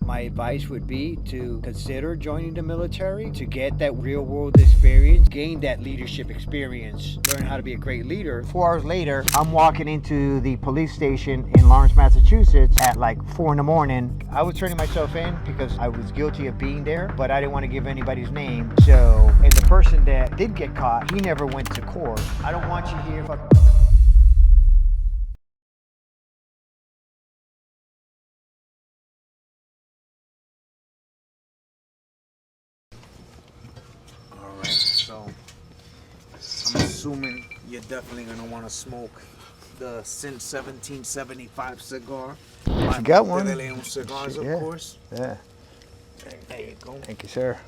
My advice would be to consider joining the military to get that real world experience, gain that leadership experience, learn how to be a great leader. 4 hours later, I'm walking into the police station in Lawrence, Massachusetts at like 4 in the morning. I was turning myself in because I was guilty of being there, but I didn't want to give anybody's name. So, and the person that did get caught, he never went to court. I don't want you here. Alright, so I'm assuming you're definitely going to want to smoke the Since 1775 cigar. If you got one. De Leon cigars, of course. Yeah. There you go. Thank you, sir.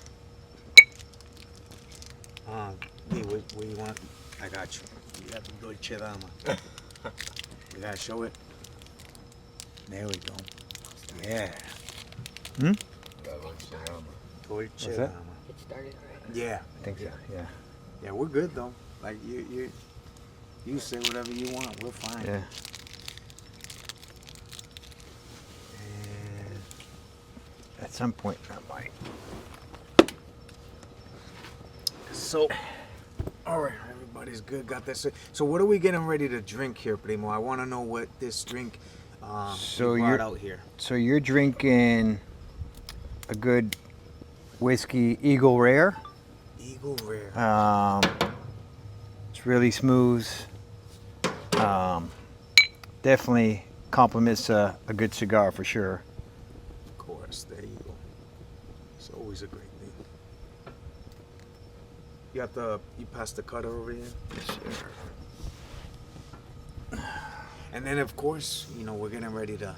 Hey, what do you want? I got you. You got the Dolce Dama. You gotta show it. There we go. Yeah. Dolce Dama. It started right. Yeah. I think so, yeah. Yeah, we're good though. Like you say whatever you want. We're fine. Yeah. And At some point, I might. so, all right, everybody's good. Got this. So, what are we getting ready to drink here, Primo? I want to know what this drink So you you're brought out here. So you're drinking a good whiskey, Eagle Rare. Eagle Rare. It's really smooth. Definitely complements a good cigar for sure. Of course, there you go. It's always a great thing. You passed the cutter over here? Yes, sir. And then, of course, we're getting ready to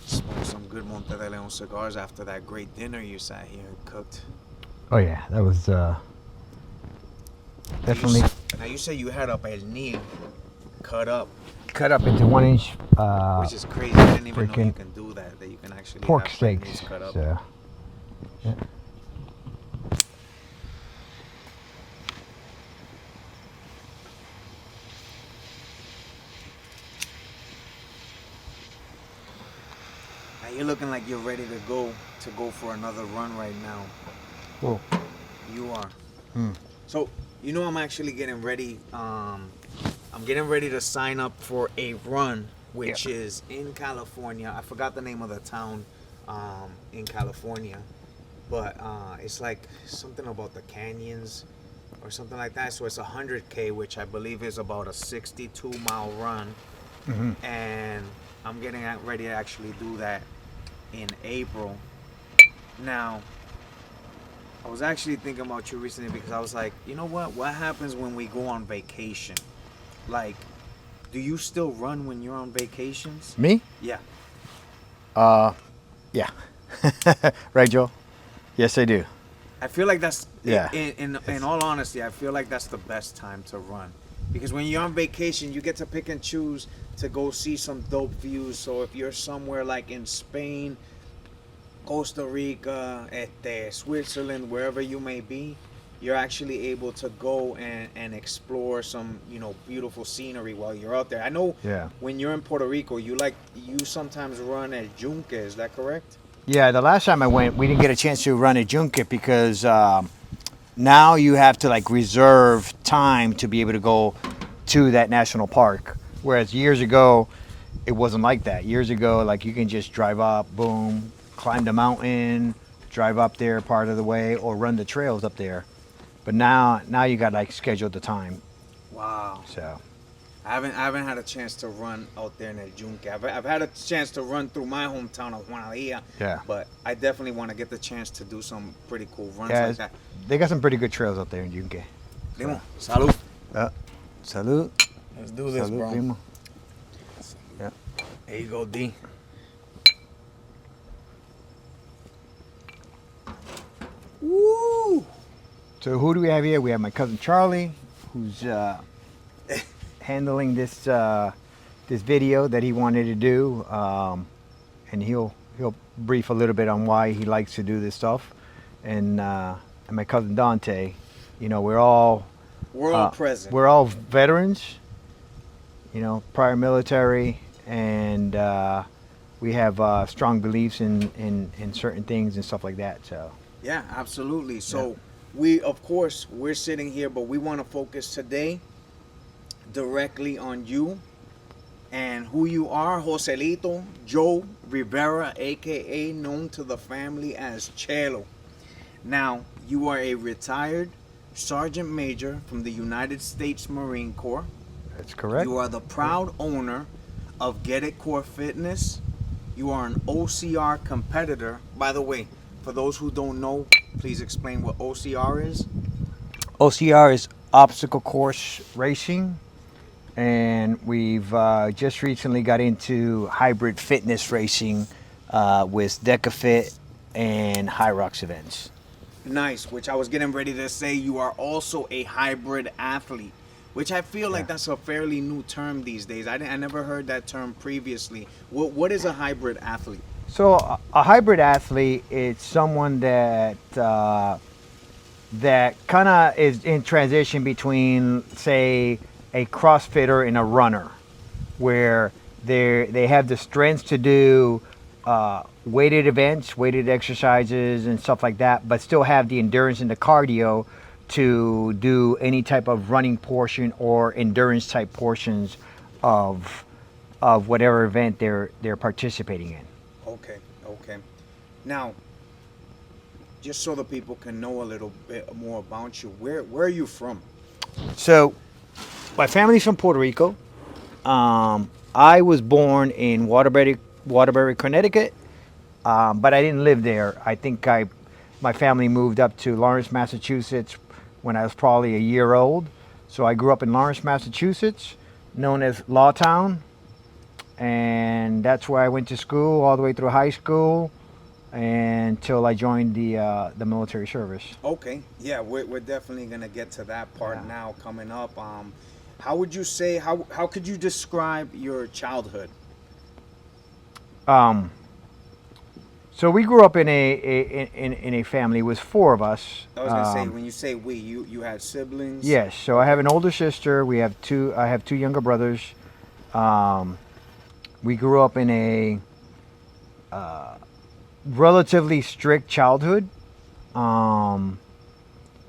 smoke some good Monte de Leon cigars after that great dinner you sat here and cooked. Oh yeah, that was definitely Now, you say you had a pernil cut up, cut up into 1 inch. which is crazy. I didn't even know you freaking can do that. That you can actually pork have steaks. pernils cut up. So, yeah. Now you're looking like you're ready to go for another run right now. Cool. You are. Hmm. So I'm actually getting ready. I'm getting ready to sign up for a run, which is in California. I forgot the name of the town in California, but it's like something about the canyons or something like that. So it's 100K, which I believe is about a 62-mile run. Mm-hmm. And I'm getting ready to actually do that in April. Now, I was actually thinking about you recently because I was like, you know what? What happens when we go on vacation? Like, do you still run when you're on vacations? Me? Yeah. Yeah. Right, Joe? Yes, I do. I feel like that's, Yeah. in all honesty, I feel like that's the best time to run. Because when you're on vacation, you get to pick and choose to go see some dope views. So if you're somewhere like in Spain, Costa Rica, Switzerland, wherever you may be, you're actually able to go and explore some, beautiful scenery while you're out there. I know when you're in Puerto Rico, you sometimes run at Yunque, is that correct? Yeah, the last time I went, we didn't get a chance to run at Junket because now you have to reserve time to be able to go to that national park. Whereas years ago, it wasn't like that. Years ago, you can just drive up, boom, climb the mountain, drive up there part of the way, or run the trails up there. But now you got schedule the time. Wow. So I haven't had a chance to run out there in El Yunque. I've had a chance to run through my hometown of Juanadilla. Yeah. But I definitely want to get the chance to do some pretty cool runs yeah, like that. they got some pretty good trails out there in Junket. Primo, salud. Salud. Let's do this, Salud, bro. primo. Yeah. There you go, D. Woo! So who do we have here? We have my cousin Charlie, who's handling this this video that he wanted to do, and he'll brief a little bit on why he likes to do this stuff, and my cousin Dante. We're all present. We're all veterans, prior military, and we have strong beliefs in certain things and stuff like that. So Yeah, absolutely. So yeah. we, of course, we're sitting here, but we want to focus today directly on you and who you are, Joselito Joe Rivera, aka known to the family as Chelo. Now, you are a retired Sergeant Major from the United States Marine Corps. That's correct. You are the proud owner of Gett-it Core Fitness. You are an OCR competitor. By the way, for those who don't know, please explain what OCR is. OCR is obstacle course racing, and we've just recently got into hybrid fitness racing with DecaFit and High Rocks events. Nice, which I was getting ready to say you are also a hybrid athlete, which I feel like Yeah. that's a fairly new term these days. I never heard that term previously. What is a hybrid athlete? So a hybrid athlete is someone that kind of is in transition between, say, a CrossFitter and a runner, where they have the strengths to do weighted events, weighted exercises, and stuff like that, but still have the endurance and the cardio to do any type of running portion or endurance type portions of whatever event they're participating in. Okay, okay. Now, just so the people can know a little bit more about you, where are you from? So, my family's from Puerto Rico. I was born in Waterbury, Connecticut, but I didn't live there. My family moved up to Lawrence, Massachusetts, when I was probably a year old. So I grew up in Lawrence, Massachusetts, known as Lawton, and that's where I went to school all the way through high school until I joined the military service. Okay, yeah, we're definitely gonna get to that part Yeah. now coming up. How would you say how could you describe your childhood? Um, so we grew up in a family. It was four of us. I was gonna say when you say we, you had siblings. Yes. So I have an older sister. We have two. I have two younger brothers. Um, we grew up in a relatively strict childhood. Um,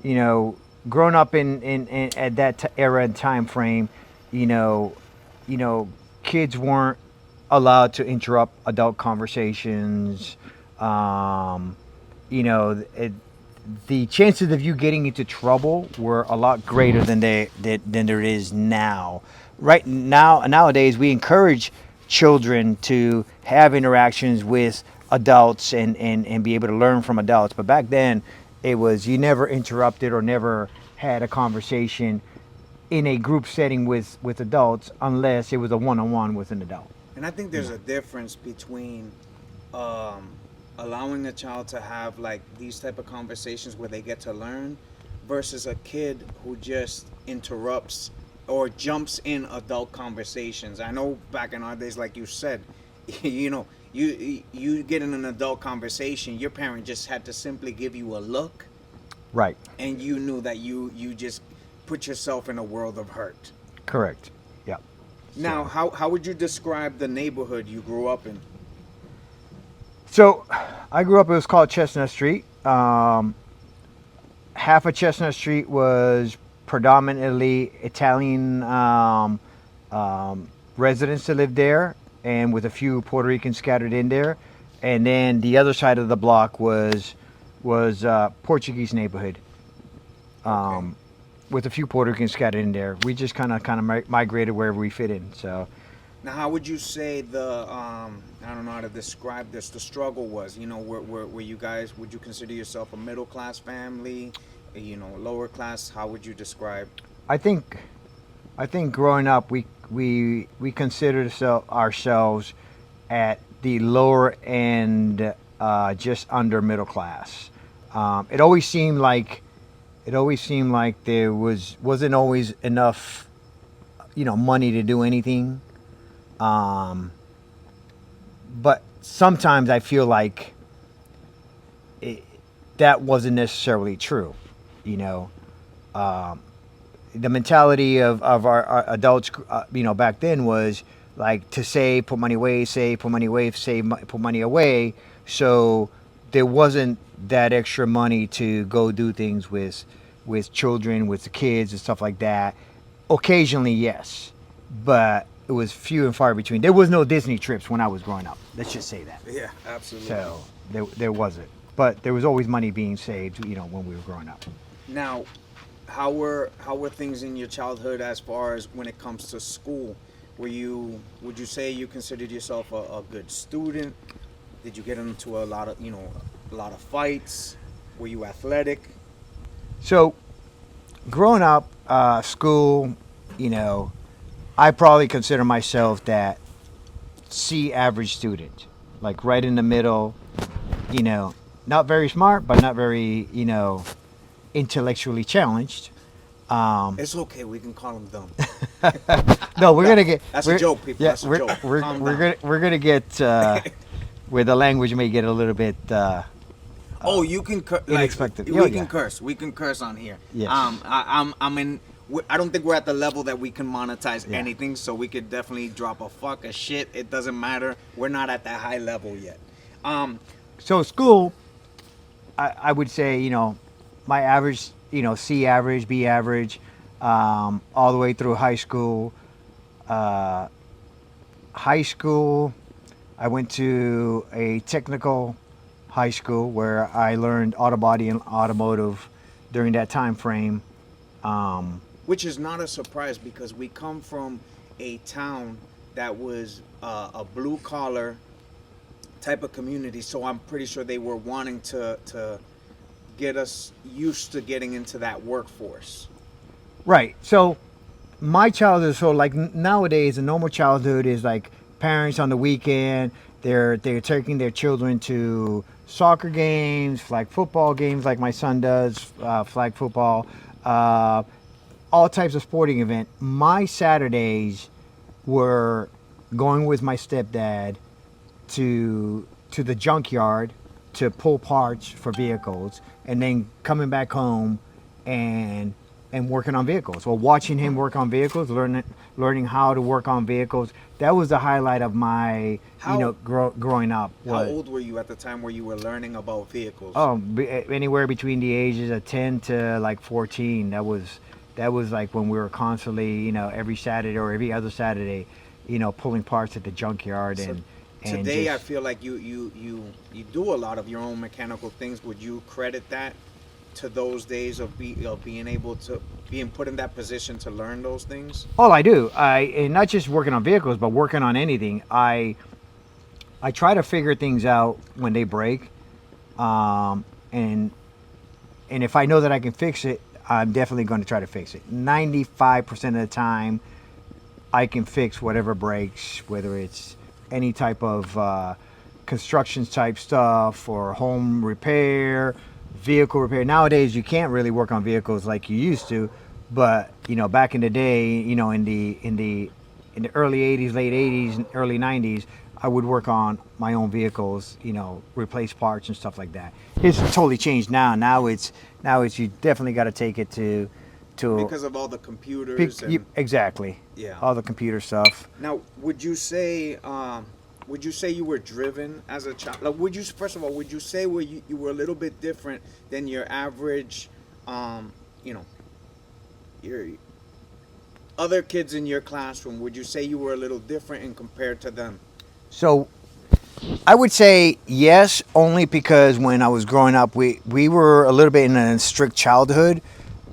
you know, growing up in at that era and time frame, you know, you know, kids weren't allowed to interrupt adult conversations. Um, you know, the chances of you getting into trouble were a lot greater than there is now. Right now, nowadays, we encourage children to have interactions with adults and be able to learn from adults. But back then, it was you never interrupted or never had a conversation in a group setting with adults unless it was a one-on-one with an adult. And I think there's a difference between um, allowing a child to have like these type of conversations where they get to learn versus a kid who just interrupts or jumps in adult conversations. I know back in our days, like you said, you know, you get in an adult conversation, your parent just had to simply give you a look, Right. and you knew that you just put yourself in a world of hurt. Correct. Yeah. Now, how would you describe the neighborhood you grew up in? So, I grew up. It was called Chestnut Street. Half of Chestnut Street was predominantly Italian residents that lived there, and with a few Puerto Ricans scattered in there. And then the other side of the block was Portuguese neighborhood, Okay. with a few Puerto Ricans scattered in there. We just kind of migrated wherever we fit in. So, Now, how would you say the I don't know how to describe this. The struggle was, you know, were you guys? Would you consider yourself a middle class family? You know, lower class? How would you describe? I think I think growing up, we considered ourselves at the lower end, just under middle class. It always seemed like there wasn't always enough, money to do anything. Um, but sometimes I feel like it, that wasn't necessarily true. You know, um, the mentality of our adults, back then was like to save, put money away, save, put money away, save, put money away. So there wasn't that extra money to go do things with children, with the kids and stuff like that. Occasionally, yes, but it was few and far between. There was no Disney trips when I was growing up. Let's just say that. Yeah, absolutely. So there wasn't, but there was always money being saved, when we were growing up. Now, how were things in your childhood as far as when it comes to school? Would you say you considered yourself a good student? Did you get into a lot of fights? Were you athletic? So, growing up, school, I probably consider myself that C average student, like right in the middle, not very smart, but not very, intellectually challenged. It's okay. We can call them dumb. No, we're gonna get. That's a joke, people. Yeah, That's a joke. we're gonna get where the language may get a little bit. You can unexpected. We can curse. We can curse on here. Yes. I'm in. I don't think we're at the level that we can monetize Yeah. anything, so we could definitely drop a fuck, a shit. It doesn't matter. We're not at that high level yet. So school, I would say, my average, C average, B average, all the way through high school. High school, I went to a technical high school where I learned auto body and automotive during that time frame. Which is not a surprise because we come from a town that was a blue collar type of community, so I'm pretty sure they were wanting to get us used to getting into that workforce. Right. So my childhood, so like nowadays, a normal childhood is like parents on the weekend, they're taking their children to soccer games, flag football games like my son does, flag football, all types of sporting event. My Saturdays were going with my stepdad to the junkyard to pull parts for vehicles, and then coming back home and working on vehicles, or watching him work on vehicles, learning how to work on vehicles. That was the highlight of my growing up. How old were you at the time where you were learning about vehicles? Anywhere between the ages of 10 to like 14. That was like when we were constantly, every Saturday or every other Saturday, pulling parts at the junkyard. So and today just, I feel like you do a lot of your own mechanical things. Would you credit that to those days of being able to being put in that position to learn those things? all I do, and not just working on vehicles, but working on anything. I try to figure things out when they break, and if I know that I can fix it, I'm definitely going to try to fix it. 95% of the time, I can fix whatever breaks, whether it's any type of construction type stuff or home repair, vehicle repair. Nowadays, you can't really work on vehicles like you used to, but back in the day, in the early 80s, late 80s, and early 90s, I would work on my own vehicles, replace parts and stuff like that. It's totally changed now. Now it's you definitely got to take it to because of all the computers. Exactly. Yeah. All the computer stuff. Now, would you say you were driven as a child? Like, would you say you were a little bit different than your average, your other kids in your classroom? Would you say you were a little different in compared to them? So I would say yes, only because when I was growing up, we were a little bit in a strict childhood.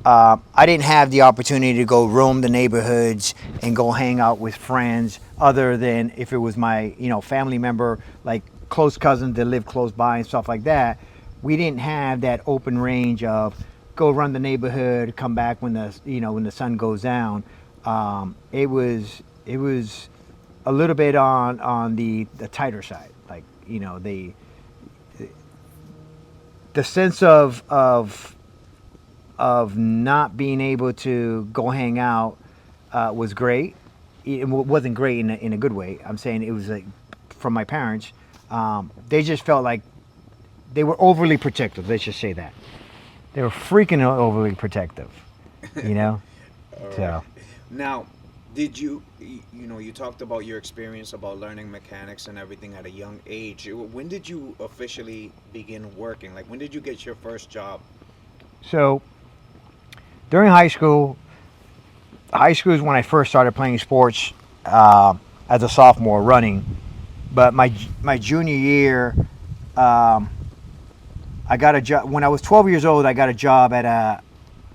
I didn't have the opportunity to go roam the neighborhoods and go hang out with friends, other than if it was my family member, like close cousins that live close by and stuff like that. We didn't have that open range of go run the neighborhood, come back when the sun goes down. It was a little bit on the tighter side, like the sense of not being able to go hang out was great. It wasn't great in a good way. I'm saying it was like from my parents. They just felt like they were overly protective. Let's just say that they were freaking overly protective. All right. So Now, Did you talked about your experience about learning mechanics and everything at a young age. When did you officially begin working? Like, when did you get your first job? So during high school is when I first started playing sports as a sophomore running. But my junior year, um, I got a job when I was 12 years old. I got a job at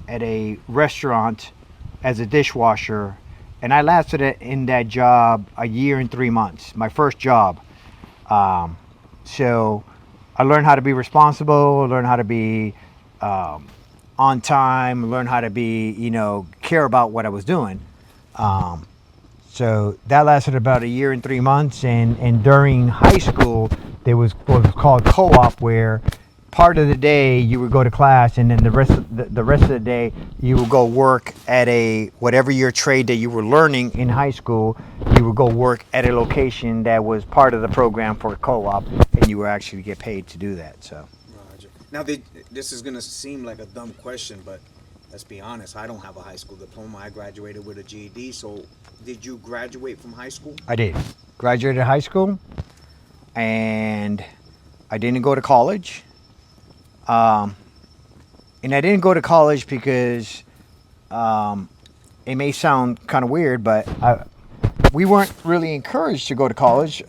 a restaurant as a dishwasher, and I lasted in that job a year and 3 months. My first job. Um, so I learned how to be responsible. Learned how to be um, on time. Learned how to be care about what I was doing. Um, so that lasted about a year and 3 months. And during high school, there was what was called co-op, where part of the day you would go to class, and then the rest of the day you would go work at a whatever your trade that you were learning in high school. You would go work at a location that was part of the program for co-op, and you would actually get paid to do that. So Roger. Now, this is gonna seem like a dumb question, but let's be honest. I don't have a high school diploma. I graduated with a GED. So, did you graduate from high school? I did. Graduated high school, and I didn't go to college. Um, and I didn't go to college because it may sound kind of weird, but we weren't really encouraged to go to college.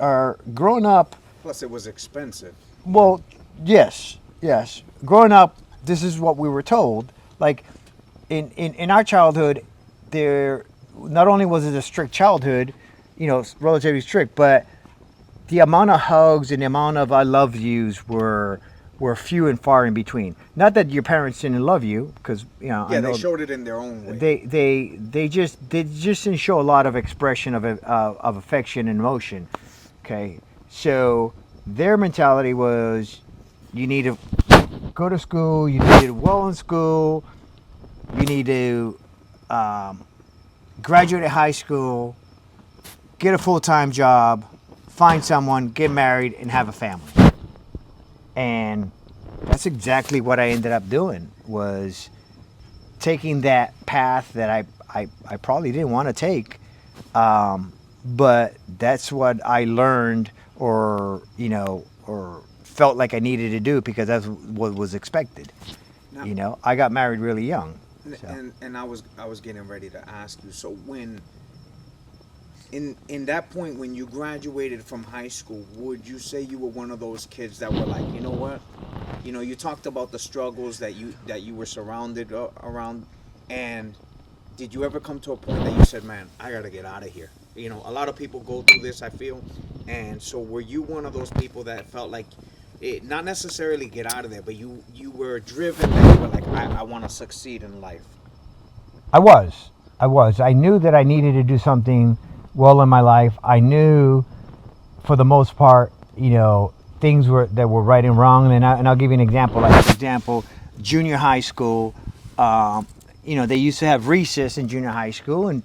Growing up, Plus, it was expensive. well, yes. Growing up, this is what we were told. Like in our childhood, there not only was it a strict childhood, relatively strict, but the amount of hugs and the amount of I love yous were few and far in between. Not that your parents didn't love you, because Yeah, I know they showed it in their own way. they just didn't show a lot of expression of affection and emotion. Okay, so their mentality was, you need to go to school, you need to do well in school, you need to graduate high school, get a full-time job, find someone, get married, and have a family. And that's exactly what I ended up doing, was taking that path that I probably didn't want to take. But that's what I learned, or felt like I needed to do, because that's what was expected. Now, I got married really young. So. and I was getting ready to ask you. So when in that point when you graduated from high school, would you say you were one of those kids that were like, you know what, you talked about the struggles that you were surrounded around, and did you ever come to a point that you said, man, I gotta get out of here? A lot of people go through this, I feel. And so were you one of those people that felt like it, not necessarily get out of there, but you were driven, that you were like, I want to succeed in life? I was. I knew that I needed to do something well in my life. I knew, for the most part, things that were right and wrong. And I'll give you an example. Like, for example, junior high school. They used to have recess in junior high school, and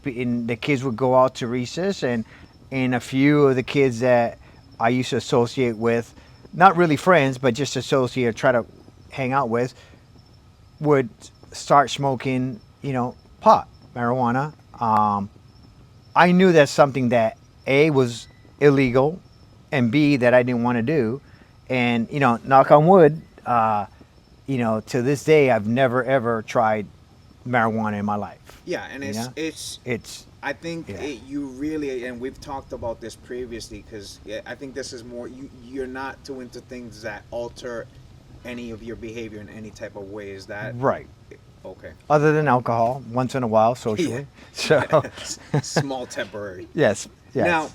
the kids would go out to recess, and a few of the kids that I used to associate with, not really friends, but just associate, try to hang out with, would start smoking, pot, marijuana. I knew that's something that A, was illegal, and B, that I didn't want to do. And, knock on wood, to this day, I've never ever tried marijuana in my life. Yeah, and it's I think yeah. you really, and we've talked about this previously, because I think this is more, you're not too into things that alter any of your behavior in any type of way. Is that right? Okay. Other than alcohol, once in a while, socially. Yeah. So Small, temporary. yes. Now,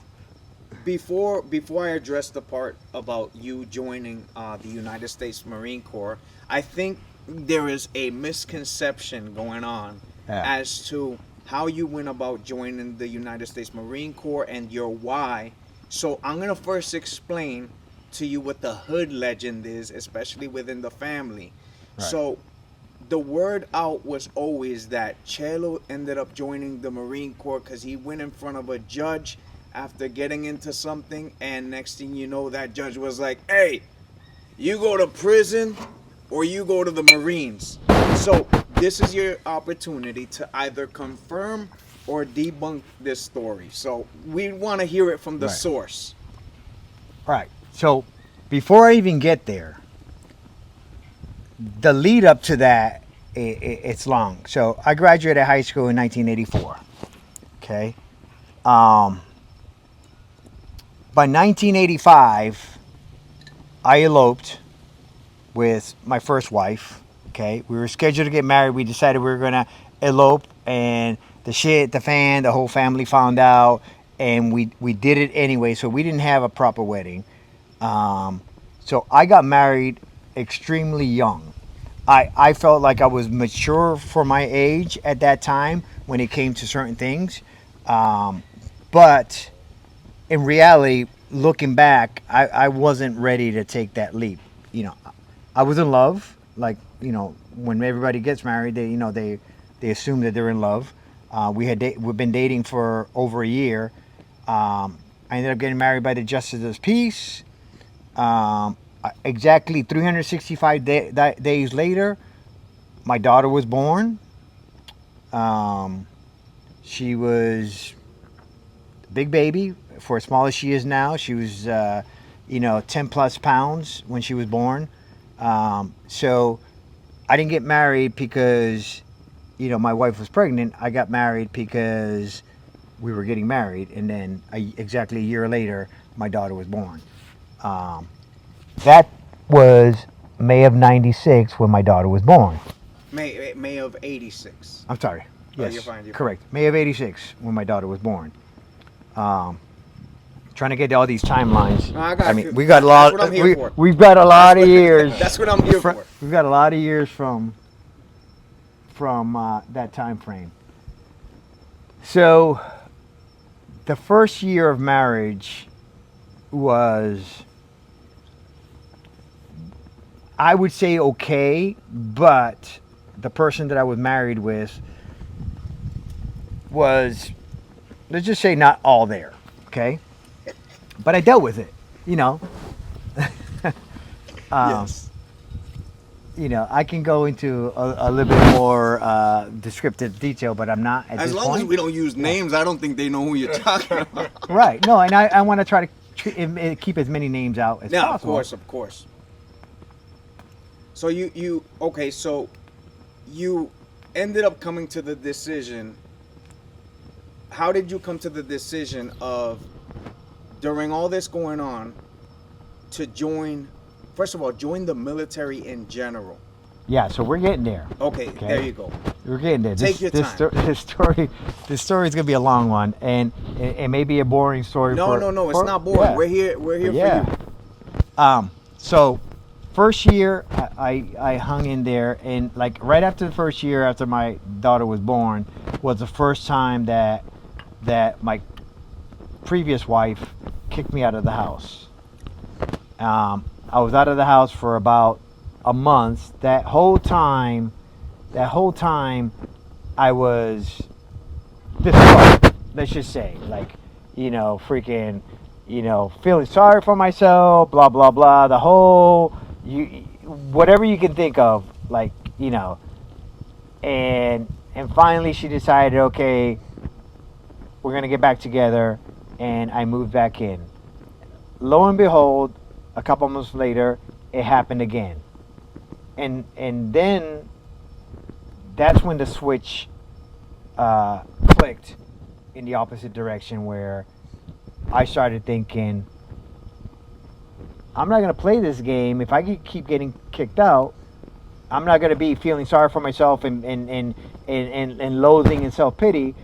before I address the part about you joining the United States Marine Corps, I think there is a misconception going on as to how you went about joining the United States Marine Corps and your why. So I'm going to first explain to you what the hood legend is, especially within the family. Right. So the word out was always that Chelo ended up joining the Marine Corps because he went in front of a judge after getting into something, and next thing you know, that judge was like, hey, you go to prison or you go to the Marines. So this is your opportunity to either confirm or debunk this story. So we want to hear it from the Right. source. Right. So before I even get there, the lead up to that, it's long. So I graduated high school in 1984. Okay. By 1985, I eloped with my first wife. Okay. We were scheduled to get married. We decided we were going to elope, and the shit hit the fan. The whole family found out, and we did it anyway. So we didn't have a proper wedding. So I got married extremely young. I felt like I was mature for my age at that time when it came to certain things. But in reality, looking back, I wasn't ready to take that leap. You know, I was in love. Like, you know, when everybody gets married, they assume that they're in love. We've been dating for over a year. I ended up getting married by the Justice of Peace. Exactly 365 days later, my daughter was born. She was a big baby for as small as she is now. She was, 10 plus pounds when she was born. So I didn't get married because, my wife was pregnant. I got married because we were getting married. And then exactly a year later, my daughter was born. That was May of '96 when my daughter was born. May of 86. I'm sorry. Oh, Yes, you're fine. correct. May of '86 when my daughter was born. Trying to get all these timelines. No, I got you. We got a lot. That's what I'm here for. We've got a lot of years. That's what I'm here for. We've got a lot of years from that time frame. So, the first year of marriage was, I would say, okay, but the person that I was married with was, let's just say, not all there, okay? But I dealt with it, Yes. I can go into a little bit more descriptive detail, but I'm not at As this long point. as we don't use names, I don't think they know who you're talking about. Right. No, and I want to try to keep as many names out as Yeah, possible. of course. So so you ended up coming to the decision. How did you come to the decision of, during all this going on, to join the military in general? Yeah, so we're getting there. Okay, there you go. We're getting there. Take your time. This story is gonna be a long one, and it may be a boring story. No, it's not boring. Yeah. We're here for you. So first year I hung in there, and like right after the first year after my daughter was born was the first time that my previous wife kicked me out of the house. I was out of the house for about a month. That whole time I was distraught, let's just say, freaking, feeling sorry for myself, blah blah blah, the whole whatever you can think of, and finally she decided, okay, we're gonna get back together, and I moved back in. Lo and behold, a couple months later, it happened again, and then that's when the switch clicked in the opposite direction, where I started thinking, I'm not gonna play this game. If I keep getting kicked out, I'm not gonna be feeling sorry for myself and loathing and self-pity.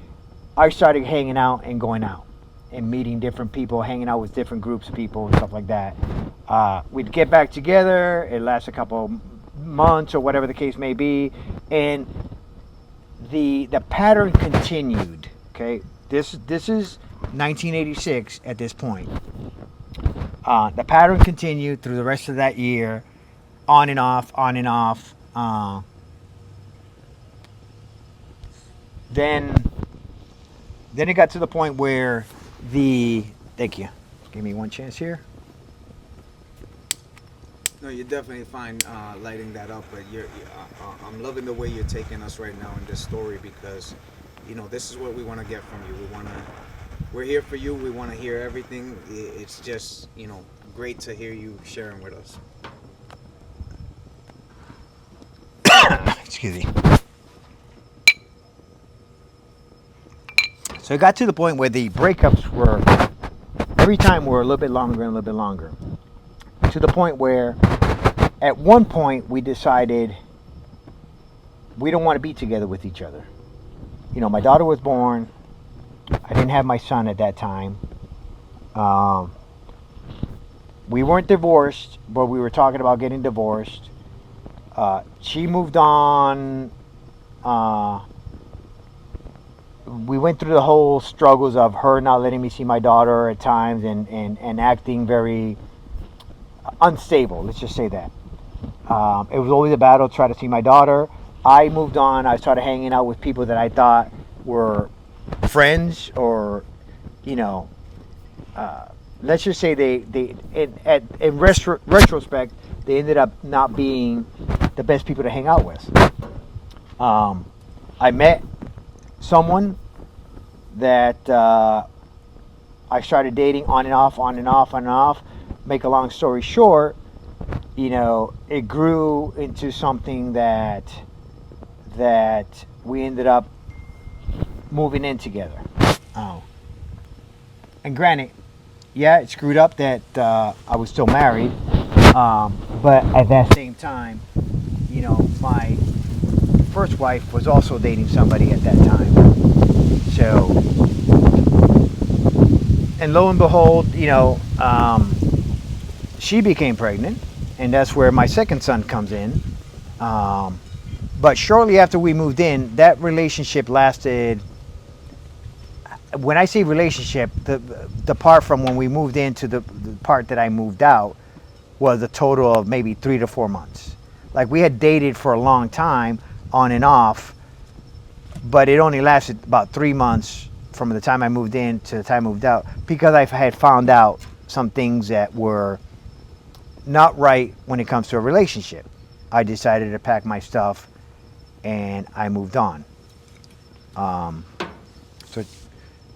I started hanging out and going out and meeting different people, hanging out with different groups of people and stuff like that. We'd get back together. It lasts a couple months or whatever the case may be, and the pattern continued. Okay, this is 1986 at this point. The pattern continued through the rest of that year, on and off. Then it got to the point where thank you. Give me one chance here. No, you're definitely fine lighting that up, but I'm loving the way you're taking us right now in this story, because this is what we want to get from you. We're here for you. We want to hear everything. It's just, great to hear you sharing with us. Excuse me. So it got to the point where the breakups were, every time were a little bit longer and a little bit longer. To the point where, at one point, we decided we don't want to be together with each other. My daughter was born. I didn't have my son at that time. We weren't divorced, but we were talking about getting divorced. She moved on. We went through the whole struggles of her not letting me see my daughter at times and acting very unstable. Let's just say that. It was always a battle to try to see my daughter. I moved on. I started hanging out with people that I thought were friends, or let's just say in retrospect, they ended up not being the best people to hang out with. I met someone that I started dating on and off. Make a long story short, it grew into something that we ended up moving in together. And granted, yeah, it screwed up that I was still married, but at that same time, my first wife was also dating somebody at that time. So, and lo and behold, she became pregnant, and that's where my second son comes in. But shortly after we moved in, that relationship lasted. When I say relationship, the part from when we moved in to the part that I moved out was a total of maybe 3 to 4 months. Like, we had dated for a long time, on and off, but it only lasted about 3 months from the time I moved in to the time I moved out, because I had found out some things that were not right when it comes to a relationship. I decided to pack my stuff and I moved on.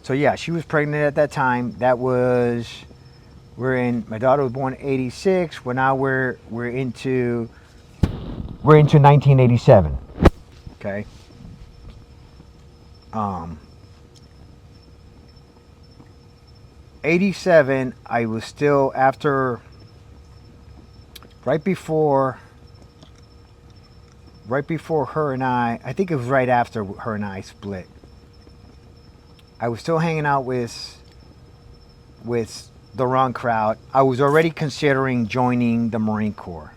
So yeah, she was pregnant at that time. That was, my daughter was born in 86. Well, now we're into 1987. Okay. 87, I was still right before her and I think it was right after her and I split. I was still hanging out with the wrong crowd. I was already considering joining the Marine Corps.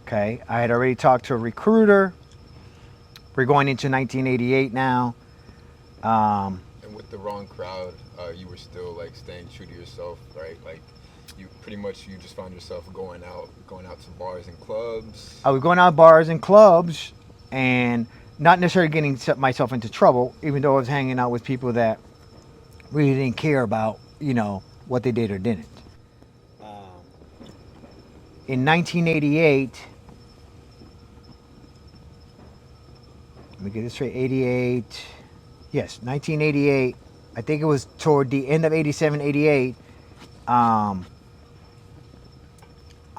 Okay, I had already talked to a recruiter. We're going into 1988 now. And with the wrong crowd, you were still like staying true to yourself, right? Like, you just found yourself going out to bars and clubs. I was going out bars and clubs, and not necessarily getting myself into trouble, even though I was hanging out with people that really didn't care about, what they did or didn't. In 1988, let me get this straight, 88, yes, 1988, I think it was toward the end of 87, 88,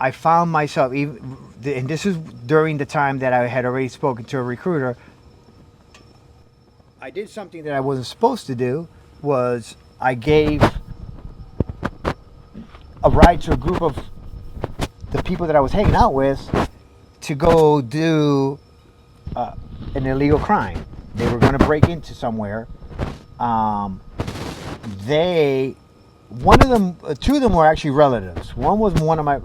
I found myself, and this is during the time that I had already spoken to a recruiter. I did something that I wasn't supposed to do, was I gave a ride to a group of the people that I was hanging out with to go do an illegal crime. They were going to break into somewhere. Two of them were actually relatives. One was one of my,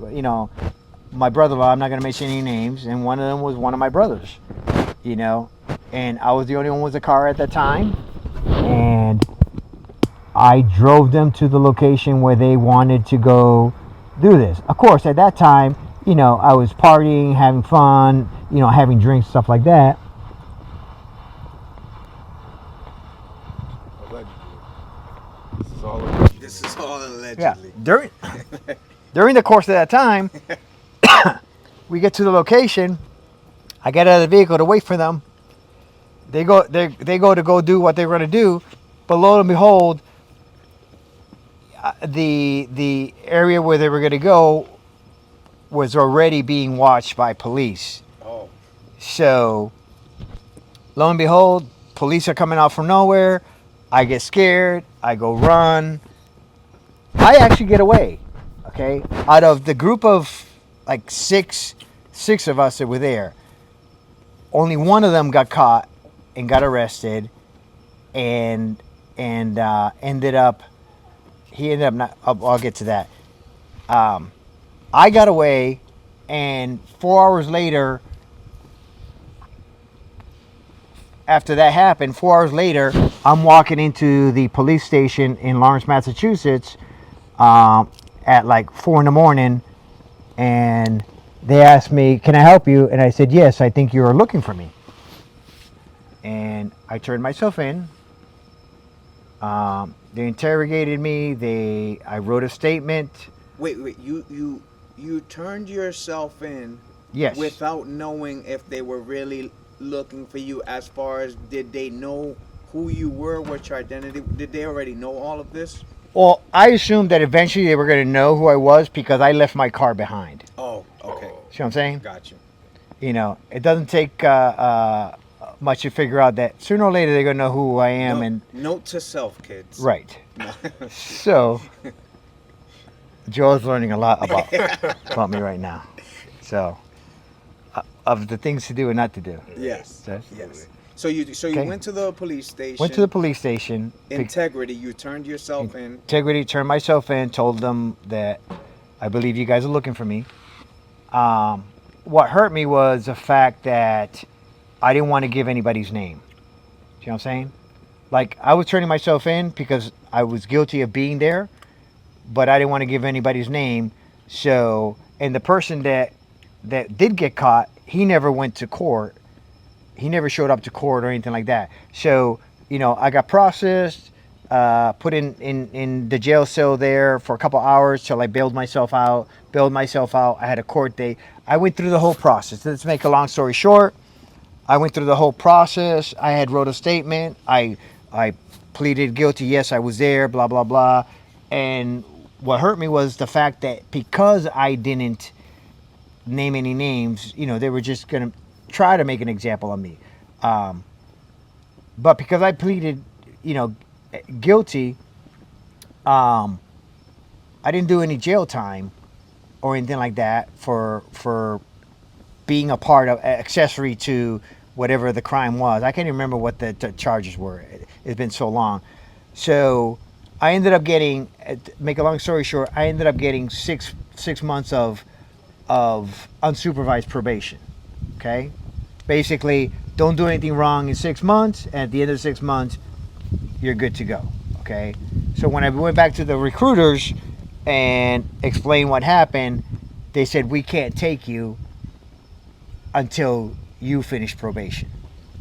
my brother-in-law. I'm not going to mention any names. And one of them was one of my brothers, and I was the only one with a car at the time. And I drove them to the location where they wanted to go do this. Of course, at that time, I was partying, having fun, having drinks, stuff like that. This is all allegedly. Yeah. During the course of that time, we get to the location. I get out of the vehicle to wait for them. They go to go do what they're going to do, but lo and behold, the area where they were going to go was already being watched by police. Oh. So, lo and behold, police are coming out from nowhere. I get scared. I go run. I actually get away. Okay, out of the group of like six of us that were there, only one of them got caught and got arrested, and ended up. He ended up not. I'll get to that. I got away, and 4 hours later, after that happened, 4 hours later, I'm walking into the police station in Lawrence, Massachusetts, at like 4 in the morning, and they asked me, "Can I help you?" And I said, "Yes, I think you are looking for me." And I turned myself in. They interrogated me. I wrote a statement. Wait, you turned yourself in. Yes. Without knowing if they were really looking for you. As far as, did they know who you were, what your identity? Did they already know all of this? Well, I assumed that eventually they were going to know who I was because I left my car behind. Oh, okay. See what I'm saying? Got you. You know, it doesn't take much to figure out that sooner or later they're going to know who I am. And note to self, kids. Right. So, Joe's learning a lot about me right now. So, of the things to do and not to do. Yes. Absolutely. Yes. So you went to the police station. Went to the police station. Integrity. You turned yourself in. Integrity. Turned myself in. Told them that I believe you guys are looking for me. What hurt me was the fact that I didn't want to give anybody's name. See what I'm saying? Like, I was turning myself in because I was guilty of being there, but I didn't want to give anybody's name. So, and the person that did get caught, he never went to court. He never showed up to court or anything like that. So, you know, I got processed, put in the jail cell there for a couple hours till I bailed myself out. I had a court date. I went through the whole process. Let's make a long story short. I went through the whole process. I had wrote a statement. I pleaded guilty. Yes, I was there, blah, blah, blah. And what hurt me was the fact that because I didn't name any names, you know, they were just going to try to make an example of me. But because I pleaded, you know, guilty, I didn't do any jail time or anything like that for being a part of, accessory to whatever the crime was. I can't even remember what the charges were. It's been so long. So I ended up getting, make a long story short, I ended up getting six months of unsupervised probation. Okay? Basically, don't do anything wrong in 6 months, and at the end of 6 months, you're good to go. Okay? So when I went back to the recruiters and explained what happened, they said, we can't take you until you finish probation.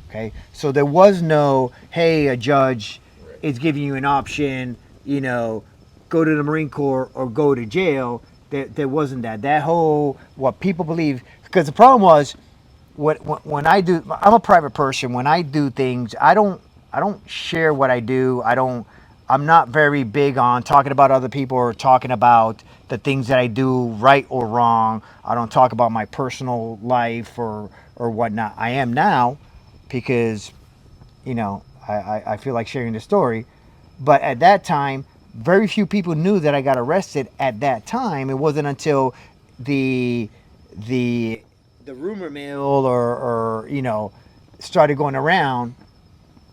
Okay? So there was no, hey, a judge is giving you an option, you know, go to the Marine Corps or go to jail. There wasn't that. That whole, what people believe, because the problem was, when I do, I'm a private person. When I do things, I don't share what I do. I'm not very big on talking about other people or talking about the things that I do right or wrong. I don't talk about my personal life or whatnot. I am now because, you know, I feel like sharing the story. But at that time, very few people knew that I got arrested at that time. It wasn't until the rumor mill or you know, started going around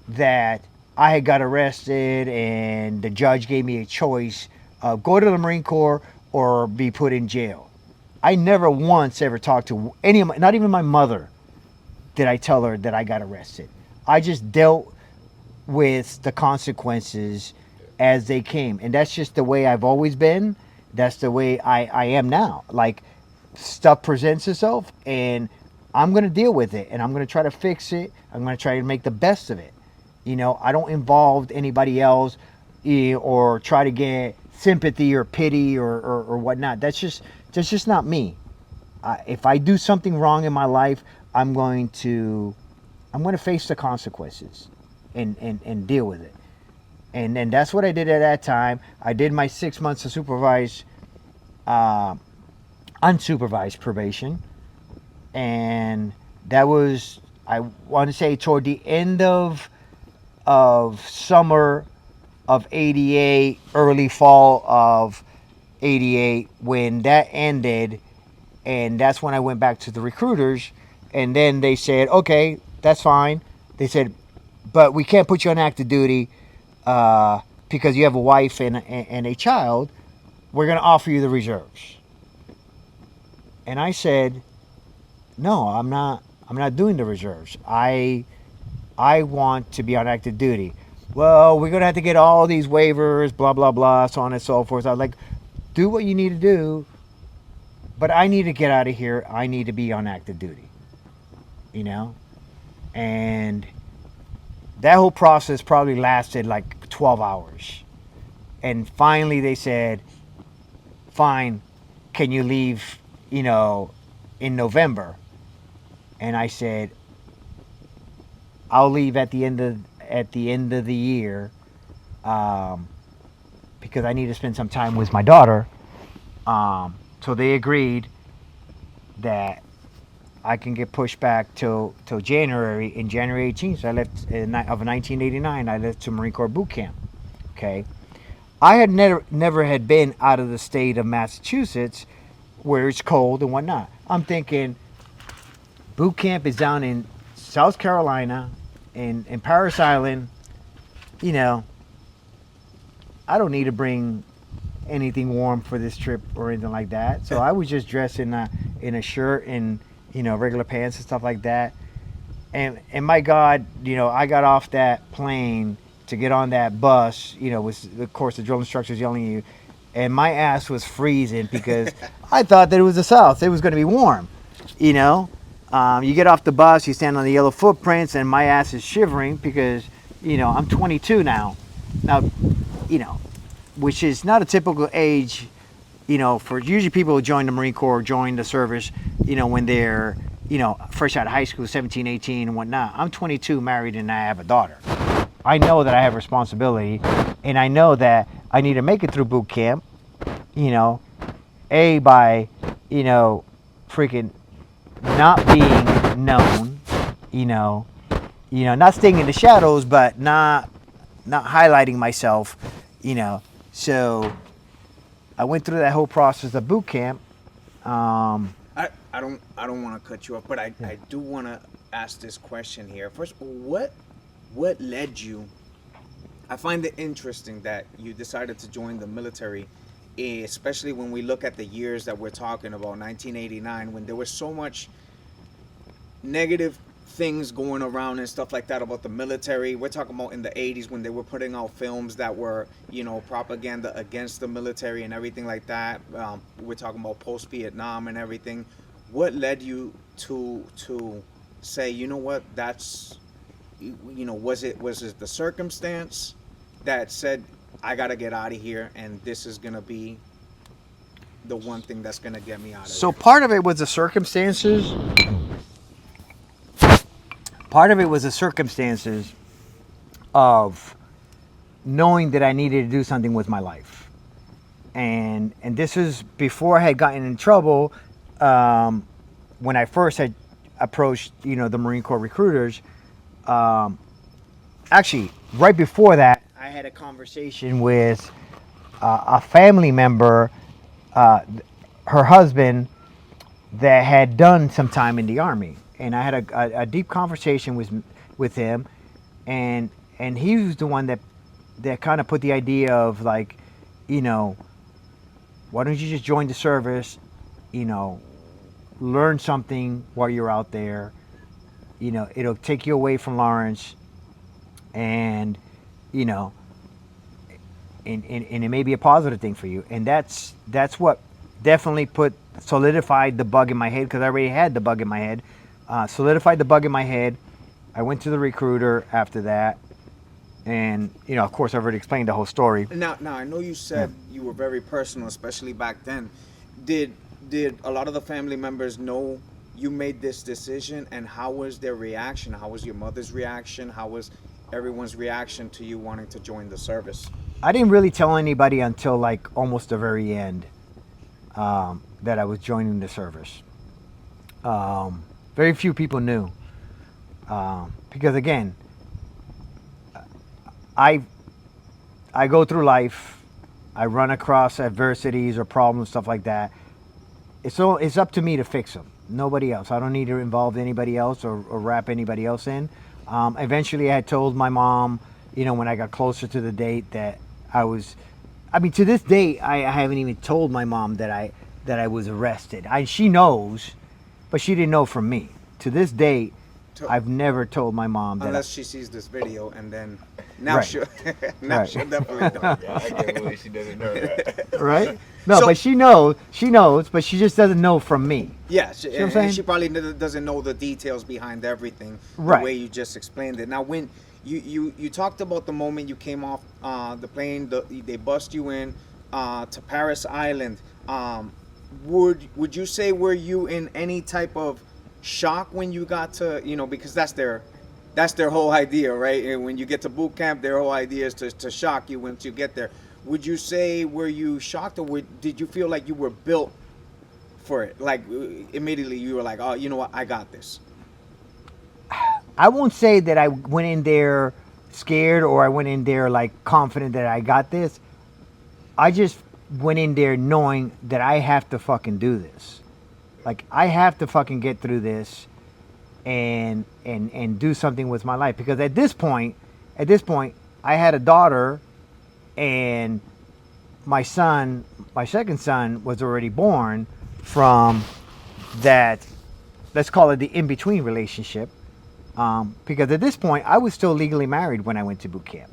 that I had got arrested and the judge gave me a choice of go to the Marine Corps or be put in jail. I never once ever talked to any of my, not even my mother, did I tell her that I got arrested. I just dealt with the consequences as they came. And that's just the way I've always been. That's the way I am now. Like, stuff presents itself and I'm going to deal with it and I'm going to try to fix it. I'm going to try to make the best of it. You know, I don't involve anybody else or try to get sympathy or pity or whatnot. That's just not me. If I do something wrong in my life, I'm going to I'm going to face the consequences and deal with it. And then that's what I did at that time. I did my 6 months of supervised, unsupervised probation. And that was, I want to say, toward the end of summer of 88, early fall of 88, when that ended. And that's when I went back to the recruiters. And then they said, okay, that's fine. They said, but we can't put you on active duty because you have a wife and a child. We're going to offer you the reserves. And I said, no, I'm not doing the reserves. I want to be on active duty. Well, we're going to have to get all these waivers, blah, blah, blah, so on and so forth. I was like, do what you need to do, but I need to get out of here. I need to be on active duty, you know? And that whole process probably lasted like 12 hours. And finally they said, fine, can you leave, you know, in November? And I said, I'll leave at the end of the year because I need to spend some time with my daughter. So they agreed that I can get pushed back till January. In January 18th, I left of 1989. I left to Marine Corps boot camp. Okay, I had never had been out of the state of Massachusetts, where it's cold and whatnot. I'm thinking boot camp is down in South Carolina, in Paris Island. You know, I don't need to bring anything warm for this trip or anything like that. So I was just dressed in a shirt and, you know, regular pants and stuff like that. And my God, you know, I got off that plane to get on that bus, you know, with, of course, the drill instructors yelling at you. And my ass was freezing because I thought that it was the South. It was going to be warm, you know. You get off the bus, you stand on the yellow footprints, and my ass is shivering because, you know, I'm 22 now. Now, you know, which is not a typical age, you know, for usually people who join the Marine Corps, join the service, you know, when they're, you know, fresh out of high school, 17, 18 and whatnot. I'm 22, married, and I have a daughter. I know that I have responsibility, and I know that I need to make it through boot camp, you know, by, you know, freaking not being known, you know, not staying in the shadows, but not highlighting myself, you know. So I went through that whole process of boot camp. I don't want to cut you off, but I do want to ask this question here. First, what led you? I find it interesting that you decided to join the military, especially when we look at the years that we're talking about, 1989, when there was so much negative things going around and stuff like that about the military. We're talking about in the 80s when they were putting out films that were, you know, propaganda against the military and everything like that. We're talking about post-Vietnam and everything. What led you to say, you know what, that's, you know, was it the circumstance that said, I got to get out of here and this is going to be the one thing that's going to get me out of here? So part of it was the circumstances. Part of it was the circumstances of knowing that I needed to do something with my life. And this was before I had gotten in trouble. When I first had approached, you know, the Marine Corps recruiters, actually right before that, I had a conversation with a family member, her husband, that had done some time in the Army. And I had a deep conversation with him, and he was the one that kind of put the idea of, like, you know, why don't you just join the service, you know, learn something while you're out there, you know, it'll take you away from Lawrence, and, you know, and it may be a positive thing for you. And that's what definitely solidified the bug in my head, because I already had the bug in my head. Solidified the bug in my head. I went to the recruiter after that, and, you know, of course, I've already explained the whole story. Now I know you said you were very personal, especially back then. Did a lot of the family members know you made this decision, and how was their reaction? How was your mother's reaction? How was everyone's reaction to you wanting to join the service? I didn't really tell anybody until like almost the very end that I was joining the service. Very few people knew because again, I go through life, I run across adversities or problems, stuff like that. It's up to me to fix them. Nobody else. I don't need to involve anybody else or wrap anybody else in. Eventually, I had told my mom, when I got closer to the date that to this day, I haven't even told my mom that I was arrested. She knows, but she didn't know from me. To this date, I've never told my mom that. Unless she sees this video, and then now Right. she'll Right. she'll definitely know. Yeah, I can't believe she doesn't know that. Right? No, So- but she knows, but she just doesn't know from me. Yeah, what I'm saying? and she probably doesn't know the details behind everything, Right. the way you just explained it. Now, when you talked about the moment you came off the plane, they bust you in to Paris Island. Would you say, were you in any type of shock when you got to, because that's their whole idea, right? And when you get to boot camp, their whole idea is to shock you once you get there. Would you say, were you shocked, or did you feel like you were built for it? Like immediately you were like, oh, you know what, I got this. I won't say that I went in there scared or I went in there like confident that I got this. I just went in there knowing that I have to fucking do this. Like I have to fucking get through this and do something with my life, because at this point I had a daughter, and my second son was already born from that, let's call it the in-between relationship. Because at this point, I was still legally married when I went to boot camp.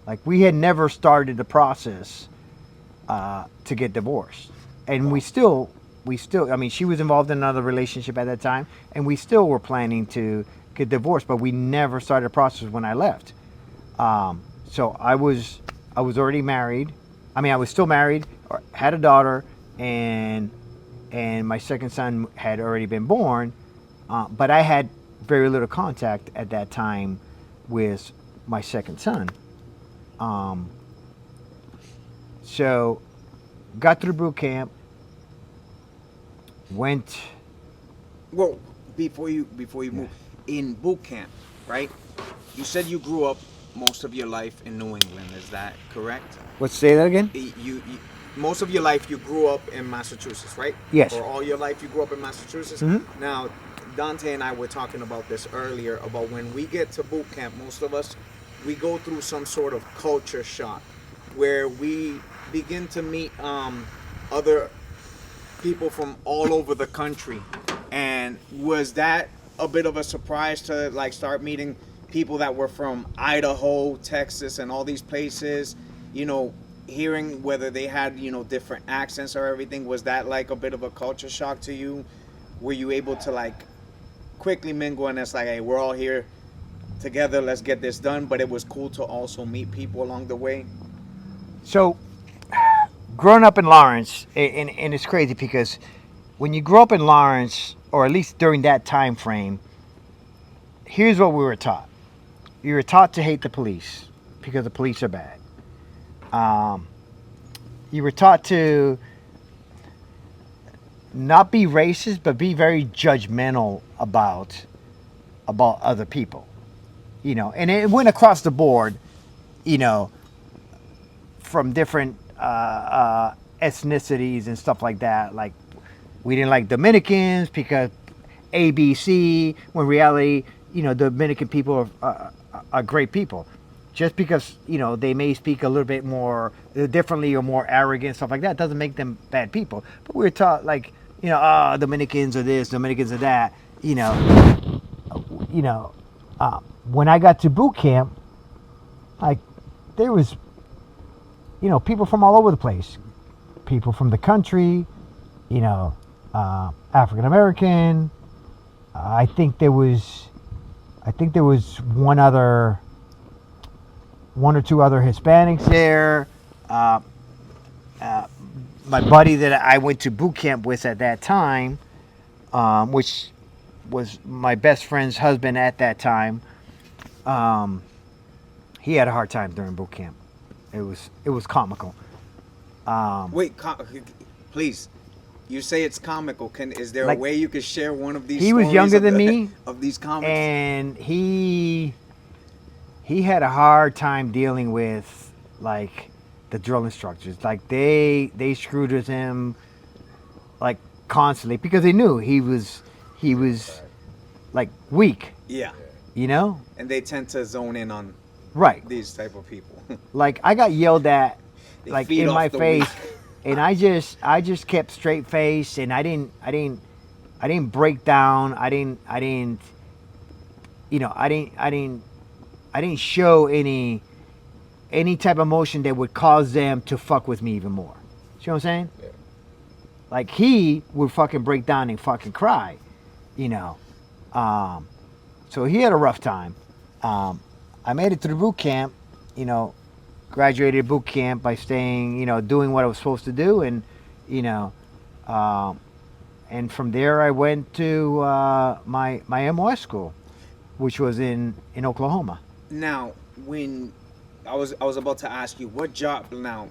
Like we had never started the process to get divorced, and we still. I mean, she was involved in another relationship at that time, and we still were planning to get divorced, but we never started the process when I left. So I was already married. I mean, I was still married, had a daughter, and my second son had already been born, but I had very little contact at that time with my second son. So got through boot camp, went. Well, before you move in boot camp, right? You said you grew up most of your life in New England. Is that correct? Let's say that again. You most of your life you grew up in Massachusetts, right? Yes. Or all your life you grew up in Massachusetts. Mm-hmm. Now, Dante and I were talking about this earlier, about when we get to boot camp, most of us, we go through some sort of culture shock where we begin to meet other people from all over the country. And was that a bit of a surprise to like start meeting people that were from Idaho, Texas, and all these places, hearing whether they had, different accents or everything? Was that like a bit of a culture shock to you? Were you able to like quickly mingle, and it's like, hey, we're all here together, let's get this done? But it was cool to also meet people along the way. So, growing up in Lawrence, and it's crazy because when you grow up in Lawrence, or at least during that time frame, here's what we were taught. You were taught to hate the police because the police are bad. You were taught to not be racist, but be very judgmental about other people. And it went across the board, from different ethnicities and stuff like that. Like, we didn't like Dominicans because ABC, when in reality, Dominican people are great people. Just because, they may speak a little bit more differently or more arrogant, stuff like that, doesn't make them bad people. But we were taught, like, Dominicans are this, Dominicans are that, when I got to boot camp, like, there was, people from all over the place. People from the country, African American. I think there was one or two other Hispanics there. My buddy that I went to boot camp with at that time, which was my best friend's husband at that time. He had a hard time during boot camp. It was comical. Wait, please. You say it's comical. Is there Like, a way you could share one of these? he was stories younger of than the- me, of these comics. and he had a hard time dealing with like the drill instructors. Like they screwed with him like constantly because they knew he was like weak, Yeah, you know? and they tend to zone in on Right. these type of people. Like I got yelled at They like feed in off my the face, weak. and I just kept straight face, and I didn't break down. I didn't show any type of emotion that would cause them to fuck with me even more. See what I'm saying? Yeah. Like he would fucking break down and fucking cry, you know. So he had a rough time. I made it through boot camp, you know, graduated boot camp by staying, you know, doing what I was supposed to do, and, you know, and from there I went to my MOS school, which was in Oklahoma. Now, when I was about to ask you what job now.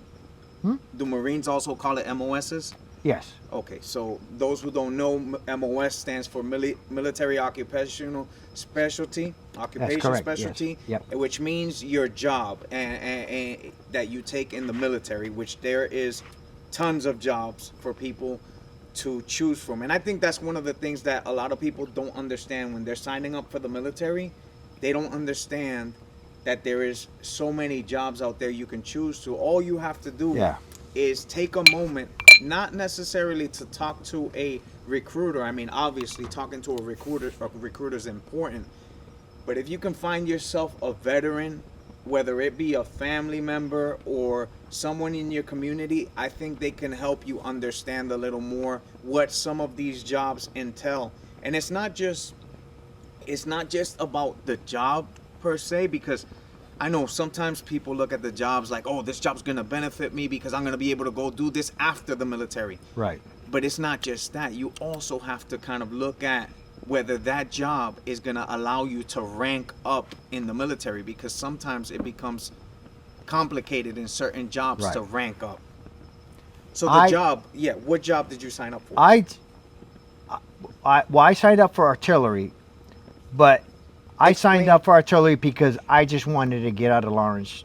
Do Marines also call it MOSs? Yes. Okay, so those who don't know, MOS stands for Military Occupational Specialty, correct, Specialty, yes. Yep. which means your job and that you take in the military, which there is tons of jobs for people to choose from. And I think that's one of the things that a lot of people don't understand when they're signing up for the military. They don't understand that there is so many jobs out there you can choose to. All you have to do is take a moment, not necessarily to talk to a recruiter. I mean, obviously talking to a recruiter is important, but if you can find yourself a veteran, whether it be a family member or someone in your community, I think they can help you understand a little more what some of these jobs entail. And it's not just about the job per se, because I know sometimes people look at the jobs like, oh, this job's gonna benefit me because I'm gonna be able to go do this after the military. Right. But it's not just that. You also have to kind of look at whether that job is gonna allow you to rank up in the military, because sometimes it becomes complicated in certain jobs to rank up. So what job did you sign up for? I signed up for artillery, but I signed up for artillery because I just wanted to get out of Lawrence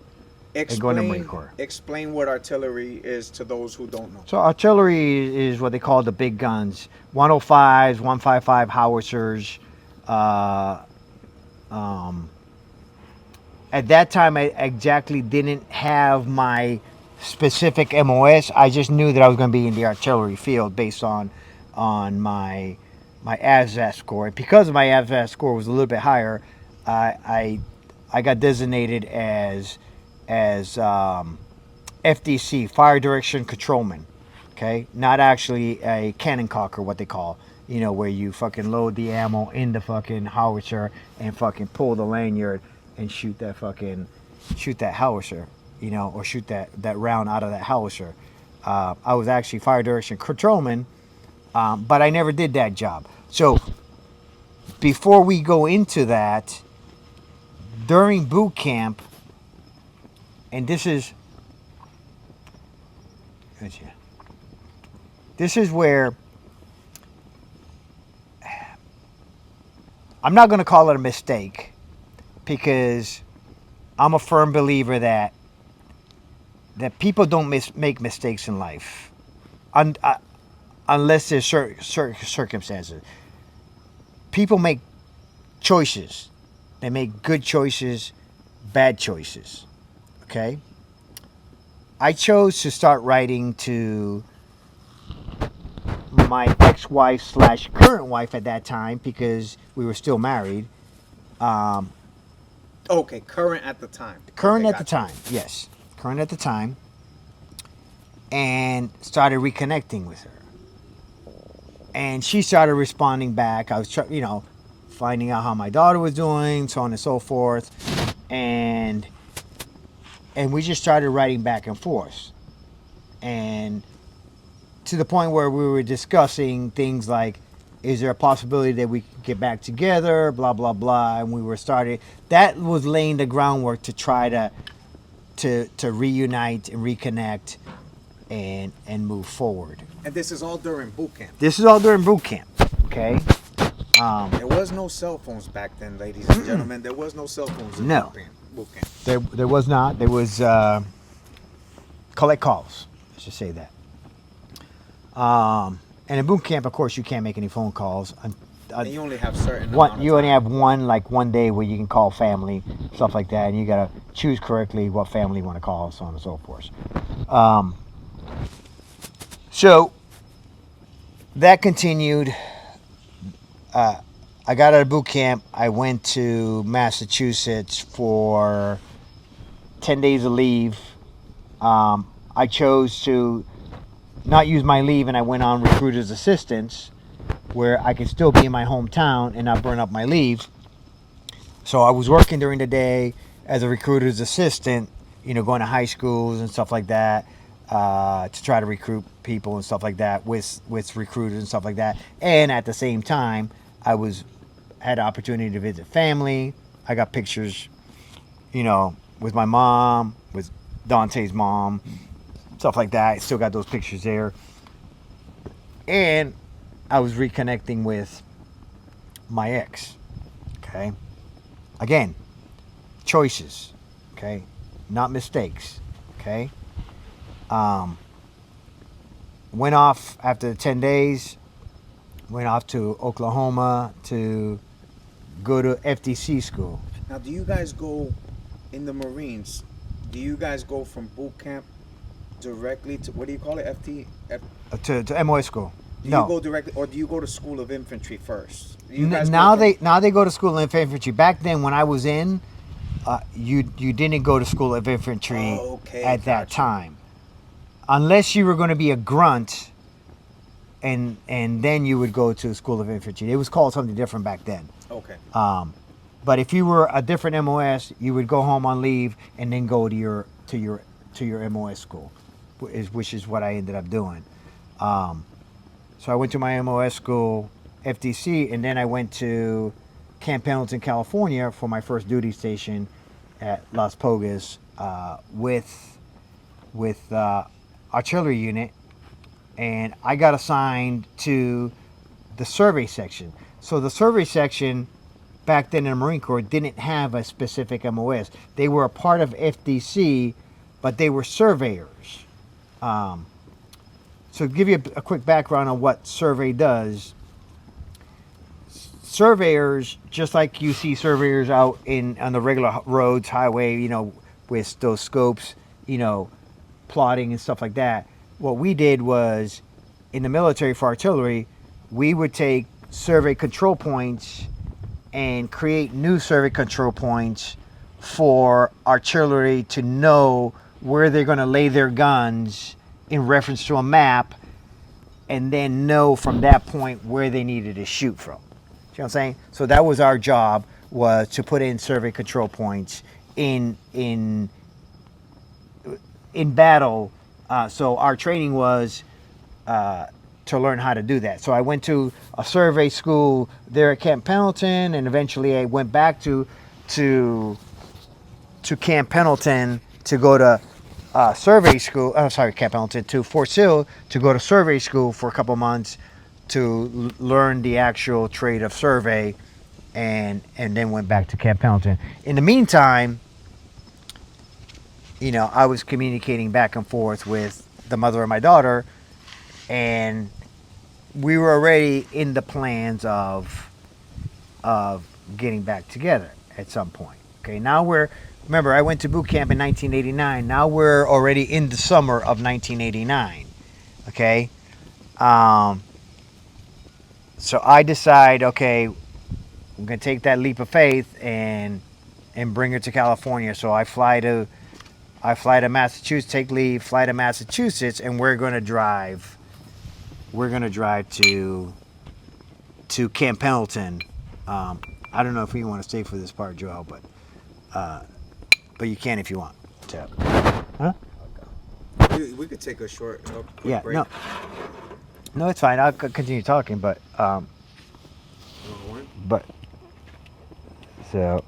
and go in the Marine Corps. Explain what artillery is to those who don't know. So artillery is what they call the big guns, 105s, 155 howitzers. At that time, I exactly didn't have my specific MOS. I just knew that I was going to be in the artillery field based on my ASVAB score. And because of my ASVAB score was a little bit higher, I got designated as FDC, Fire Direction Controlman. Okay, not actually a cannon cocker, what they call, you know, where you fucking load the ammo in the fucking howitzer and fucking pull the lanyard and shoot that howitzer, you know, or shoot that round out of that howitzer. I was actually Fire Direction Controlman. But I never did that job. So before we go into that, during boot camp, and this is where I'm not going to call it a mistake, because I'm a firm believer that people don't make mistakes in life. Unless there's certain circumstances. People make choices. They make good choices, bad choices. Okay? I chose to start writing to my ex-wife / current wife at that time, because we were still married. Okay, current at the time. Current at the time, yes. Current at the time. And started reconnecting with her. And she started responding back. I was, finding out how my daughter was doing, so on and so forth. And we just started writing back and forth. And to the point where we were discussing things like is there a possibility that we could get back together, blah blah blah, and we were started. That was laying the groundwork to try to reunite and reconnect and move forward. And this is all during boot camp. This is all during boot camp, okay? There was no cell phones back then, ladies and gentlemen. There was no cell phones in No. boot camp. There was not. There was collect calls. Let's just say that. And in boot camp, of course, you can't make any phone calls. And you only have certain You only have one day where you can call family, stuff like that, and you gotta choose correctly what family you want to call, so on and so forth. So that continued. I got out of boot camp. I went to Massachusetts for 10 days of leave. I chose to not use my leave, and I went on recruiter's assistance, where I could still be in my hometown and not burn up my leave. So I was working during the day as a recruiter's assistant, going to high schools and stuff like that, to try to recruit people and stuff like that with recruiters and stuff like that. And at the same time, I had the opportunity to visit family. I got pictures, with my mom, with Dante's mom, stuff like that. I still got those pictures there. And I was reconnecting with my ex. Okay. Again, choices. Okay. Not mistakes. Okay. Went off after 10 days. Went off to Oklahoma to go to FTC school. Now, do you guys go in the Marines? Do you guys go from boot camp directly to, what do you call it? To MOS school. Do No. you go directly, or do you go to School of Infantry first? Now they go to School of Infantry. Back then, when I was in, you didn't go to School of Infantry at that time, unless you were going to be a grunt, and then you would go to School of Infantry. It was called something different back then. Okay. But if you were a different MOS, you would go home on leave and then go to your MOS school, which is what I ended up doing. So I went to my MOS school, FTC, and then I went to Camp Pendleton, California for my first duty station at Las Pogas with artillery unit, and I got assigned to the survey section. So the survey section back then in the Marine Corps didn't have a specific MOS. They were a part of FDC, but they were surveyors. So to give you a quick background on what survey does, surveyors, just like you see surveyors out on the regular roads, highway, with those scopes, plotting and stuff like that. What we did was, in the military for artillery, we would take survey control points and create new survey control points for artillery to know where they're going to lay their guns in reference to a map, and then know from that point where they needed to shoot from. You know what I'm saying? So that was our job, was to put in survey control points in battle. So our training was to learn how to do that. So I went to a survey school there at Camp Pendleton, and eventually I went back to Camp Pendleton to go to survey school. Camp Pendleton to Fort Sill to go to survey school for a couple months to learn the actual trade of survey, and then went back to Camp Pendleton. In the meantime, I was communicating back and forth with the mother of my daughter, and we were already in the plans of getting back together at some point. Okay, now remember, I went to boot camp in 1989. Now we're already in the summer of 1989. Okay, so I decide, okay, I'm gonna take that leap of faith and bring her to California. So I fly to Massachusetts, take leave, fly to Massachusetts, and we're gonna drive. We're gonna drive to Camp Pendleton. I don't know if we want to stay for this part, Joel, but you can if you want. Huh? We could take a quick Yeah, break. no, it's fine. I'll continue talking, but So,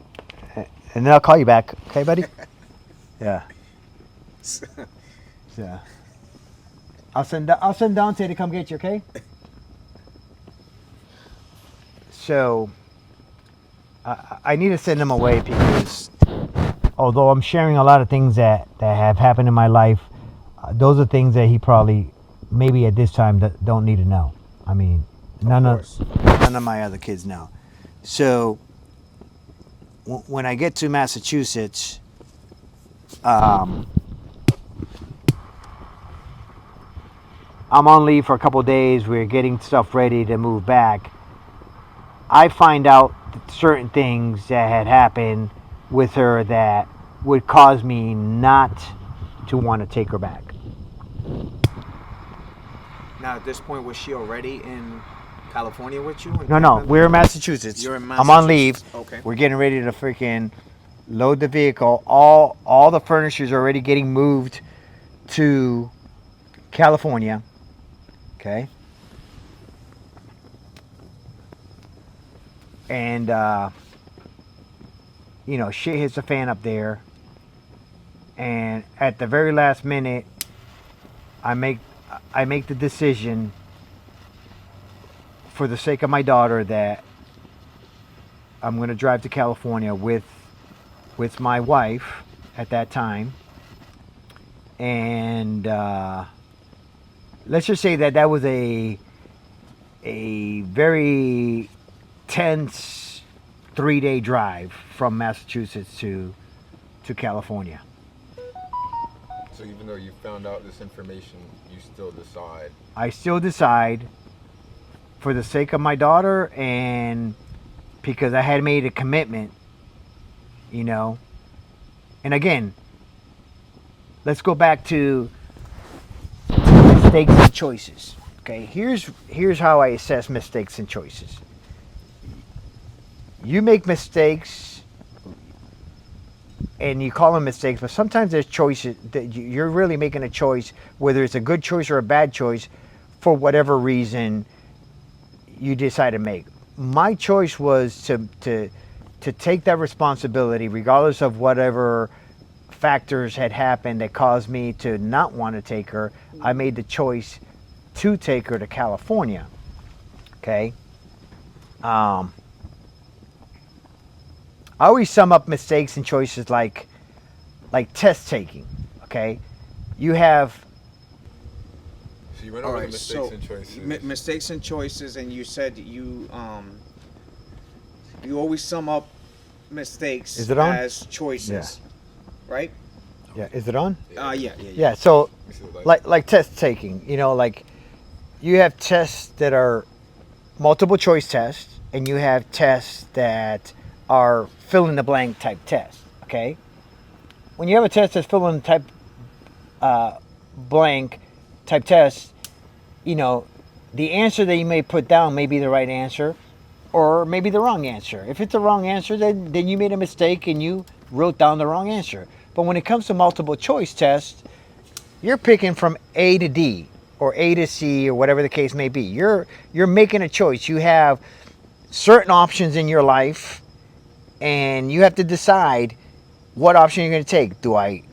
and then I'll call you back. Okay, buddy? Yeah. So, I'll send Dante to come get you, okay? So, I need to send him away because although I'm sharing a lot of things that have happened in my life, those are things that he probably, maybe at this time, don't need to know. I mean, none of my other kids know. So, when I get to Massachusetts, I'm on leave for a couple of days. We're getting stuff ready to move back. I find out certain things that had happened with her that would cause me not to want to take her back. Now, at this point, was she already in California with you? No, we're in Massachusetts. You're in I'm on leave. Okay. We're getting ready to freaking load the vehicle. All the furniture is already getting moved to California. Okay. And shit hits the fan up there. And at the very last minute, I make the decision, for the sake of my daughter, that I'm going to drive to California with my wife at that time. And let's just say that was a very tense 3-day drive from Massachusetts to California. So even though you found out this information, you still decide? I still decide, for the sake of my daughter and because I had made a commitment, And again, let's go back to mistakes and choices. Okay, here's how I assess mistakes and choices. You make mistakes, and you call them mistakes, but sometimes there's choices that you're really making a choice, whether it's a good choice or a bad choice, for whatever reason you decide to make. My choice was to take that responsibility, regardless of whatever factors had happened that caused me to not want to take her. I made the choice to take her to California. Okay. I always sum up mistakes and choices like test taking. Okay, you have. So you went over mistakes and choices. Mistakes and choices, and you said you always sum up mistakes as choices, right? Yeah, is it on? Yeah. So, like test taking, like you have tests that are multiple choice tests, and you have tests that are fill in the blank type tests. Okay, when you have a test that's fill in the type blank type test, the answer that you may put down may be the right answer, or maybe the wrong answer. If it's the wrong answer, then you made a mistake and you wrote down the wrong answer. But when it comes to multiple choice tests, you're picking from A to D or A to C or whatever the case may be. You're making a choice. You have certain options in your life, and you have to decide what option you're going to take. Do I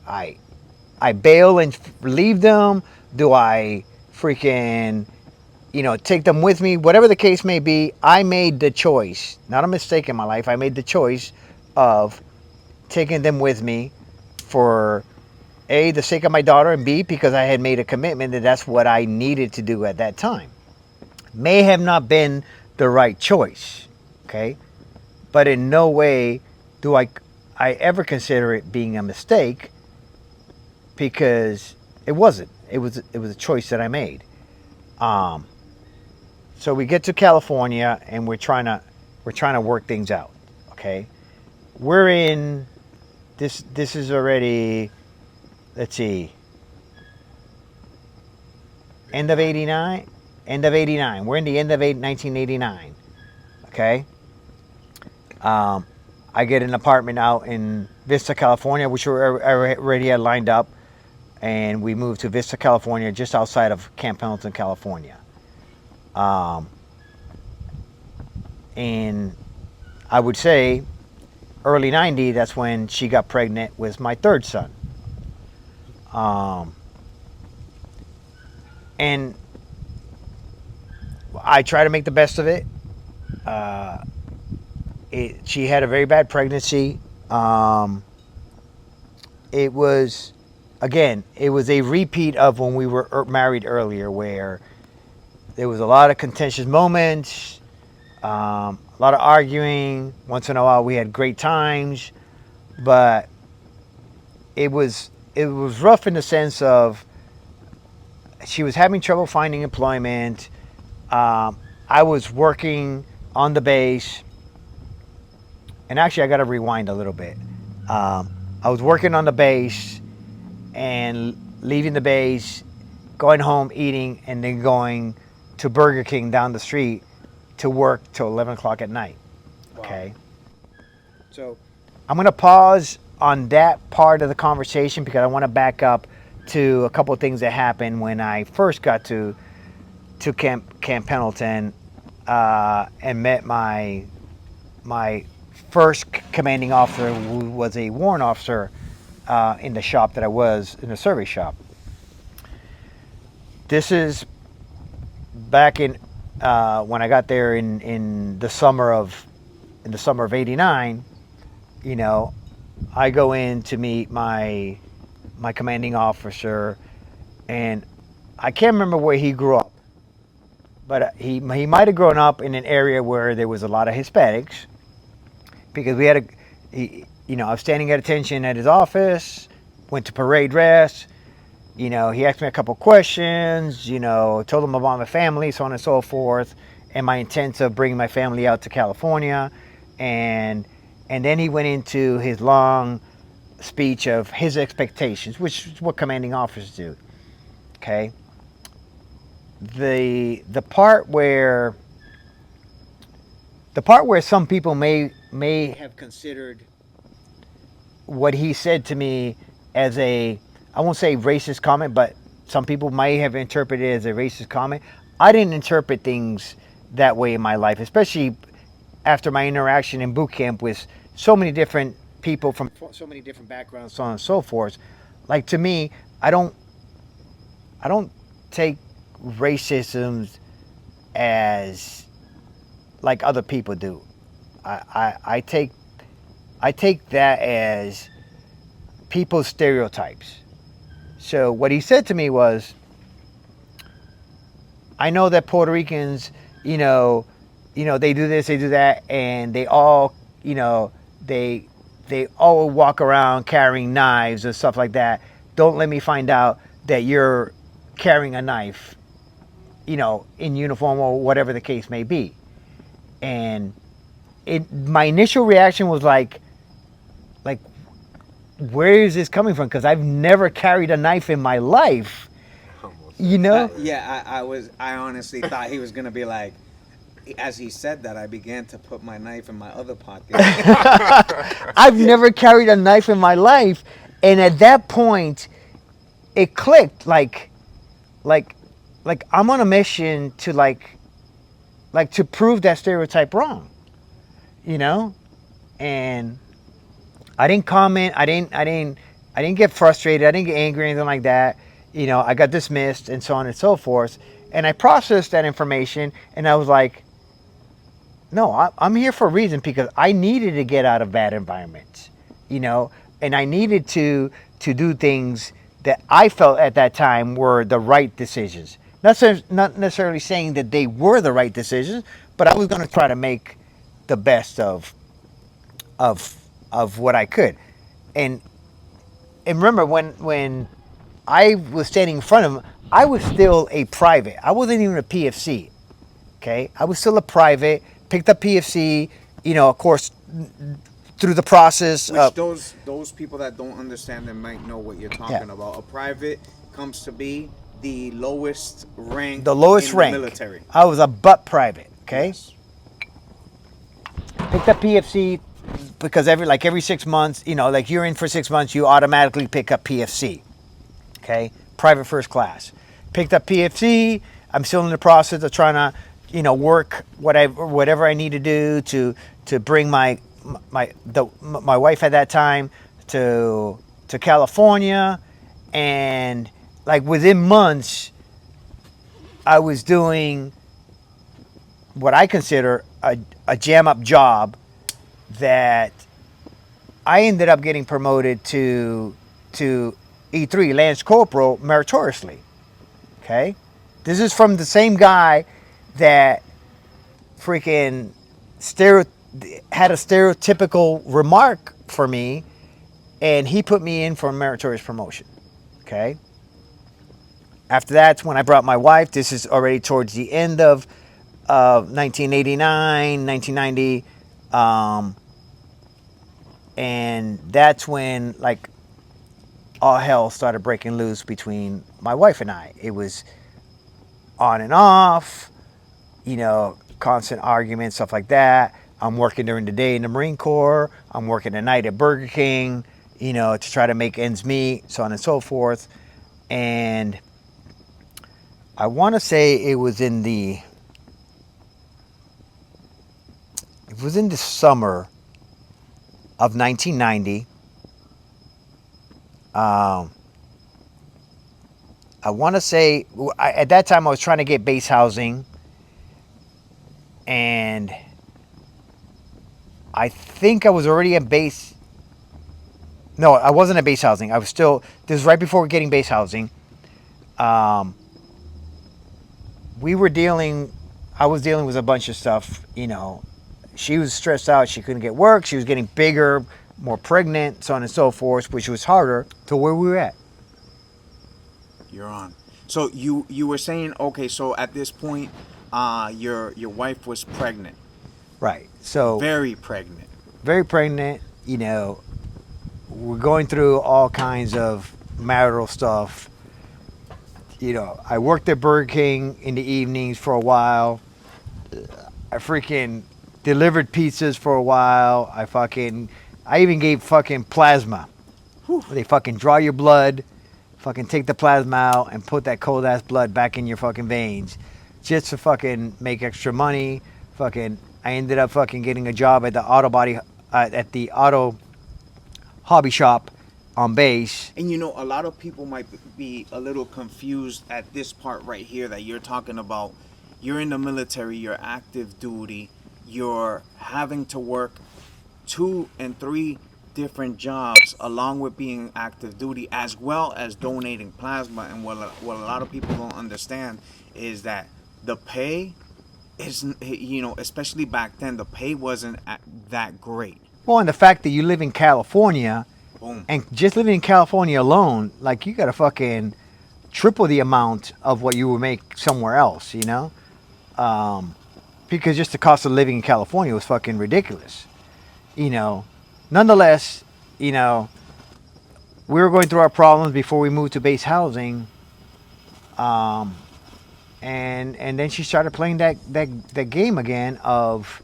bail and leave them? Do I freaking take them with me? Whatever the case may be, I made the choice, not a mistake in my life. I made the choice of taking them with me for A, the sake of my daughter, and B, because I had made a commitment that that's what I needed to do at that time. May have not been the right choice, okay? But in no way do I ever consider it being a mistake, because it wasn't. It was a choice that I made. So we get to California and we're trying to work things out. Okay, we're in this. This is already, let's see, end of '89. End of '89. We're in the end of 1989. Okay. I get an apartment out in Vista, California, which we already had lined up, and we moved to Vista, California, just outside of Camp Pendleton, California. And I would say early 90s, that's when she got pregnant with my third son. And I try to make the best of it. She had a very bad pregnancy. It was a repeat of when we were married earlier, where there was a lot of contentious moments, a lot of arguing. Once in a while we had great times, but it was rough in the sense of she was having trouble finding employment. I was working on the base, and actually I got to rewind a little bit. I was working on the base and leaving the base, going home, eating, and then going to Burger King down the street to work till 11 o'clock at night. Wow. Okay. So I'm going to pause on that part of the conversation because I want to back up to a couple of things that happened when I first got to Camp Pendleton and met my first commanding officer, who was a warrant officer in the shop that I was in, the survey shop. This is back in when I got there in the summer of '89. You know, I go in to meet my commanding officer, and I can't remember where he grew up, but he might have grown up in an area where there was a lot of Hispanics, because we had I was standing at attention at his office, went to parade dress. You know, he asked me a couple questions, told him about my family, so on and so forth, and my intent of bringing my family out to California. And then he went into his long speech of his expectations, which is what commanding officers do. Okay. The part where some people may have considered what he said to me as I won't say racist comment, but some people might have interpreted it as a racist comment. I didn't interpret things that way in my life, especially after my interaction in boot camp with so many different people from so many different backgrounds, so on and so forth. Like, to me, I don't take racism as like other people do. I take that as people's stereotypes. So what he said to me was, I know that Puerto Ricans, they do this, they do that, and they all, they all walk around carrying knives and stuff like that. Don't let me find out that you're carrying a knife, in uniform or whatever the case may be. And my initial reaction was like, where is this coming from? Because I've never carried a knife in my life. I honestly thought he was gonna be like, as he said that, I began to put my knife in my other pocket. I've never carried a knife in my life, and at that point, it clicked. Like I'm on a mission to to prove that stereotype wrong, and I didn't comment. I didn't get frustrated. I didn't get angry or anything like that. I got dismissed and so on and so forth. And I processed that information, and I was like, no, I'm here for a reason, because I needed to get out of bad environments, and I needed to do things that I felt at that time were the right decisions. Not necessarily saying that they were the right decisions, but I was going to try to make the best of what I could. And remember, when I was standing in front of him, I was still a private. I wasn't even a PFC. Okay, I was still a private. Picked up PFC. Of course, through the process. Which those people that don't understand them might know what you're talking about. A private comes to be the lowest rank. The lowest rank. The military. I was a butt private. Okay. Yes. Picked up PFC because every 6 months, you're in for 6 months, you automatically pick up PFC. Okay, private first class. Picked up PFC. I'm still in the process of trying to, work whatever I need to do to bring my my wife at that time to California, and like within months, I was doing what I consider a jam up job that I ended up getting promoted to E3 Lance Corporal meritoriously. Okay, this is from the same guy that freaking had a stereotypical remark for me, and he put me in for a meritorious promotion. Okay. After that's when I brought my wife. This is already towards the end of 1989, 1990. And that's when like all hell started breaking loose between my wife and I. It was on and off, constant arguments, stuff like that. I'm working during the day in the Marine Corps. I'm working at night at Burger King, to try to make ends meet, so on and so forth. And I want to say it was in the summer of 1990. I want to say at that time I was trying to get base housing, and I think I was already at base. No, I wasn't at base housing. I was still. This was right before getting base housing. I was dealing with a bunch of stuff. She was stressed out. She couldn't get work. She was getting bigger, more pregnant, so on and so forth, which was harder to where we were at. You're on. So you were saying, okay, so at this point, your wife was pregnant. Right. So Very pregnant. Very pregnant. We're going through all kinds of marital stuff. I worked at Burger King in the evenings for a while. I freaking delivered pizzas for a while. I even gave fucking plasma. Whew. They fucking draw your blood, fucking take the plasma out and put that cold ass blood back in your fucking veins just to fucking make extra money. I ended up fucking getting a job at the auto hobby shop on base. And a lot of people might be a little confused at this part right here that you're talking about. You're in the military, you're active duty, you're having to work 2 and 3 different jobs along with being active duty, as well as donating plasma. And what a lot of people don't understand is that the pay is, especially back then, the pay wasn't that great. Well, and the fact that you live in California, boom, and just living in California alone, like you gotta fucking triple the amount of what you would make somewhere else, because just the cost of living in California was fucking ridiculous. Nonetheless, we were going through our problems before we moved to base housing. And then she started playing that game again of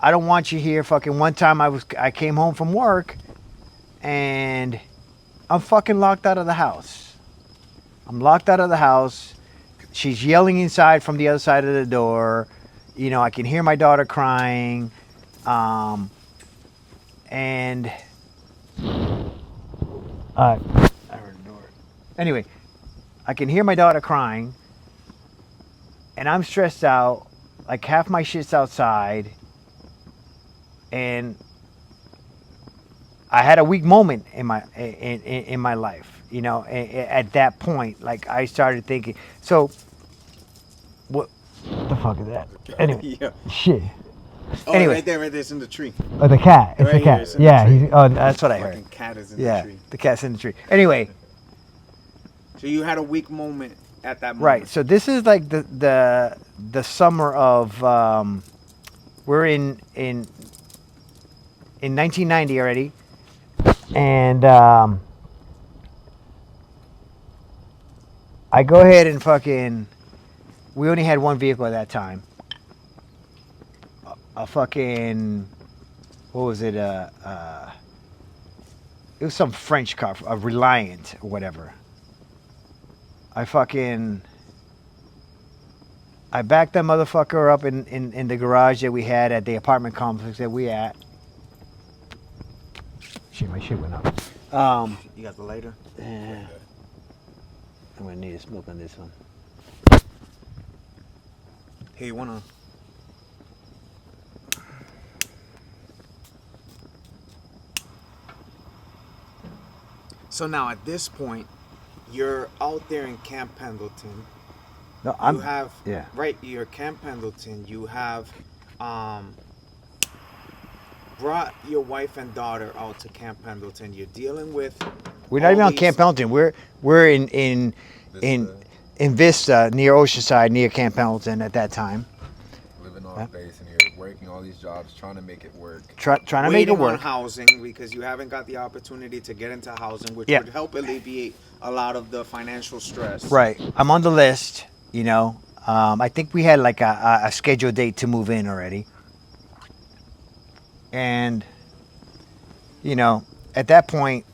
I don't want you here. Fucking one time I came home from work and I'm fucking locked out of the house. I'm locked out of the house. She's yelling inside from the other side of the door. I can hear my daughter crying. And I heard the door. Anyway, I can hear my daughter crying, and I'm stressed out. Like half my shit's outside, and I had a weak moment in my life. At that point, like I started thinking. So, what the fuck is that? Anyway, yeah. Shit. Oh, anyway. right there, it's in the tree. Oh, the cat. It's right the cat. Here, it's in Yeah, the tree. That's what I heard. The cat is in the tree. The cat's in the tree. Anyway. So you had a weak moment at that moment. Right. So this is like the summer of we're in 1990 already, and I go ahead and fucking. We only had one vehicle at that time. A fucking, what was it? It was some French car, a Reliant or whatever. I I backed that motherfucker up in the garage that we had at the apartment complex that we at. Shit, my shit went up. You got the lighter? I'm gonna need a smoke on this one. Hey, you wanna? So now at this point, you're out there in Camp Pendleton. No, You have right. You're Camp Pendleton. You have brought your wife and daughter out to Camp Pendleton. You're dealing with. We're not even on Camp Pendleton. We're in Vista, near Oceanside, near Camp Pendleton at that time. Living off base and you're working all these jobs, trying to make it work. Trying to make it work. On housing because you haven't got the opportunity to get into housing, which would help alleviate a lot of the financial stress. Right. I'm on the list. You know, I think we had like a scheduled date to move in already. And, you know, at that point,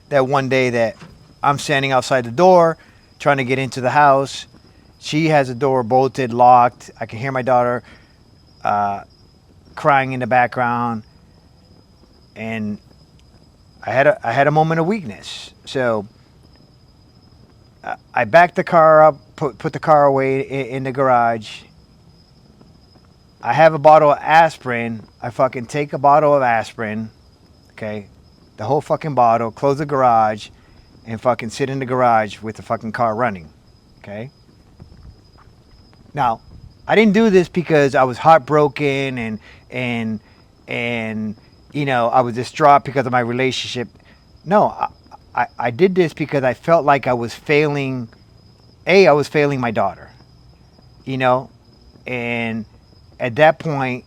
that one day that I'm standing outside the door trying to get into the house, she has the door bolted, locked. I can hear my daughter crying in the background. And I had a moment of weakness. So I backed the car up, put the car away in the garage. I have a bottle of aspirin. I fucking take a bottle of aspirin, okay, the whole fucking bottle, close the garage, and fucking sit in the garage with the fucking car running, okay? Now, I didn't do this because I was heartbroken and you know, I was distraught because of my relationship. No, I did this because I felt like I was failing. I was failing my daughter, you know, and at that point,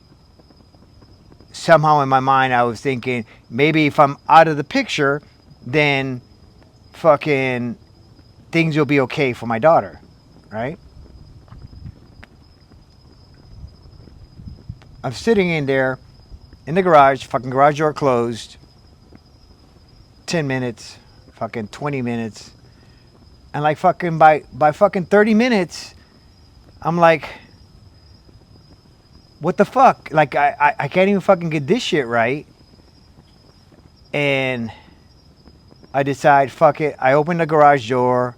somehow in my mind, I was thinking maybe if I'm out of the picture, then fucking things will be okay for my daughter, right? I'm sitting in there in the garage, fucking garage door closed. 10 minutes, fucking 20 minutes. And like fucking by fucking 30 minutes, I'm like, what the fuck? Like I can't even fucking get this shit right. And I decide, fuck it. I open the garage door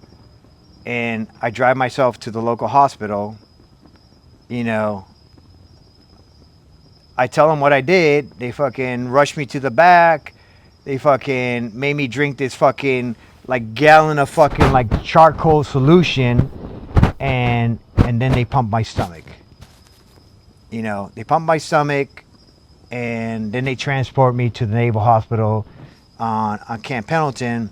and I drive myself to the local hospital. You know, I tell them what I did. They fucking rushed me to the back. They fucking made me drink this fucking like gallon of fucking like charcoal solution, and then they pumped my stomach. You know, they pumped my stomach, and then they transport me to the Naval Hospital on Camp Pendleton,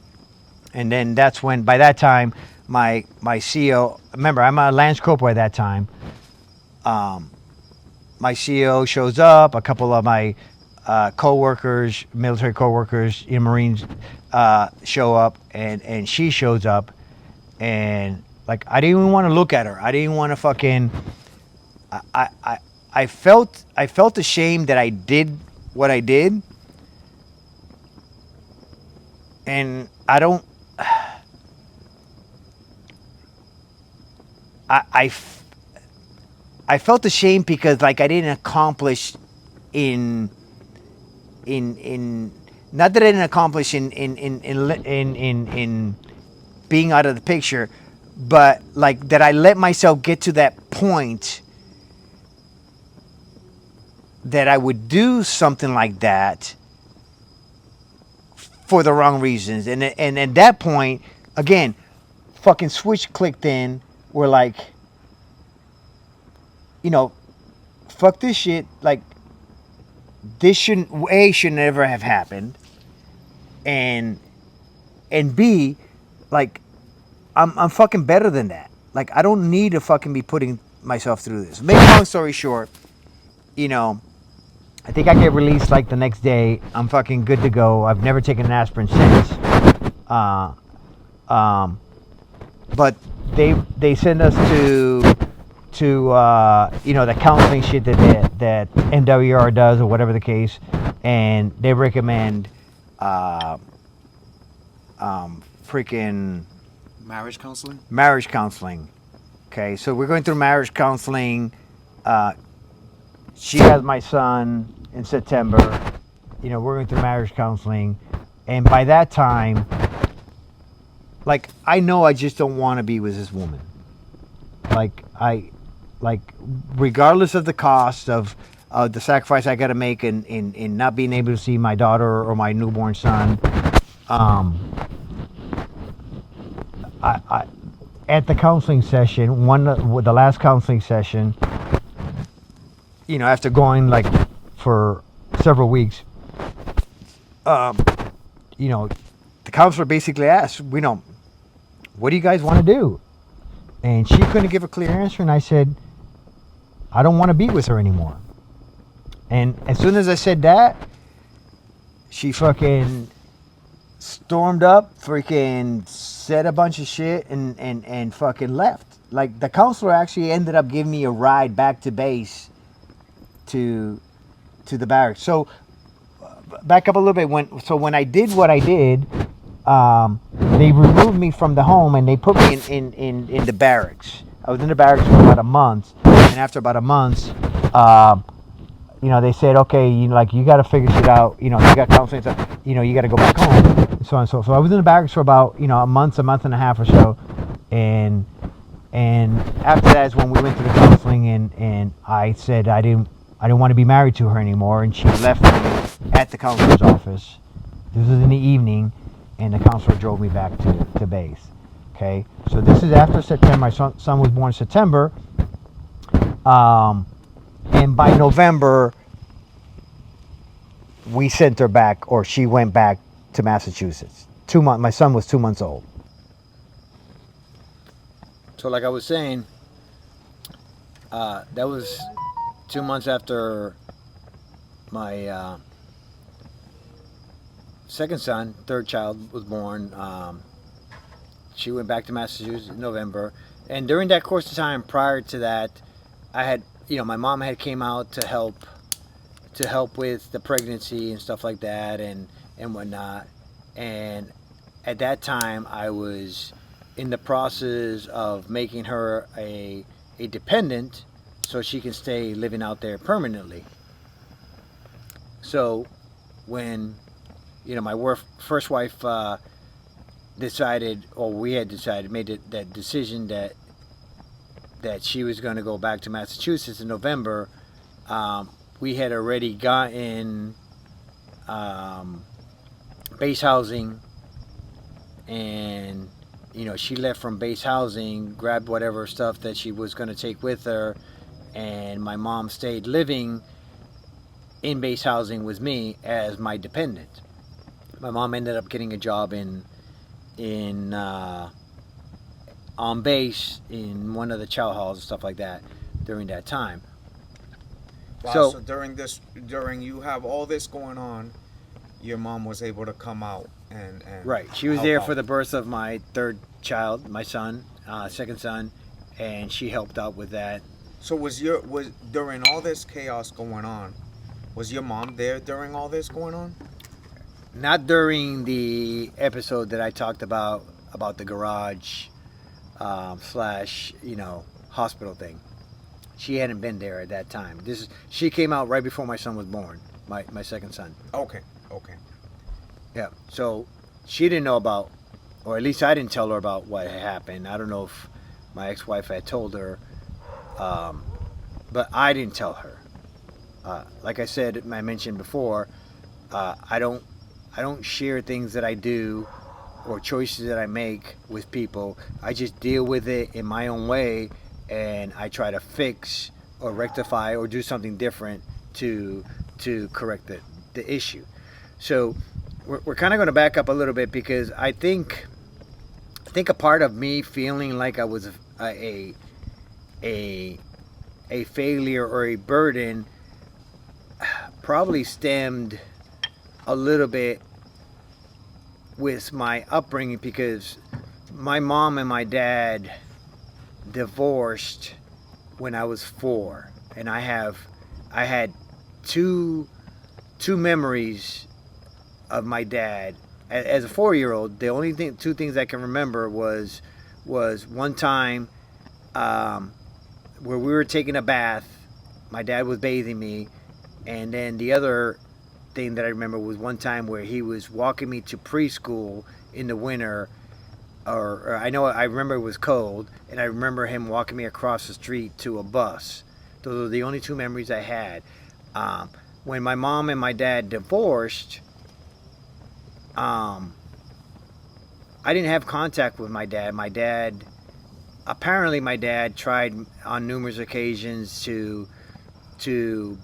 and then that's when, by that time, my CO. Remember, I'm a Lance Corporal at that time. My CO shows up. A couple of my co-workers, military co-workers, Marines, show up, and she shows up, and like I didn't even want to look at her. I didn't want to fucking. I felt ashamed that I did what I did, and I don't. I felt ashamed because like I didn't accomplish in not that I didn't accomplish in being out of the picture, but like that I let myself get to that point that I would do something like that for the wrong reasons. And at that point, again, fucking switch clicked in. We're like, you know, fuck this shit. Like, this should never have happened. And B, like, I'm fucking better than that. Like, I don't need to fucking be putting myself through this. Make a long story short, you know, I think I get released like the next day. I'm fucking good to go. I've never taken an aspirin since. But they send us to you know, the counseling shit that MWR does or whatever the case, and they recommend freaking marriage counseling. Marriage counseling, Okay, so we're going through marriage counseling. She has my son in September. You know, we're going through marriage counseling. And by that time, like, I know I just don't want to be with this woman. Like, regardless of the cost of the sacrifice I got to make in not being able to see my daughter or my newborn son, I at the counseling session, the last counseling session, you know, after going like for several weeks, you know, the counselor basically asked, you know, what do you guys want to do? And she couldn't give a clear answer, and I said, I don't want to be with her anymore. And as soon as I said that, she fucking stormed up, freaking said a bunch of shit, and fucking left. Like, the counselor actually ended up giving me a ride back to base to the barracks. So back up a little bit. When I did what I did, they removed me from the home and they put me in the barracks. I was in the barracks for about a month, and after about a month, you know, they said, okay, you got to figure shit out. You know, you got counseling, so, you know, you got to go back home, and so on and so forth. So I was in the barracks for about, you know, a month and a half or so, and after that is when we went to the counseling, and I said I didn't want to be married to her anymore, and she left me at the counselor's office. This was in the evening, and the counselor drove me back to base. Okay, so this is after September. My son was born in September, and by November, we sent her back, or she went back to Massachusetts. 2 months. My son was 2 months old. So, like I was saying, that was 2 months after my second son, third child, was born. She went back to Massachusetts in November, and during that course of time, prior to that, I had, you know, my mom had came out to help with the pregnancy and stuff like that, and whatnot. And at that time, I was in the process of making her a dependent, so she can stay living out there permanently. So when, you know, my first wife decided, or we had decided, made that decision that she was going to go back to Massachusetts in November, we had already gotten base housing, and, you know, she left from base housing, grabbed whatever stuff that she was going to take with her, and my mom stayed living in base housing with me as my dependent. My mom ended up getting a job on base in one of the chow halls and stuff like that during that time. Wow, so during you have all this going on, your mom was able to come out and right. She was there for the birth of my third child, my son, second son, and she helped out with that. So was during all this chaos going on, was your mom there during all this going on? Not during the episode that I talked about the garage / you know, hospital thing. She hadn't been there at that time. She came out right before my son was born, my second son. Okay. Yeah. So she didn't know about, or at least I didn't tell her about what had happened. I don't know if my ex-wife had told her, but I didn't tell her. Like I said, I mentioned before, I don't share things that I do or choices that I make with people. I just deal with it in my own way, and I try to fix or rectify or do something different to correct the issue. So we're kind of going to back up a little bit, because I think a part of me feeling like I was a failure or a burden probably stemmed a little bit with my upbringing, because my mom and my dad divorced when I was 4, and I had two memories of my dad as a 4-year-old. The only two things I can remember was one time where we were taking a bath. My dad was bathing me, and then the other thing that I remember was one time where he was walking me to preschool in the winter, or I remember it was cold, and I remember him walking me across the street to a bus. Those are the only two memories I had. When my mom and my dad divorced, I didn't have contact with my dad. Apparently my dad tried on numerous occasions to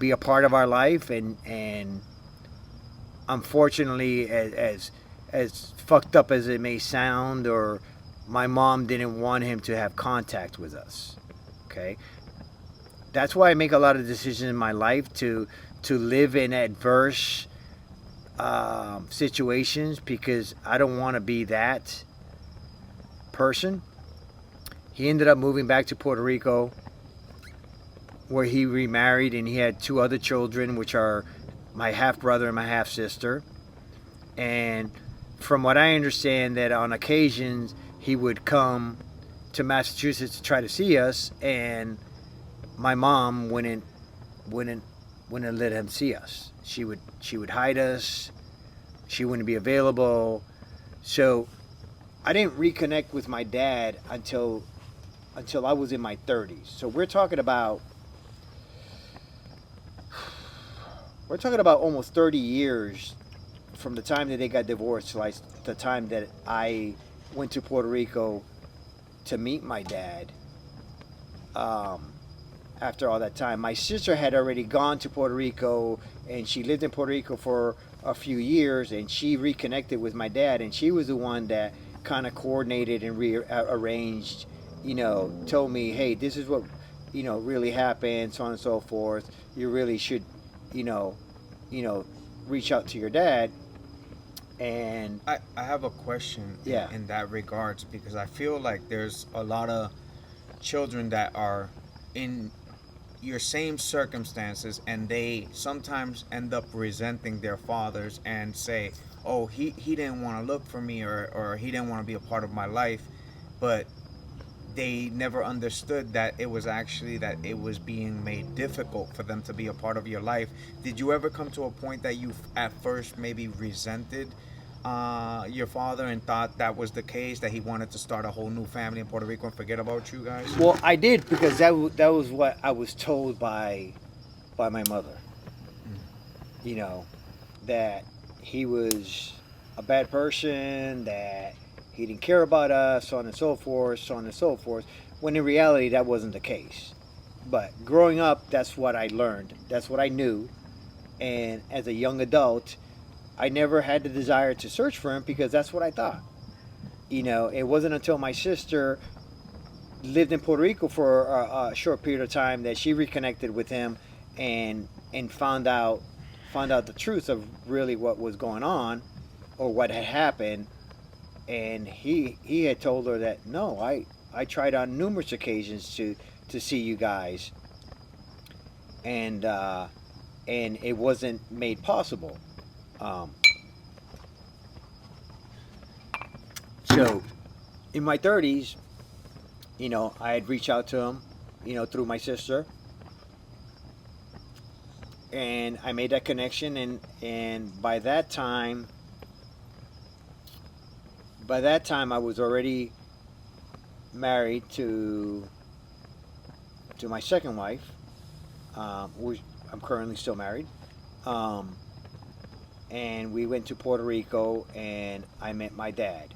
be a part of our life, and unfortunately, as fucked up as it may sound, or my mom didn't want him to have contact with us. Okay, that's why I make a lot of decisions in my life to live in adverse situations, because I don't want to be that person. He ended up moving back to Puerto Rico, where he remarried, and he had two other children, which are my half brother and my half sister. And from what I understand, that on occasions he would come to Massachusetts to try to see us, and my mom wouldn't let him see us. She would hide us. She wouldn't be available. So I didn't reconnect with my dad until I was in my 30s. So we're talking about almost 30 years from the time that they got divorced to the time that I went to Puerto Rico to meet my dad. After all that time, my sister had already gone to Puerto Rico, and she lived in Puerto Rico for a few years, and she reconnected with my dad, and she was the one that kind of coordinated and rearranged, told me, hey, this is what, really happened, so on and so forth. You really should, reach out to your dad. And I have a question in that regards, because I feel like there's a lot of children that are in your same circumstances, and they sometimes end up resenting their fathers and say, oh, he didn't want to look for me, or he didn't want to be a part of my life. But they never understood that it was actually that it was being made difficult for them to be a part of your life. Did you ever come to a point that you at first maybe resented your father and thought that was the case, that he wanted to start a whole new family in Puerto Rico and forget about you guys? Well, I did, because that was what I was told by my mother. That he was a bad person, that he didn't care about us, so on and so forth, when in reality that wasn't the case. But growing up, that's what I learned. That's what I knew. And as a young adult, I never had the desire to search for him, because that's what I thought. It wasn't until my sister lived in Puerto Rico for a short period of time that she reconnected with him and found out the truth of really what was going on, or what had happened. And he had told her that, no, I tried on numerous occasions to see you guys, and it wasn't made possible. So in my 30s, I had reached out to him, through my sister, and I made that connection, and by that time I was already married to my second wife, which I'm currently still married. And we went to Puerto Rico, and I met my dad.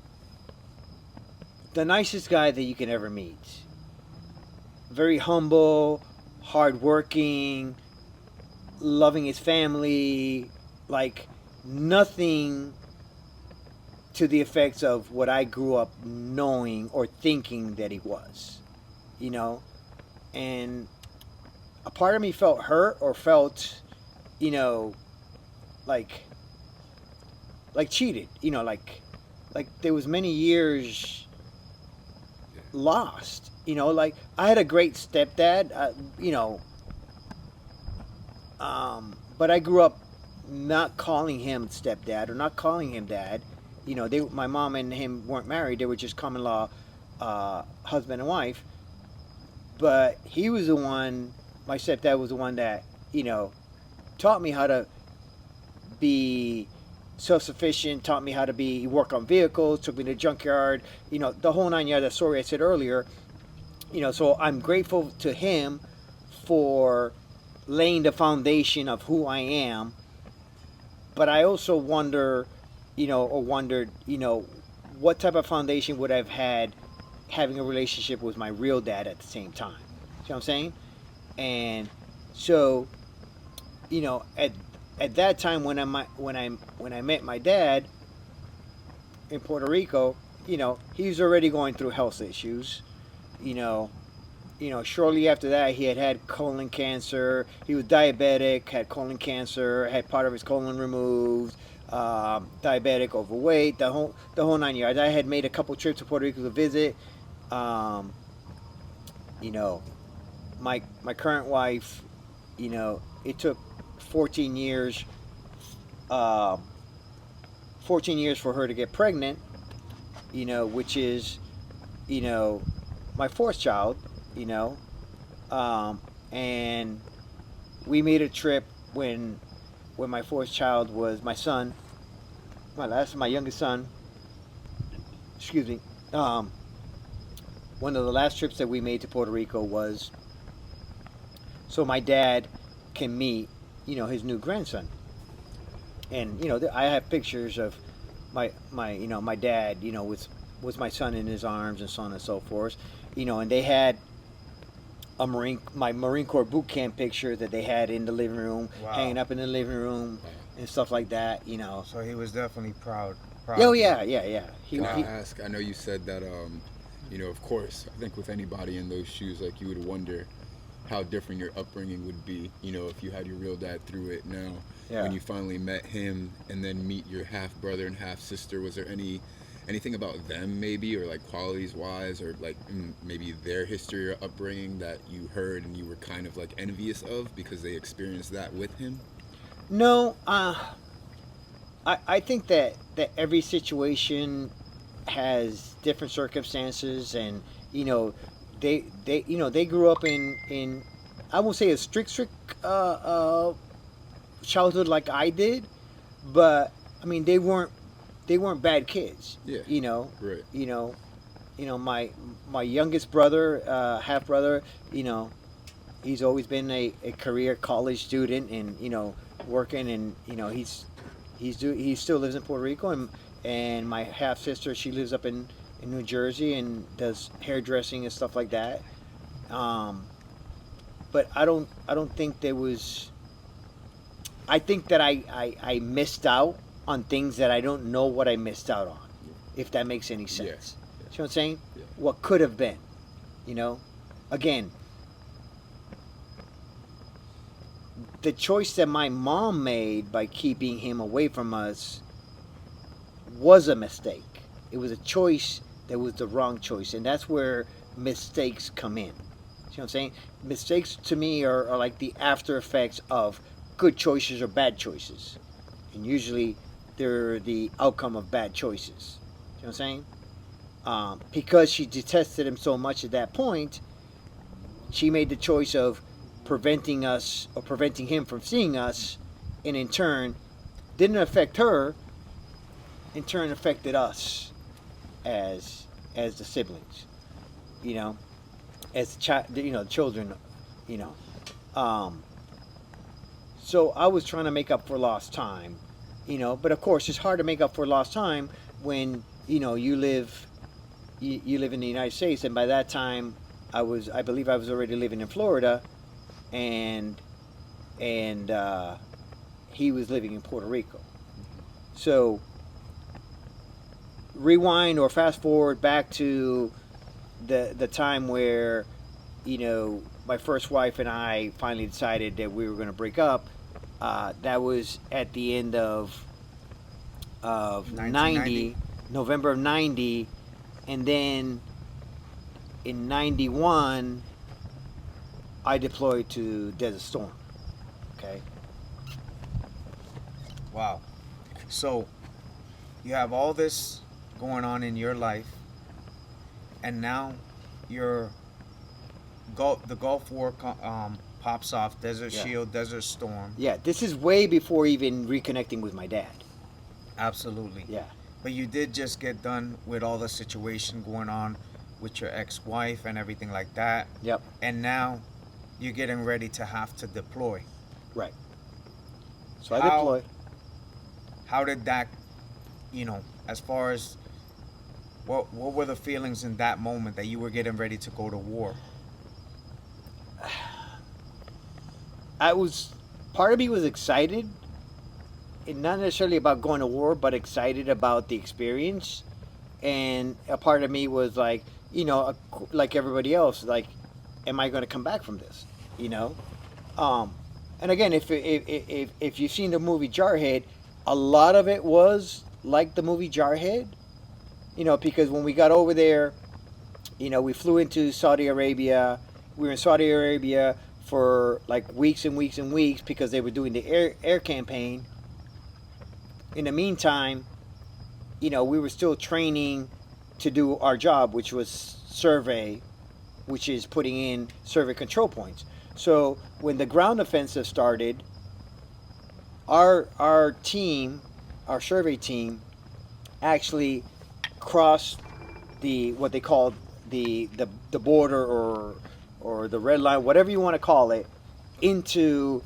The nicest guy that you can ever meet. Very humble, hardworking, loving his family, like nothing to the effects of what I grew up knowing or thinking that he was, and a part of me felt hurt, or felt, like cheated, like there was many years lost, like I had a great stepdad, but I grew up not calling him stepdad, or not calling him dad. My mom and him weren't married; they were just common law husband and wife. But he was the one, my stepdad was the one that, taught me how to be self-sufficient, taught me how to work on vehicles, took me to the junkyard, the whole 9 yards, that story I said earlier. So I'm grateful to him for laying the foundation of who I am. But I also wondered, what type of foundation would I've had having a relationship with my real dad at the same time. See what I'm saying? And so, at that time when I met my dad in Puerto Rico, he was already going through health issues. Shortly after that, he had colon cancer. He was diabetic, had colon cancer, had part of his colon removed, diabetic, overweight, the whole 9 yards. I had made a couple trips to Puerto Rico to visit. My current wife, it took 14 years. 14 years for her to get pregnant. Which is, my fourth child. And we made a trip when my fourth child was my son, my youngest son. Excuse me. One of the last trips that we made to Puerto Rico was so my dad can meet, his new grandson. And I have pictures of my dad, with my son in his arms and so on and so forth. And they had my Marine Corps boot camp picture that they had in the living room, hanging up in the living room and stuff like that, So he was definitely proud. Oh yeah. Can I ask? I know you said that, of course, I think with anybody in those shoes, like you would wonder how different your upbringing would be, if you had your real dad through it now. Yeah. When you finally met him and then meet your half brother and half sister, was there anything about them maybe, or like qualities wise, or like maybe their history or upbringing that you heard and you were kind of like envious of because they experienced that with him? No, I think that every situation has different circumstances, and they grew up in I won't say a strict childhood like I did, but I mean they weren't bad kids. Yeah. Right. My youngest brother, half brother, he's always been a career college student, and working, and he still lives in Puerto Rico, and my half sister, she lives up in New Jersey and does hairdressing and stuff like that. But I don't think there was. I think that I missed out on things that I don't know what I missed out on, if that makes any sense. Yeah. See what I'm saying? Yeah. What could have been, Again, the choice that my mom made by keeping him away from us was a mistake. It was a choice that was the wrong choice, and that's where mistakes come in. See what I'm saying? Mistakes to me are like the after effects of good choices or bad choices. And usually they're the outcome of bad choices. You know what I'm saying? Because she detested him so much at that point, she made the choice of preventing him from seeing us, and in turn didn't affect her, in turn affected us as the siblings, as children, so I was trying to make up for lost time, but of course it's hard to make up for lost time when you live in the United States, and by that time I believe I was already living in Florida, and he was living in Puerto Rico. So rewind or fast forward back to the time where my first wife and I finally decided that we were going to break up. That was at the end of 90, November of 90, and then in 91 I deployed to Desert Storm. Okay. Wow. So you have all this going on in your life, and now you're the Gulf War pops off. Desert Yeah. Shield, Desert Storm. Yeah, this is way before even reconnecting with my dad. Absolutely. Yeah. But you did just get done with all the situation going on with your ex-wife and everything like that. Yep. And now you're getting ready to have to deploy. Right. So I How- deployed. How did that, as far as what were the feelings in that moment that you were getting ready to go to war? Part of me was excited, and not necessarily about going to war, but excited about the experience. And a part of me was like, like everybody else, like, am I going to come back from this? And again, if you've seen the movie Jarhead, a lot of it was like the movie Jarhead, because when we got over there, we flew into Saudi Arabia. We were in Saudi Arabia for like weeks and weeks and weeks because they were doing the air campaign. In the meantime, we were still training to do our job, which was survey, which is putting in survey control points. So when the ground offensive started, our team, our survey team, actually crossed what they called the border or the red line, whatever you want to call it, into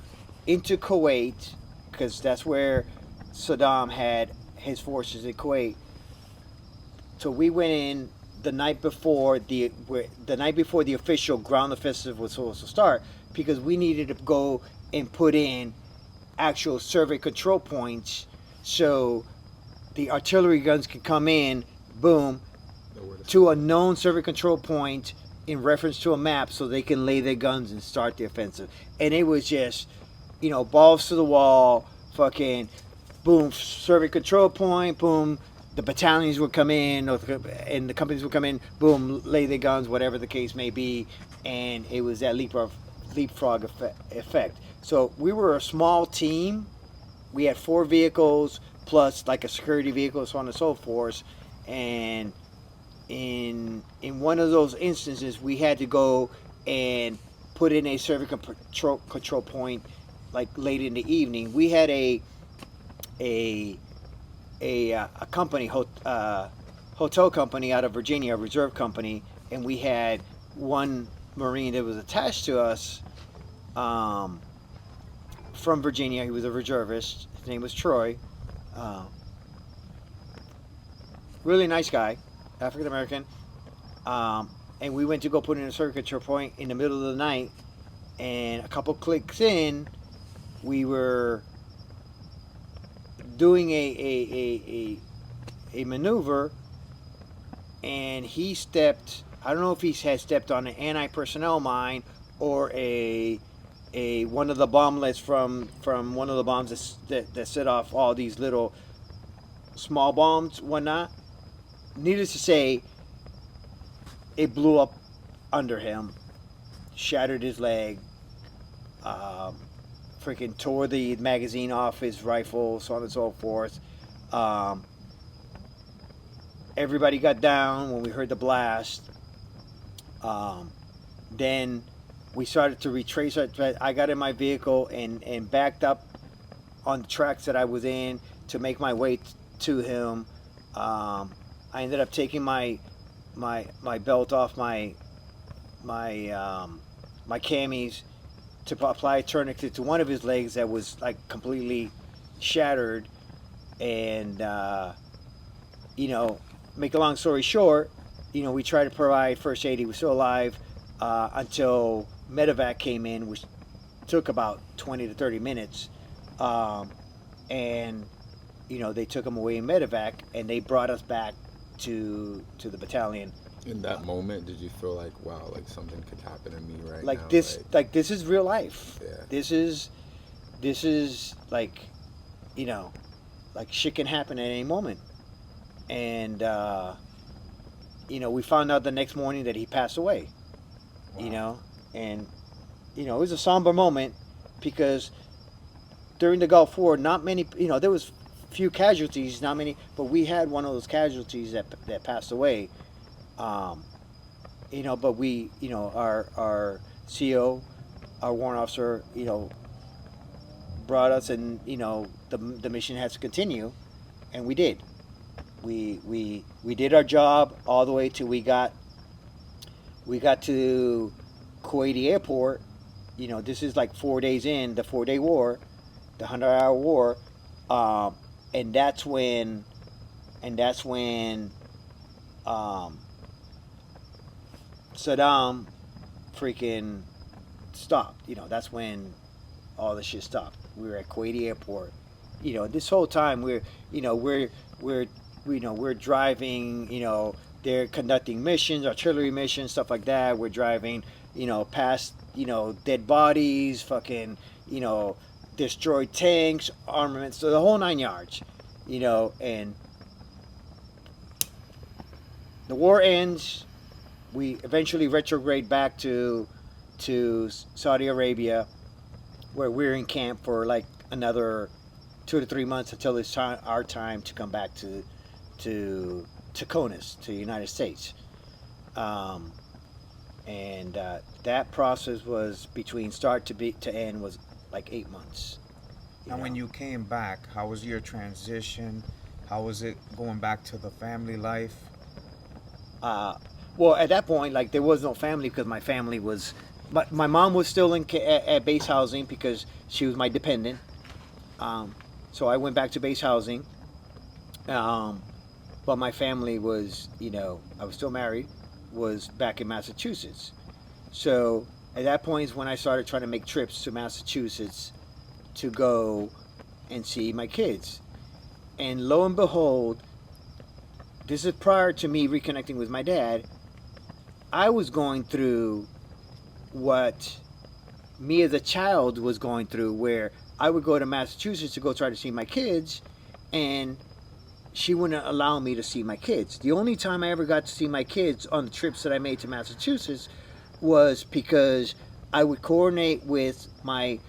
Kuwait, because that's where Saddam had his forces in Kuwait. So we went in the night before the official ground offensive was supposed to start, because we needed to go and put in actual survey control points so the artillery guns could come in, boom, to a known survey control point in reference to a map so they can lay their guns and start the offensive. And it was just, balls to the wall, fucking boom, survey control point, boom, the battalions would come in, and the companies would come in, boom, lay their guns, whatever the case may be, and it was that leapfrog effect. So we were a small team. We had 4 vehicles plus like a security vehicle, so on and so forth. And in one of those instances, we had to go and put in a survey control point like late in the evening. We had a company, hotel company out of Virginia, a reserve company, and we had one Marine that was attached to us from Virginia. He was a reservist. His name was Troy. Really nice guy, African American. And we went to go put in a survey control point in the middle of the night, and a couple clicks in, we were doing a maneuver, and he stepped, I don't know if he had stepped on an anti-personnel mine or a one of the bomblets from one of the bombs that set off all these little small bombs, whatnot. Needless to say, it blew up under him, shattered his leg, freaking tore the magazine off his rifle, so on and so forth. Everybody got down when we heard the blast. Then we started to retrace I got in my vehicle and backed up on the tracks that I was in to make my way to him. I ended up taking my belt off my camis to apply a tourniquet to one of his legs that was like completely shattered. And make a long story short, we tried to provide first aid. He was still alive until medevac came in, which took about 20 to 30 minutes. And they took him away in medevac, and they brought us back to the battalion. In that moment, did you feel like, wow, like something could happen to me right like now? This is real life. Yeah. This is like, like shit can happen at any moment. And we found out the next morning that he passed away. Wow. And it was a somber moment, because during the Gulf War, not many, there was few casualties, not many, but we had one of those casualties that passed away. but we, our CO, our warrant officer, brought us, and the mission has to continue, and we did. We did our job all the way till we got to Kuwaiti airport. This is like 4 days in the 4-day war, the 100-hour war, and that's when Saddam freaking stopped. That's when all the shit stopped. We were at Kuwaiti airport. This whole time we're driving. They're conducting missions, artillery missions, stuff like that. We're driving, past, dead bodies, fucking, destroyed tanks, armaments, so the whole 9 yards, and the war ends. We eventually retrograde back to Saudi Arabia, where we're in camp for like another 2 to 3 months until it's our time to come back to CONUS, to the United States. And that process was, between start to end, was like 8 months. And when you came back, how was your transition? How was it going back to the family life? Well, at that point, like, there was no family, because my family was, my mom was still at base housing because she was my dependent. So I went back to base housing. But my family was, I was still married, was back in Massachusetts. So at that point is when I started trying to make trips to Massachusetts to go and see my kids. And lo and behold, this is prior to me reconnecting with my dad. I was going through what me as a child was going through, where I would go to Massachusetts to go try to see my kids, and she wouldn't allow me to see my kids. The only time I ever got to see my kids on the trips that I made to Massachusetts was because I would coordinate with my,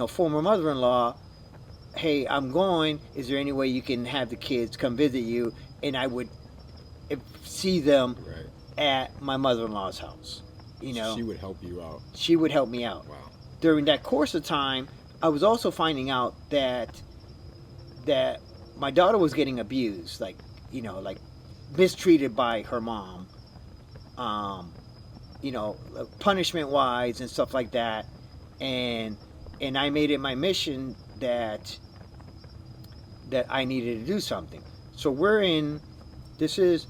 former mother-in-law. Hey, I'm going. Is there any way you can have the kids come visit you? And I would see them at my mother-in-law's house. She would help you out. She would help me out. Wow. During that course of time, I was also finding out that my daughter was getting abused, like mistreated by her mom, punishment wise and stuff like that. And I made it my mission that I needed to do something. So this is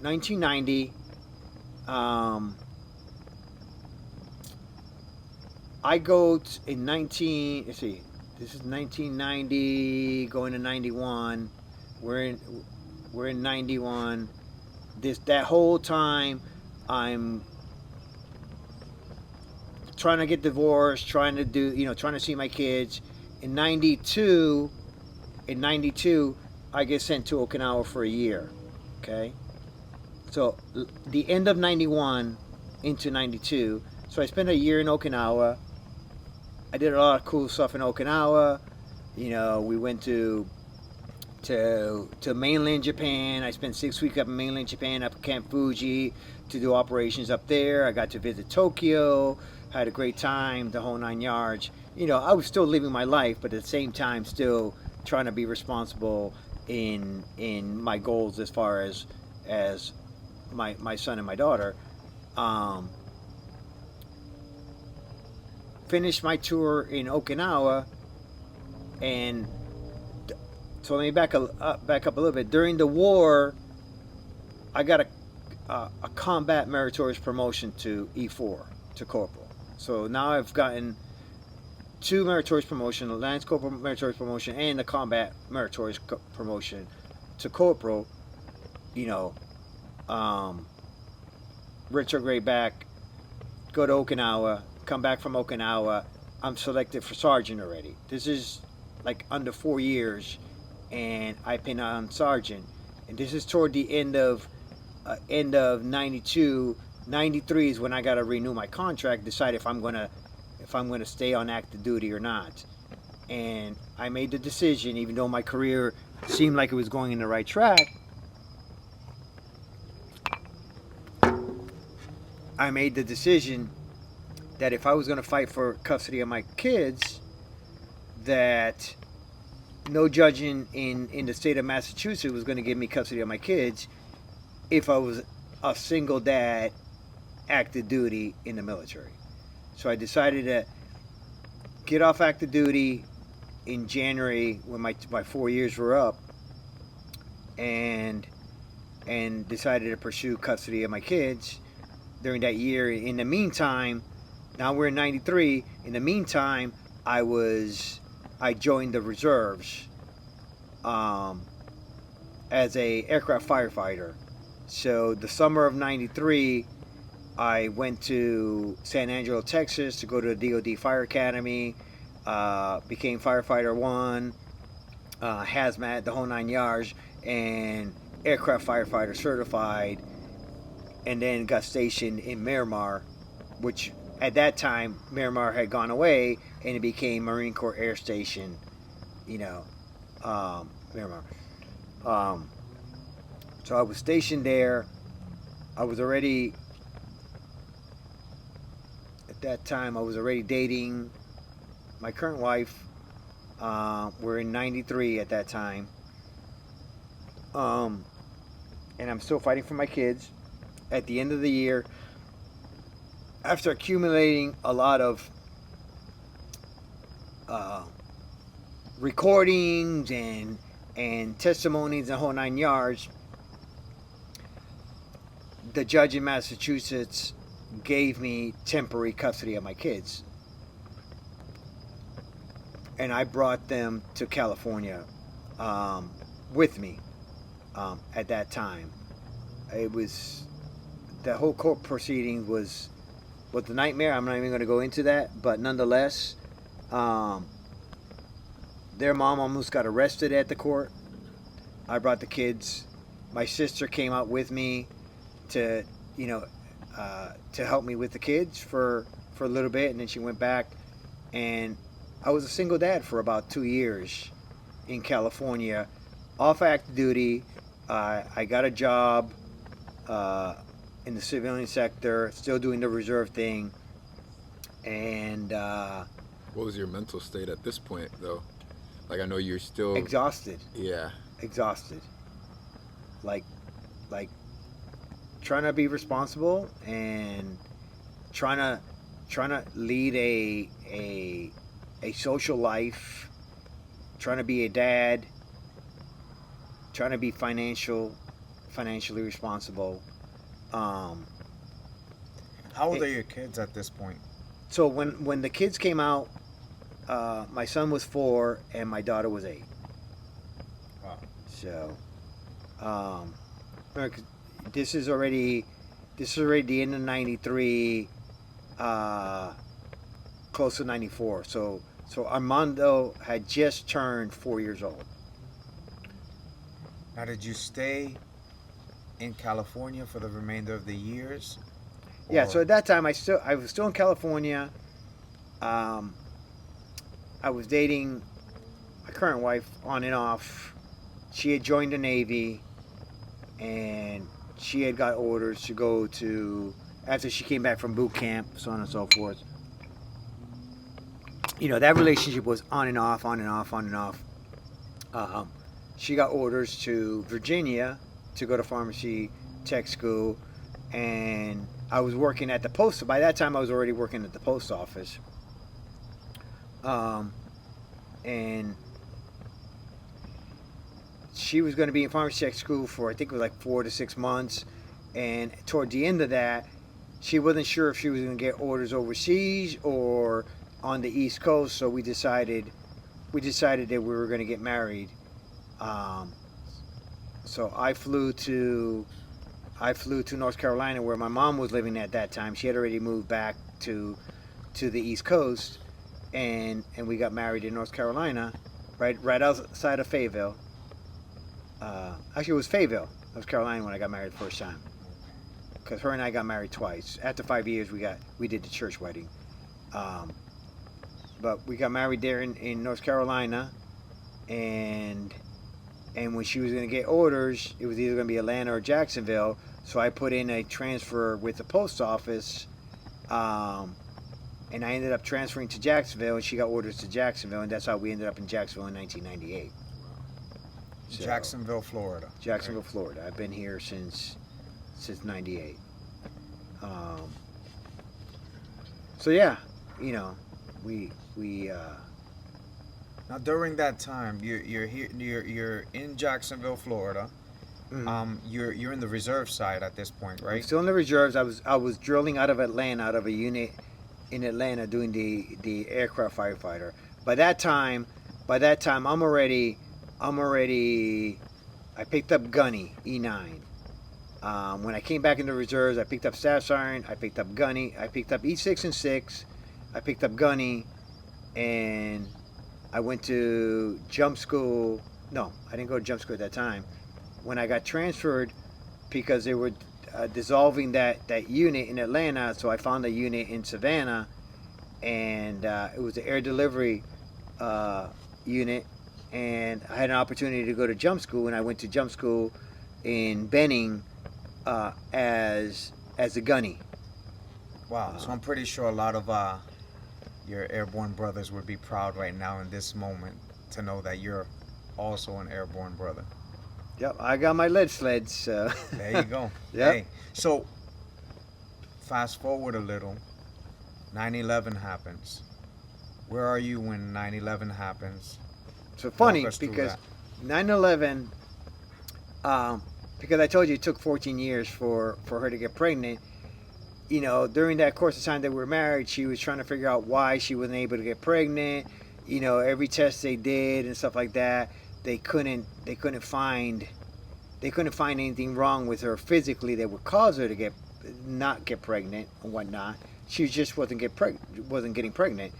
1990. I go in this is 1990 going to 91. We're in 91. That whole time I'm trying to get divorced, trying to see my kids. In 92 I get sent to Okinawa for a year. Okay? So the end of 91 into 92. So I spent a year in Okinawa. I did a lot of cool stuff in Okinawa. We went to mainland Japan. I spent 6 weeks up in mainland Japan, up at Camp Fuji, to do operations up there. I got to visit Tokyo. Had a great time, the whole 9 yards. I was still living my life, but at the same time still trying to be responsible in my goals as far as my son and my daughter. Finished my tour in Okinawa, and so let me back up a little bit. During the war, I got a combat meritorious promotion to E4, to corporal. So now I've gotten 2 meritorious promotion, a Lance Corporal meritorious promotion, and a combat meritorious promotion to corporal. Retrograde back, go to Okinawa, come back from Okinawa, I'm selected for sergeant already. This is like under 4 years, and I've been on sergeant. And this is toward the end of 92. 93 is when I got to renew my contract, decide if I'm gonna stay on active duty or not. And I made the decision, even though my career seemed like it was going in the right track. I made the decision that if I was going to fight for custody of my kids, that no judge in the state of Massachusetts was going to give me custody of my kids if I was a single dad active duty in the military. So I decided to get off active duty in January when my 4 years were up, and decided to pursue custody of my kids during that year. In the meantime, now we're in 93. In the meantime, I joined the reserves as a aircraft firefighter. So the summer of 93, I went to San Angelo, Texas to go to the DoD Fire Academy, became firefighter 1, hazmat, the whole 9 yards, and aircraft firefighter certified, and then got stationed in Miramar, which at that time Miramar had gone away and it became Marine Corps Air Station, Miramar. So I was stationed there. I was already, at that time, I was already dating my current wife. We're in 93 at that time. And I'm still fighting for my kids. At the end of the year, after accumulating a lot of recordings and testimonies, the whole 9 yards, the judge in Massachusetts gave me temporary custody of my kids. And I brought them to California with me at that time. It was, the whole court proceeding was a nightmare. I'm not even going to go into that, but nonetheless, their mom almost got arrested at the court. I brought the kids. My sister came out with me to help me with the kids for a little bit, and then she went back, and I was a single dad for about 2 years in California, off active duty. I got a job in the civilian sector, still doing the reserve thing, and what was your mental state at this point, though? Like, I know you're still exhausted. Yeah. Exhausted. Like trying to be responsible and trying to lead a social life, trying to be a dad, trying to be financially responsible. How old are your kids at this point? So when the kids came out, my son was 4 and my daughter was 8. Wow. So, this is already the end of 93, close to 94. So Armando had just turned 4 years old. Now, did you stay in California for the remainder of the years? Yeah. So at that time, I was still in California. I was dating my current wife on and off. She had joined the Navy, and she had got orders to go to, after she came back from boot camp, so on and so forth. That relationship was on and off, on and off, on and off. She got orders to Virginia to go to pharmacy tech school, and I was working at the post. By that time, I was already working at the post office. And she was going to be in pharmacy tech school for, I think it was like 4 to 6 months. And toward the end of that, she wasn't sure if she was going to get orders overseas or on the East Coast. So we decided that we were going to get married. So I flew to North Carolina, where my mom was living at that time. She had already moved back to the East Coast, and we got married in North Carolina, right outside of Fayetteville. Actually, it was Fayetteville, North Carolina, when I got married the first time. Because her and I got married twice. After 5 years, we did the church wedding. But we got married there in North Carolina, and when she was going to get orders, it was either going to be Atlanta or Jacksonville. So I put in a transfer with the post office, and I ended up transferring to Jacksonville, and she got orders to Jacksonville, and that's how we ended up in Jacksonville in 1998. So, Jacksonville, Florida. Jacksonville, Florida. I've been here since '98. So yeah, you know, we Now during that time, you're here, you're in Jacksonville, Florida. You're in the reserve side at this point, right? I'm still in the reserves. I was drilling out of Atlanta, out of a unit in Atlanta, doing the aircraft firefighter. By that time, I'm already. I picked up Gunny E9. When I came back into reserves, I picked up Staff Sergeant. I picked up Gunny. I picked up E6 and 6. I picked up Gunny, and I went to jump school. No, I didn't go to jump school at that time. When I got transferred, because they were dissolving that unit in Atlanta, so I found a unit in Savannah, and it was the air delivery unit, and I had an opportunity to go to jump school, and I went to jump school in Benning as a gunny. Wow. So I'm pretty sure a lot of your airborne brothers would be proud right now in this moment to know that you're also an airborne brother. Yep, I got my lead sleds. So. There you go. Yep. Hey, so fast forward a little. 9/11 happens. Where are you when 9/11 happens? So funny Walk us through because that. 9/11, because I told you it took 14 years for her to get pregnant. You know, during that course of time that we were married, she was trying to figure out why she wasn't able to get pregnant. You know, every test they did and stuff like that, they couldn't find anything wrong with her physically that would cause her to not get pregnant and whatnot. She just wasn't getting pregnant.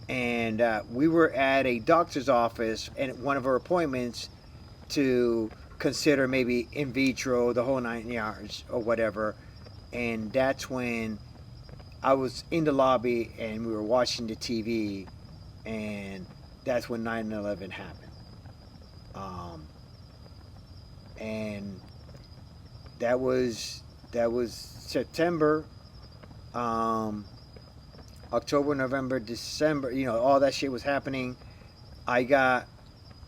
And we were at a doctor's office at one of her appointments to consider maybe in vitro, the whole 9 yards or whatever. And that's when I was in the lobby and we were watching the TV, and that's when 9/11 happened. And that was September, October, November, December. You know, all that shit was happening. I got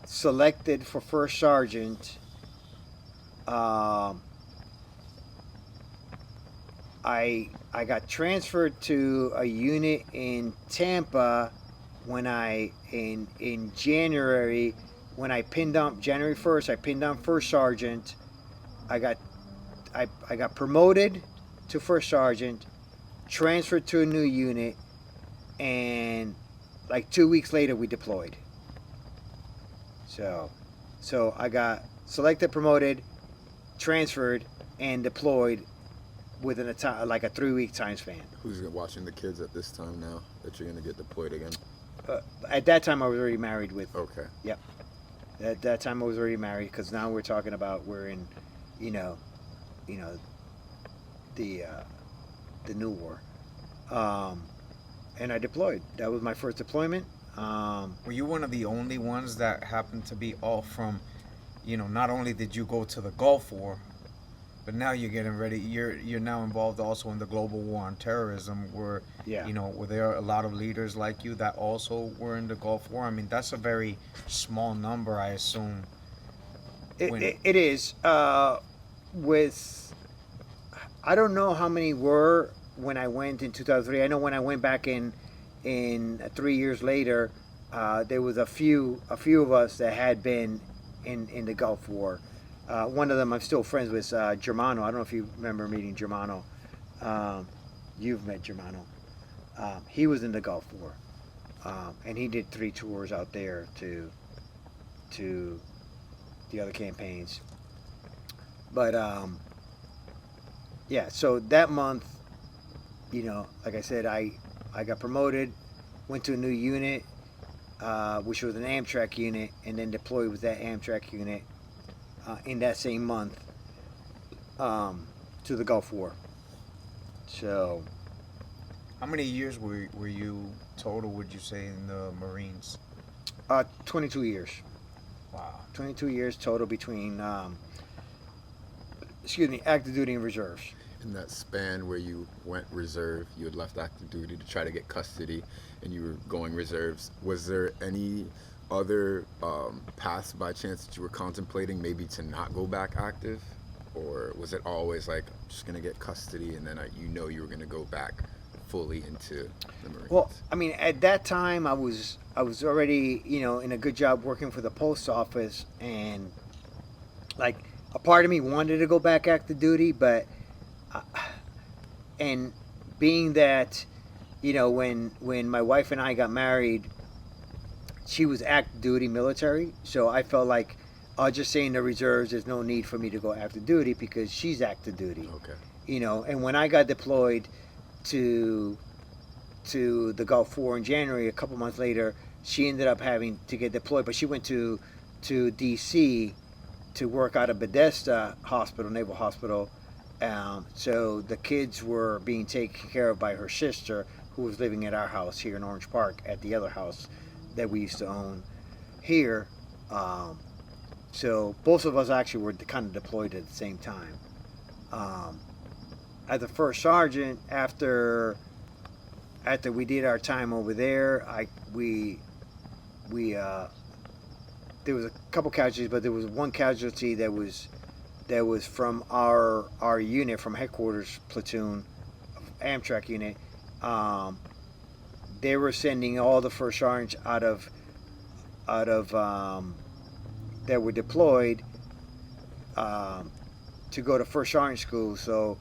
selected for first sergeant. I got transferred to a unit in Tampa when in January, when I pinned on January 1st, I pinned on first sergeant. I got promoted to first sergeant, transferred to a new unit, and like 2 weeks later we deployed. So I got selected, promoted, transferred, and deployed within a 3-week time span. Who's watching the kids at this time now that you're going to get deployed again? At that time I was already married with. Okay. Yep. At that time I was already married, because now we're talking about we're in, the new war. And I deployed. That was my first deployment. Were you one of the only ones that happened to be all from, not only did you go to the Gulf War, but now you're getting ready. You're now involved also in the global war on terrorism. Were there a lot of leaders like you that also were in the Gulf War? I mean, that's a very small number, I assume. It is. I don't know how many were when I went in 2003. I know when I went back in 3 years later, there was a few of us that had been in the Gulf War. One of them I'm still friends with, Germano. I don't know if you remember meeting Germano. You've met Germano. He was in the Gulf War, and he did 3 tours out there to the other campaigns. But yeah, so that month, like I said, I got promoted, went to a new unit, which was an Amtrak unit, and then deployed with that Amtrak unit in that same month to the Gulf War. So, how many years were you total, would you say, in the Marines? 22 years. Wow. 22 years total between, active duty and reserves. In that span where you went reserve, you had left active duty to try to get custody, and you were going reserves, was there any other paths by chance that you were contemplating maybe to not go back active? Or was it always like, I'm just going to get custody, and then you were going to go back fully into the Marines? Well, I mean, at that time, I was already, in a good job working for the post office, and like a part of me wanted to go back active duty, but and being that, when my wife and I got married, she was active duty military, so I felt like I'll just say in the reserves, there's no need for me to go active duty because she's active duty. Okay. And when I got deployed to the Gulf War in January, a couple months later, she ended up having to get deployed, but she went to DC to work out of Bethesda Hospital, Naval Hospital. So the kids were being taken care of by her sister, who was living at our house here in Orange Park, at the other house that we used to own here. So both of us actually were kind of deployed at the same time. As a first sergeant, after we did our time over there, there was a couple casualties, but there was one casualty that was from our unit, from headquarters platoon, Amtrak unit. They were sending all the first sergeants out of that were deployed to go to first sergeant school. So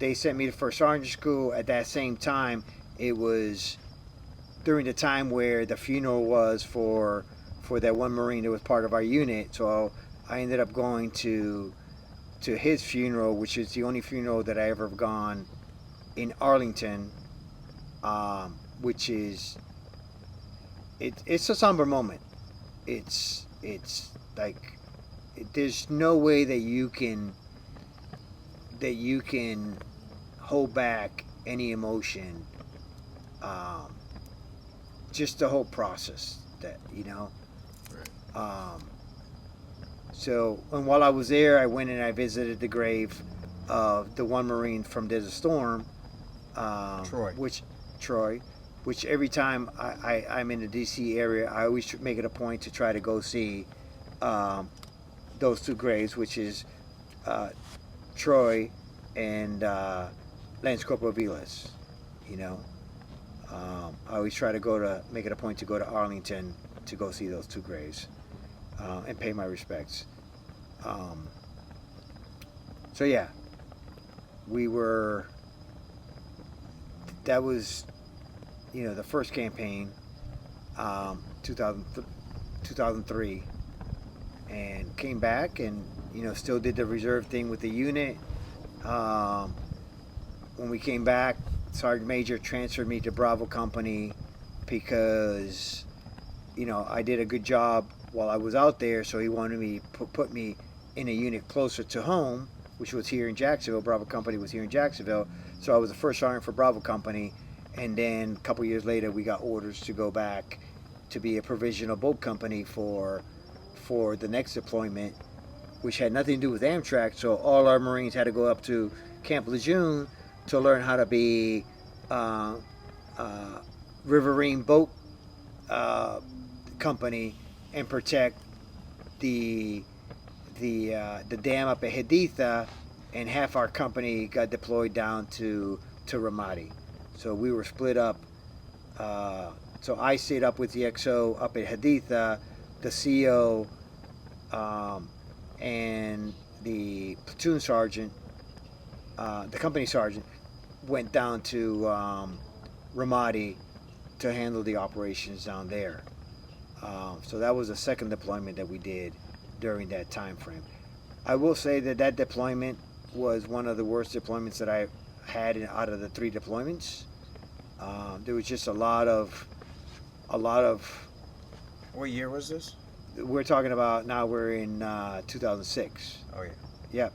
they sent me to first sergeant school. At that same time, it was during the time where the funeral was for that one Marine that was part of our unit. So I ended up going to his funeral, which is the only funeral that I ever have gone in Arlington, which is it's a somber moment. It's like there's no way that you can hold back any emotion. Just the whole process that Right. So, and while I was there, I went and I visited the grave of the one Marine from Desert Storm, Troy. Which every time I'm in the DC area, I always make it a point to try to go see those two graves, which is Troy and Lance Corporal Vilas. I always try to make it a point to go to Arlington to go see those two graves and pay my respects. So yeah, that was, the first campaign, 2003, and came back and, still did the reserve thing with the unit. When we came back, Sergeant Major transferred me to Bravo Company because, I did a good job while I was out there, so he wanted me put me in a unit closer to home, which was here in Jacksonville. Bravo Company was here in Jacksonville, so I was the first sergeant for Bravo Company, and then a couple years later we got orders to go back to be a provisional boat company for the next deployment, which had nothing to do with Amtrak. So all our Marines had to go up to Camp Lejeune to learn how to be riverine boat company and protect the dam up at Gett-itt, and half our company got deployed down to Ramadi. So we were split up. So I stayed up with the XO up at Gett-itt. The CO and the platoon sergeant, the company sergeant, went down to Ramadi to handle the operations down there. So that was the second deployment that we did during that time frame. I will say that deployment was one of the worst deployments that I had out of the 3 deployments. There was just a lot of. What year was this? We're talking about now. We're in 2006. Oh yeah. Yep.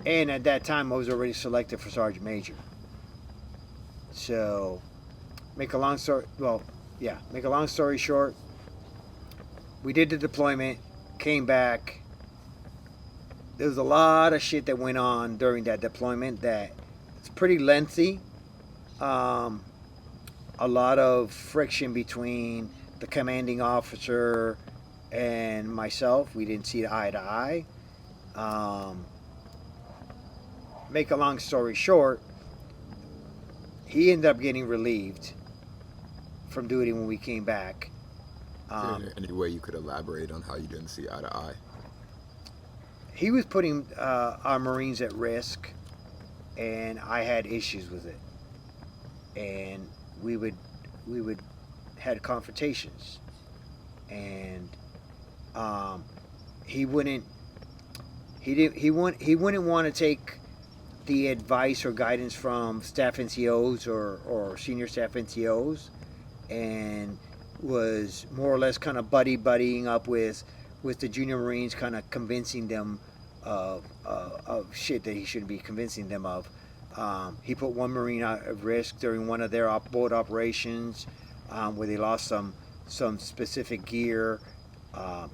And at that time, I was already selected for Sergeant Major. So, make a long story short, we did the deployment, came back, there was a lot of shit that went on during that deployment that it's pretty lengthy. A lot of friction between the commanding officer and myself. We didn't see eye to eye. Make a long story short, he ended up getting relieved from duty when we came back. Is there any way you could elaborate on how you didn't see eye to eye? He was putting our Marines at risk, and I had issues with it. And we would had confrontations, and he wouldn't want to take the advice or guidance from staff NCOs or senior staff NCOs, and was more or less kind of buddying up with the junior Marines, kind of convincing them of shit that he shouldn't be convincing them of. He put one Marine at risk during one of their boat operations, where they lost some specific gear,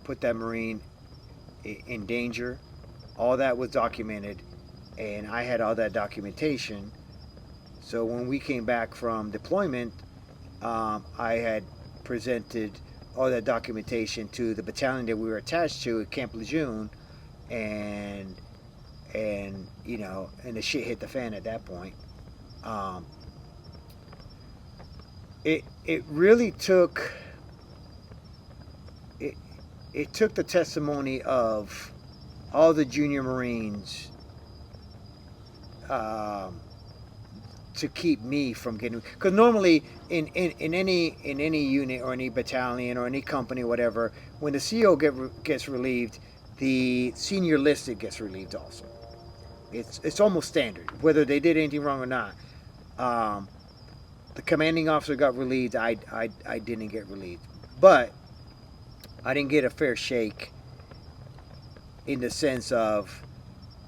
put that Marine in danger. All that was documented, and I had all that documentation. So when we came back from deployment, I had presented all that documentation to the battalion that we were attached to at Camp Lejeune, and you know, and the shit hit the fan at that point. It really took it took the testimony of all the junior Marines to keep me from getting, because normally in any unit or any battalion or any company, whatever, when the CO gets relieved, the senior listed gets relieved also. It's almost standard, whether they did anything wrong or not. The commanding officer got relieved. I didn't get relieved, but I didn't get a fair shake in the sense of,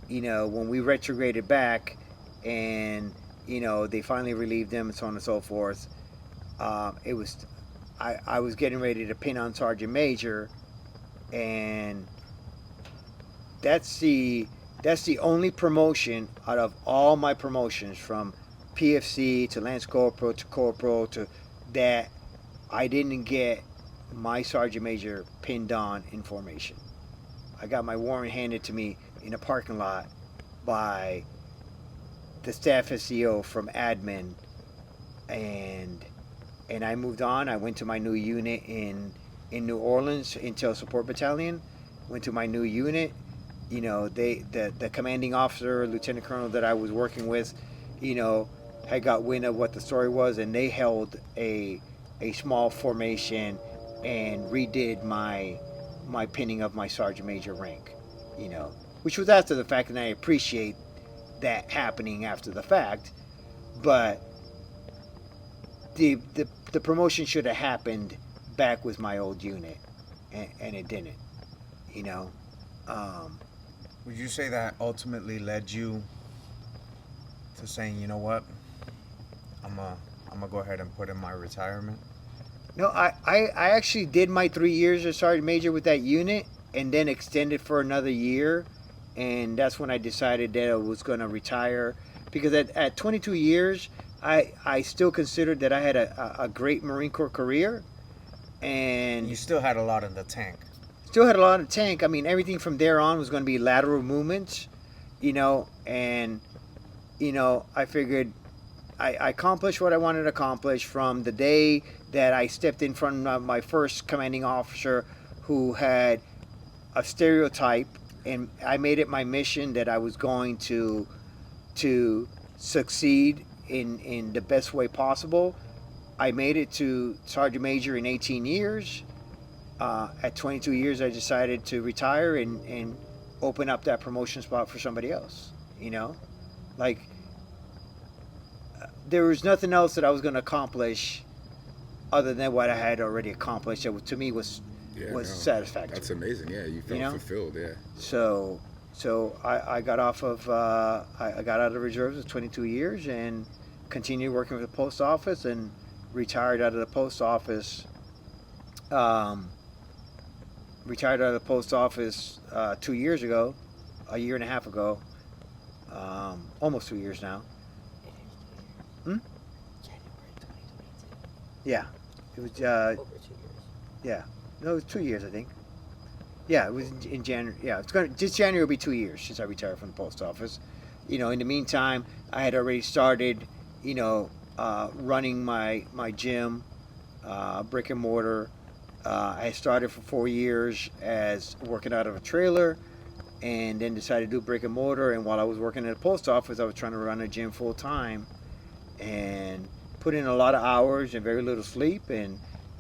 you know, when we retrograded back and, you know, they finally relieved them and so on and so forth. It was, I was getting ready to pin on Sergeant Major, and that's the only promotion out of all my promotions, from PFC to Lance Corporal to Corporal, to that I didn't get my Sergeant Major pinned on in formation. I got my warrant handed to me in a parking lot by the staff SEO from admin, and I moved on. I went to my new unit in New Orleans, Intel Support Battalion. Went to my new unit. You know, the commanding officer, Lieutenant Colonel that I was working with, you know, had got wind of what the story was, and they held a small formation and redid my pinning of my Sergeant Major rank, you know, which was after the fact, and I appreciate that happening after the fact, but the promotion should have happened back with my old unit, and it didn't, you know. Would you say that ultimately led you to saying, you know what, I'm gonna go ahead and put in my retirement? No, I actually did my 3 years as Sergeant Major with that unit, and then extended for another year, and that's when I decided that I was going to retire, because at 22 years, I still considered that I had a great Marine Corps career, and You still had a lot in the tank. still had a lot of tank. I mean, everything from there on was going to be lateral movements, you know, and, you know, I figured I accomplished what I wanted to accomplish from the day that I stepped in front of my first commanding officer who had a stereotype, and I made it my mission that I was going to succeed in the best way possible. I made it to Sergeant Major in 18 years. At 22 years, I decided to retire and open up that promotion spot for somebody else. You know, like, there was nothing else that I was going to accomplish other than what I had already accomplished. That to me was satisfactory. That's amazing. Yeah, you felt fulfilled. Yeah. So I got off of I got out of the reserves at 22 years and continued working with the post office, and retired out of the post office. 2 years ago, a year and a half ago, almost 2 years now. Hmm? January 2022. Yeah, it was. Over 2 years. Yeah, no, it was 2 years, I think. Yeah, it was in January. Yeah, this January will be 2 years since I retired from the post office. You know, in the meantime, I had already started, running my gym, brick and mortar. I started for 4 years as working out of a trailer, and then decided to do brick and mortar. And while I was working at the post office, I was trying to run a gym full time, and put in a lot of hours and very little sleep.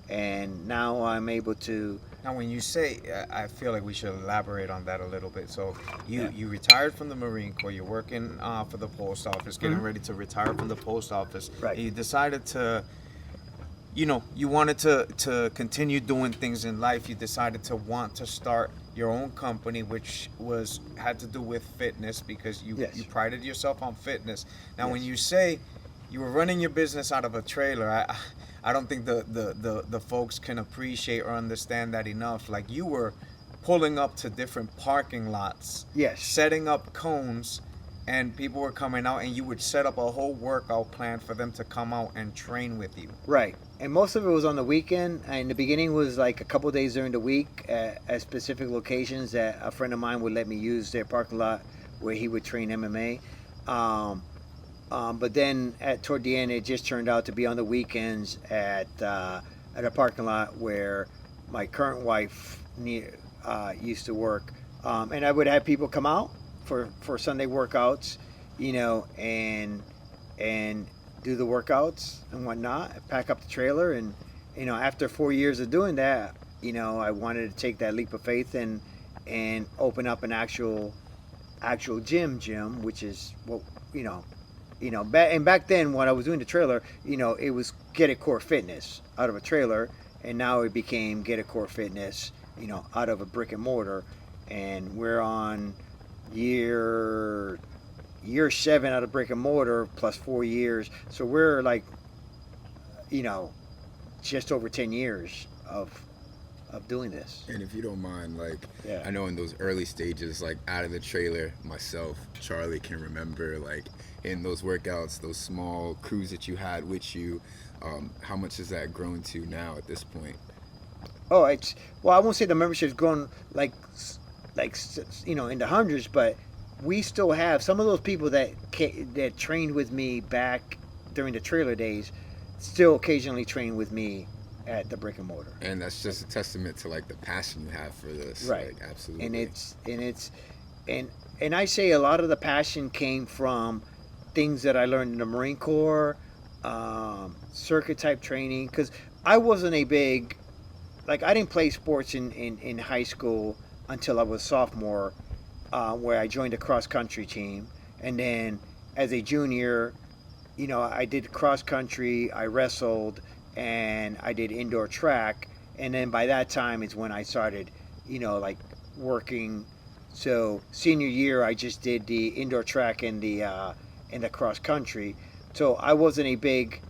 And now I'm able to. Now, when you say, I feel like we should elaborate on that a little bit. So, you retired from the Marine Corps. You're working for the post office, getting ready to retire from the post office. Right. And you decided to, you wanted to continue doing things in life. You decided to want to start your own company, which had to do with fitness, because you prided yourself on fitness. Now, when you say you were running your business out of a trailer, I don't think the folks can appreciate or understand that enough. Like, you were pulling up to different parking lots, setting up cones, and people were coming out, and you would set up a whole workout plan for them to come out and train with you. Right. And most of it was on the weekend. In the beginning was like a couple of days during the week at specific locations that a friend of mine would let me use their parking lot where he would train MMA. But then toward the end, it just turned out to be on the weekends at a parking lot where my current wife used to work. And I would have people come out for Sunday workouts, and do the workouts and whatnot, pack up the trailer. And, after 4 years of doing that, I wanted to take that leap of faith and open up an actual gym, which is what, back then when I was doing the trailer, it was Gett-it Core Fitness out of a trailer, and now it became Gett-it Core Fitness, out of a brick and mortar. And we're on year 7 out of brick and mortar plus 4 years, so we're like, just over 10 years of doing this. And if you don't mind, I know in those early stages, out of the trailer, myself, Charlie can remember, in those workouts, those small crews that you had with you, how much has that grown to now at this point? Oh, I won't say the membership's grown in the hundreds, but we still have some of those people that trained with me back during the trailer days still occasionally train with me at the brick and mortar. And that's just a testament to the passion you have for this. Right. Absolutely. And I say a lot of the passion came from things that I learned in the Marine Corps, circuit type training, because I wasn't a big, I didn't play sports in high school until I was sophomore, where I joined a cross country team. And then as a junior, I did cross country, I wrestled, and I did indoor track. And then by that time is when I started, working. So senior year, I just did the indoor track and the cross country. So I wasn't a big,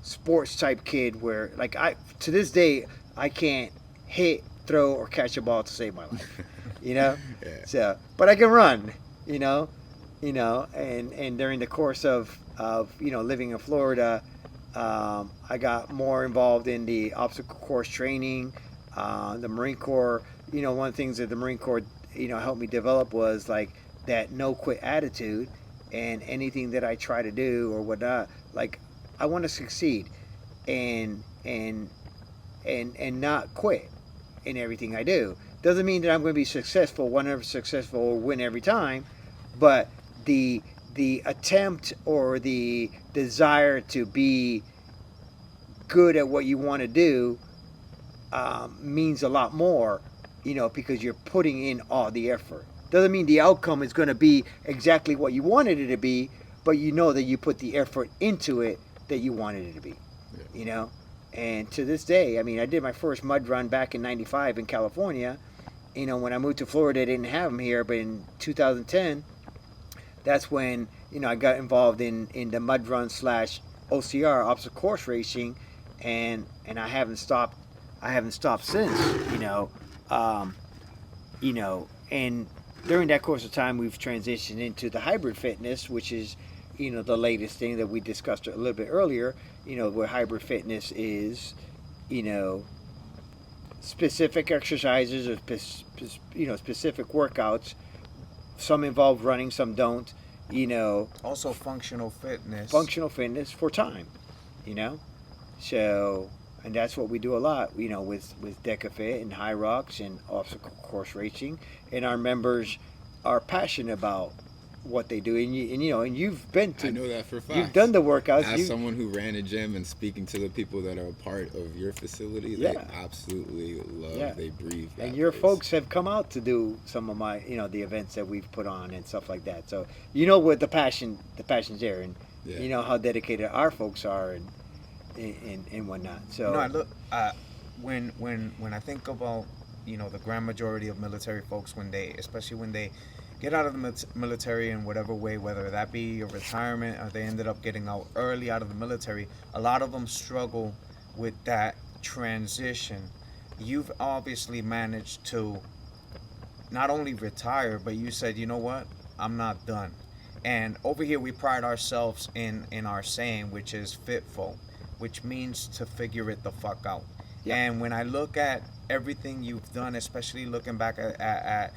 sports type kid where to this day, I can't hit, throw, or catch a ball to save my life. Yeah. So, but I can run, and during the course of living in Florida, I got more involved in the obstacle course training, the Marine Corps. One of the things that the Marine Corps, helped me develop was that no quit attitude, and anything that I try to do or whatnot, I want to succeed and not quit in everything I do. Doesn't mean that I'm going to be successful, 100% successful, or win every time, but the attempt or the desire to be good at what you want to do means a lot more, because you're putting in all the effort. Doesn't mean the outcome is going to be exactly what you wanted it to be, but that you put the effort into it that you wanted it to be, And to this day, I did my first mud run back in '95 in California. When I moved to Florida, they didn't have them here, but in 2010, that's when, I got involved in the mud run / OCR, obstacle course racing, and I haven't stopped since, And during that course of time, we've transitioned into the hybrid fitness, which is, the latest thing that we discussed a little bit earlier, where hybrid fitness is, specific exercises or, specific workouts. Some involve running, some don't, Also, functional fitness. functional fitness for time, So, and that's what we do a lot, with Gett-itt and High Rocks and obstacle course racing. And our members are passionate about what they do. And you've been to, I know that for a fact. you've done the workouts. As someone who ran a gym and speaking to the people that are a part of your facility, they Yeah. absolutely love, Yeah. they breathe that And your place. folks have come out to do some of my, the events that we've put on and stuff like that. So, what the passion's there, and Yeah. you know how dedicated our folks are, and whatnot. So, I look when I think about the grand majority of military folks, especially when they get out of the military in whatever way, whether that be a retirement or they ended up getting out early out of the military, a lot of them struggle with that transition. You've obviously managed to not only retire, but you said, you know what, I'm not done. And over here we pride ourselves in our saying, which is FITFO, which means to figure it the fuck out. Yeah. And when I look at everything you've done, especially looking back at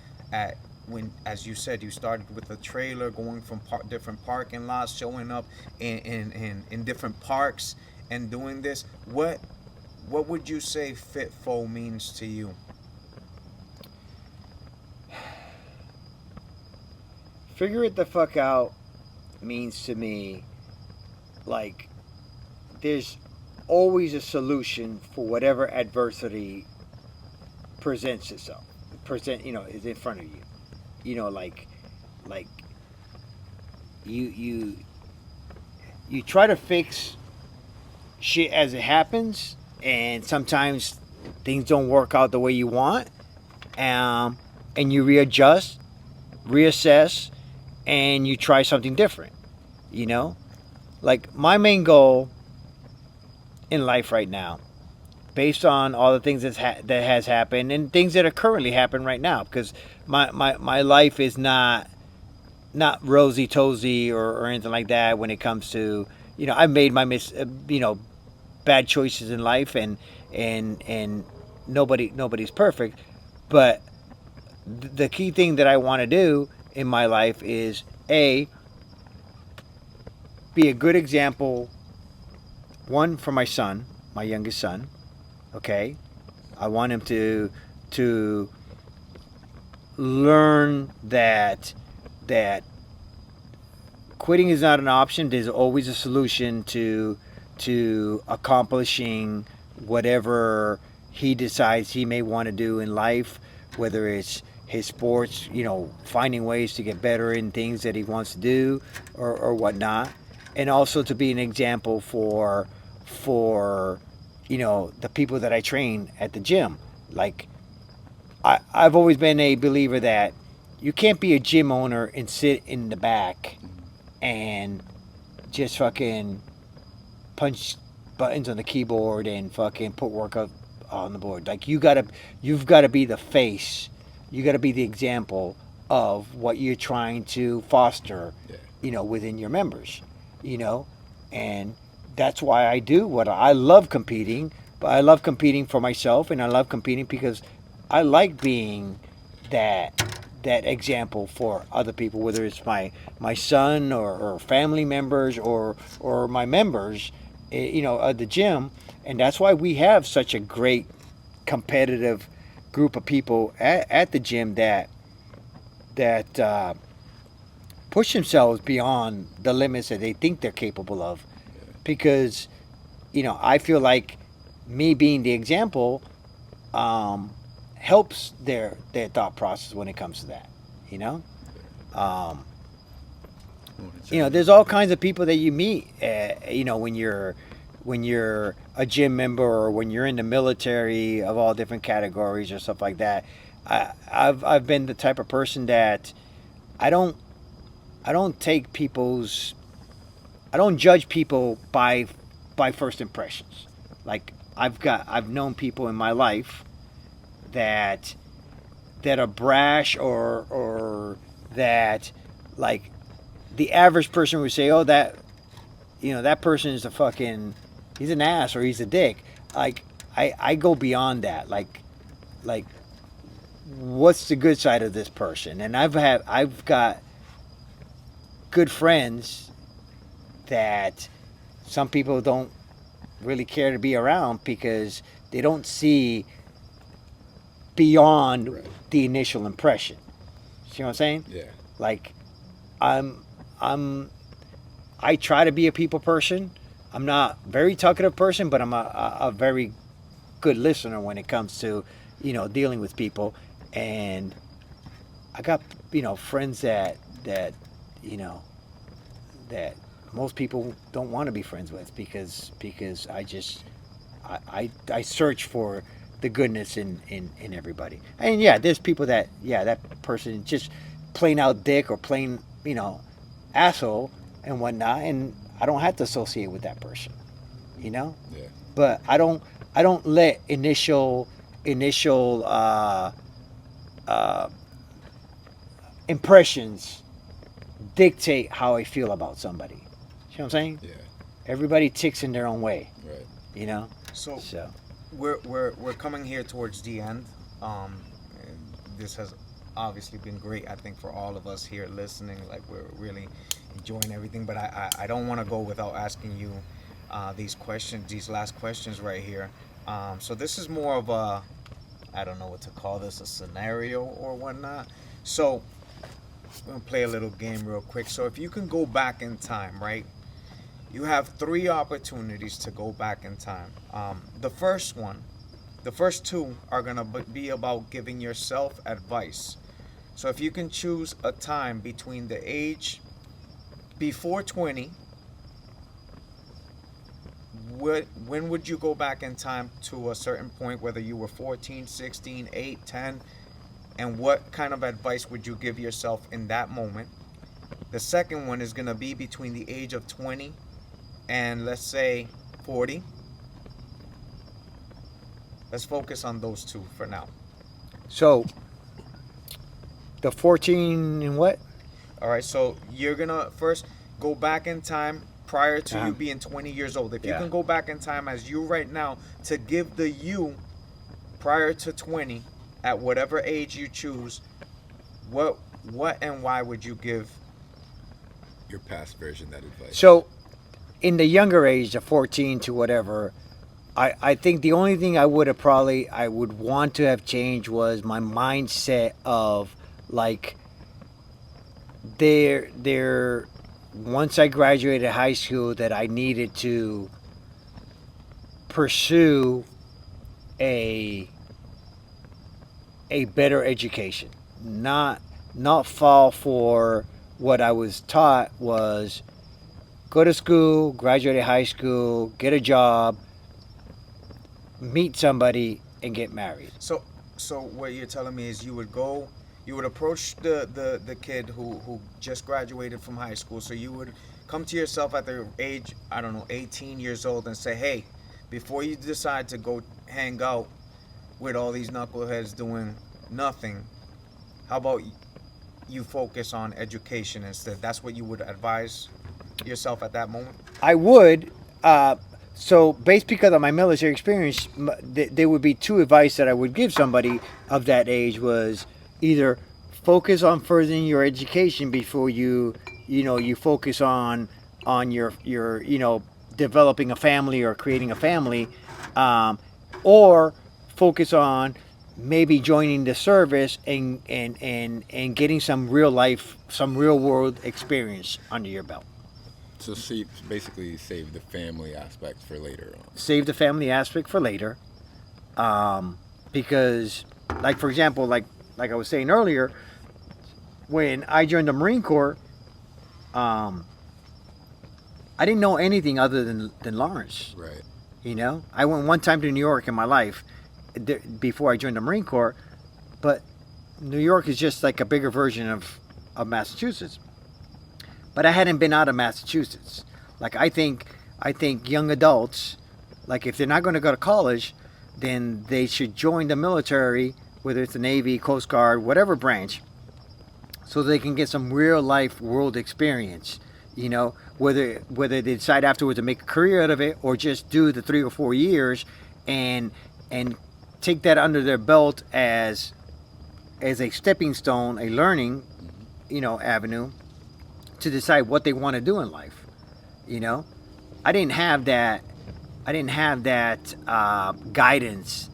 when, as you said, you started with a trailer, going from different parking lots, showing up in different parks and doing this, what would you say FITFO means to you? figure it the fuck out means to me, like, there's always a solution for whatever adversity presents itself. Is in front of you. Like you try to fix shit as it happens, and sometimes things don't work out the way you want, and you readjust, reassess, and you try something different. Like, my main goal in life right now, based on all the things that has happened and things that are currently happening right now, because my life is not rosy toesy or anything like that when it comes to, I've made my bad choices in life, and nobody's perfect, but the key thing that I want to do in my life is be a good example, one, for my son, my youngest son. Okay, I want him to learn that quitting is not an option. There's always a solution to accomplishing whatever he decides he may want to do in life, whether it's his sports, finding ways to get better in things that he wants to do or whatnot, and also to be an example for the people that I train at the gym. Like, I've always been a believer that you can't be a gym owner and sit in the back and just fucking punch buttons on the keyboard and fucking put workout on the board. Like, you've got to be the face. You got to be the example of what you're trying to foster, within your members, and that's why I do what I love competing. But I love competing for myself, and I love competing because I like being that example for other people, whether it's my son or family members or my members, at the gym. And that's why we have such a great competitive group of people at the gym that push themselves beyond the limits that they think they're capable of, because I feel like me being the example helps their thought process when it comes to that. There's all kinds of people that you meet when you're a gym member, or when you're in the military, of all different categories or stuff like that. I've been the type of person that I don't judge people by first impressions. Like, I've known people in my life that that are brash or that like the average person would say, oh, that that person is he's an ass or he's a dick. Like I go beyond that. Like what's the good side of this person? And I've got good friends that some people don't really care to be around because they don't see beyond the initial impression. See what I'm saying? Yeah. Like I try to be a people person. I'm not a very talkative person, but I'm a very good listener when it comes to, dealing with people. And I got, friends that most people don't want to be friends with because I search for the goodness in everybody. And yeah, there's people that person just plain out dick or plain, asshole and whatnot, and I don't have to associate with that person, Yeah. But I don't let initial impressions dictate how I feel about somebody. See what I'm saying? Yeah. Everybody ticks in their own way, Right. So So we're coming here towards the end. And this has obviously been great, I think, for all of us here listening. Like, we're really enjoying everything. But I don't want to go without asking you these last questions right here. So this is more of a, I don't know what to call this, a scenario or whatnot. So we're gonna play a little game real quick. So if you can go back in time, right? You have 3 opportunities to go back in time. The first two are gonna be about giving yourself advice. So if you can choose a time between the age before 20, when would you go back in time to a certain point, whether you were 14, 16, 8, 10, and what kind of advice would you give yourself in that moment? The second one is gonna be between the age of 20 and, let's say, 40. Let's focus on those 2 for now. So the 14 and what? All right, so you're gonna first go back in time prior to you being 20 years old. If you can go back in time as you right now to give the you prior to 20 at whatever age you choose, what and why would you give Your past version that advice. So in the younger age, the 14 to whatever, I think the only thing I would want to have changed was my mindset of like there once I graduated high school that I needed to pursue a better education, not fall for what I was taught was go to school, graduate high school, get a job, meet somebody, and get married. So what you're telling me is you would approach the kid who just graduated from high school. So you would come to yourself at the age, I don't know, 18 years old and say, hey, before you decide to go hang out with all these knuckleheads doing nothing, how about you focus on education instead? That's what you would advise yourself at that moment? I would. So based because of my military experience, there would be 2 advice that I would give somebody of that age was either focus on furthering your education before you focus on your developing a family or creating a family, or focus on maybe joining the service and getting some real world experience under your belt. So basically save the family aspect for later on. Save the family aspect for later, because, like, for example, like I was saying earlier, when I joined the Marine Corps, I didn't know anything other than Lawrence. Right. I went one time to New York in my life before I joined the Marine Corps, but New York is just like a bigger version of Massachusetts. But I hadn't been out of Massachusetts. Like, I think young adults, like, if they're not going to go to college, then they should join the military whether it's the Navy, Coast Guard, whatever branch, so they can get some real life world experience. You know, whether they decide afterwards to make a career out of it or just do the 3 or 4 years and take that under their belt as a stepping stone, a learning, avenue to decide what they want to do in life. I didn't have that guidance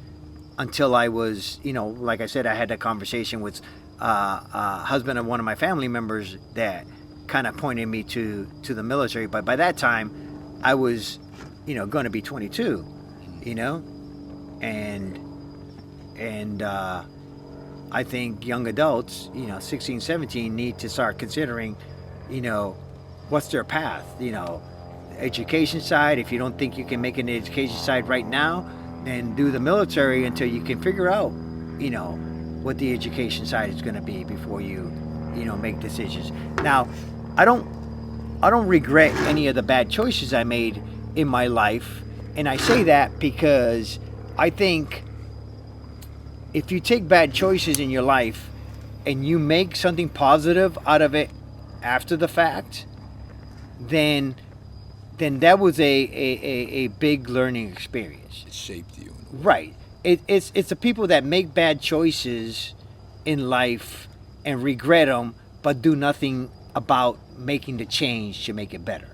until I was, like I said, I had that conversation with husband of one of my family members that kind of pointed me to the military. But by that time, I was, going to be 22, and I think young adults, 16, 17, need to start considering, what's their path, education side. If you don't think you can make an education side right now, then do the military until you can figure out, what the education side is going to be before you, make decisions. Now, I don't regret any of the bad choices I made in my life, and I say that because I think if you take bad choices in your life and you make something positive out of it after the fact, then that was a big learning experience. It shaped you. Right. It's the people that make bad choices in life and regret them, but do nothing about making the change to make it better.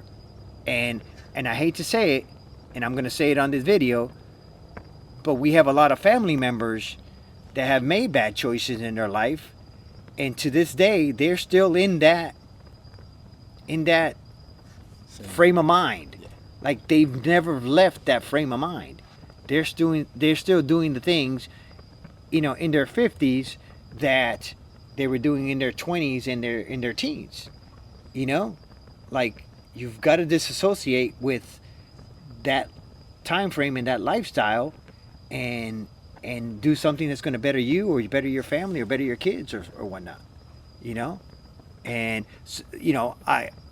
And I hate to say it, and I'm going to say it on this video, but we have a lot of family members that have made bad choices in their life, and to this day they're still in that frame of mind. Yeah. Like they've never left that frame of mind. They're still doing the things, in their 50s that they were doing in their 20s and in their teens. Like you've got to disassociate with that time frame and that lifestyle and do something that's going to better you or better your family or better your kids or whatnot. And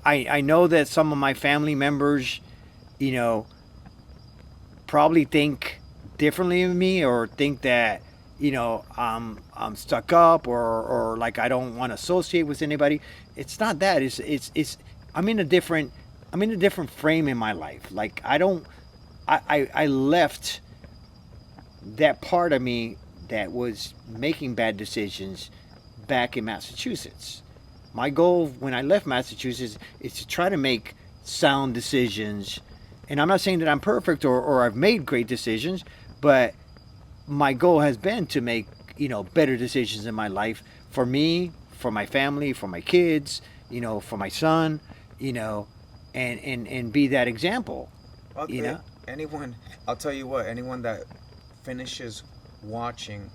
I know that some of my family members, probably think differently of me or think that, I'm stuck up or like I don't want to associate with anybody. It's not that. It's I'm in a different frame in my life. Like I left that part of me that was making bad decisions back in Massachusetts. My goal when I left Massachusetts is to try to make sound decisions. And I'm not saying that I'm perfect or I've made great decisions, but my goal has been to make, better decisions in my life for me, for my family, for my kids, for my son, and be that example. Okay. Anyone, I'll tell you what, anyone that finishes watching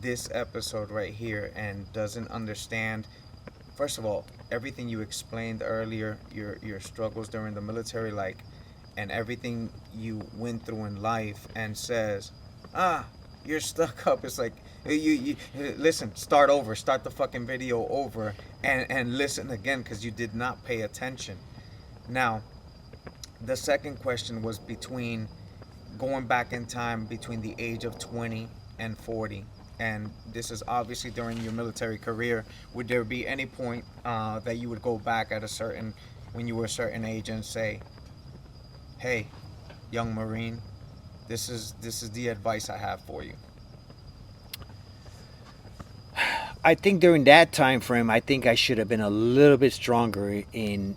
this episode right here and doesn't understand, first of all, everything you explained earlier, your struggles during the military, and everything you went through in life, and says, you're stuck up. It's like, you listen, start the fucking video over and listen again, because you did not pay attention. Now, the second question was between going back in time between the age of 20 and 40. And this is obviously during your military career. Would there be any point that you would go back when you were a certain age and say, hey, young Marine, this is the advice I have for you? I think during that time frame, I think I should have been a little bit stronger in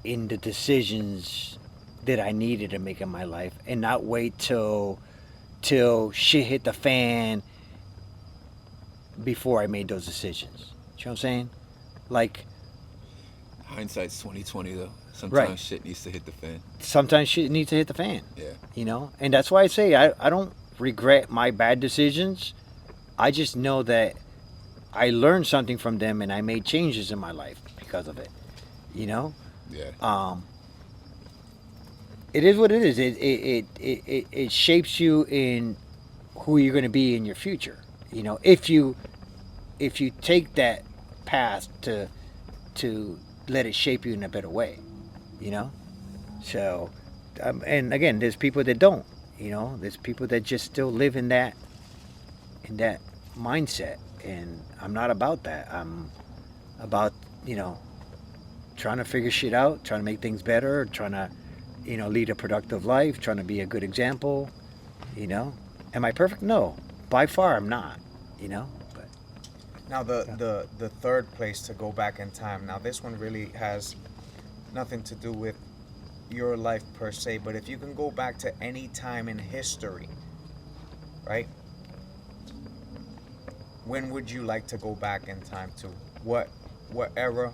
the decisions that I needed to make in my life, and not wait till shit hit the fan before I made those decisions. You know what I'm saying? Like, hindsight's 20/20 though. Sometimes right. Shit needs to hit the fan. Sometimes shit needs to hit the fan. Yeah. And that's why I say I don't regret my bad decisions. I just know that I learned something from them and I made changes in my life because of it. Yeah. It is what it is. It shapes you in who you're going to be in your future. If you take that path to let it shape you in a better way. So, and again, there's people that don't. There's people that just still live in that mindset, and I'm not about that. I'm about, trying to figure shit out, trying to make things better, trying to, lead a productive life, trying to be a good example. Am I perfect? No, by far I'm not. But Now the third place to go back in time. Now this one really has nothing to do with your life per se, but if you can go back to any time in history, right? When would you like to go back in time to? What era?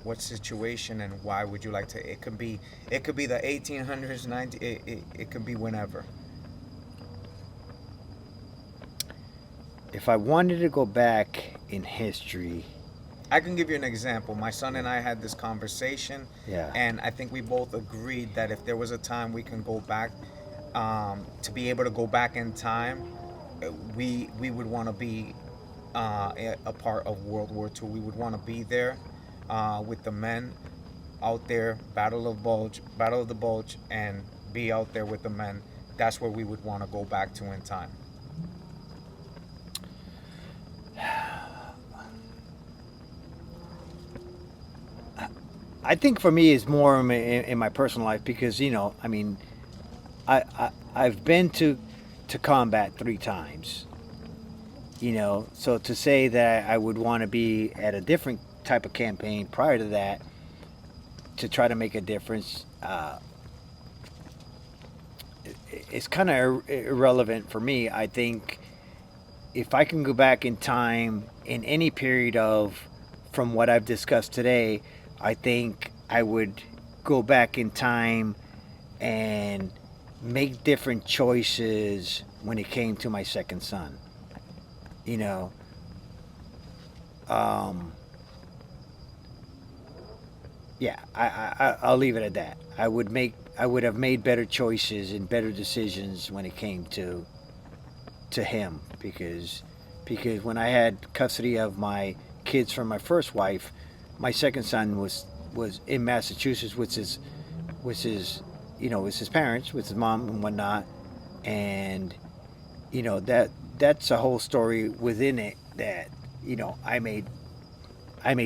What situation, and why would you like to? It could be the 1800s, 90. It could be whenever. if I wanted to go back in history, I can give you an example. My son and I had this conversation, yeah. and I think we both agreed that if there was a time we can go back, to be able to go back in time, we would want to be a part of World War II. We would want to be there with the men out there, Battle of the Bulge, and be out there with the men. That's where we would want to go back to in time. I think for me it's more in my personal life because I mean, I've been to combat 3 times. So to say that I would want to be at a different type of campaign prior to that to try to make a difference, it's kind of irrelevant for me. I think if I can go back in time in any period from what I've discussed today, I think I would go back in time and make different choices when it came to my second son. Yeah, I'll leave it at that. I would have made better choices and better decisions when it came to him because when I had custody of my kids from my first wife, my second son was in Massachusetts with his with his parents, with his mom and whatnot, and that's a whole story within it that I made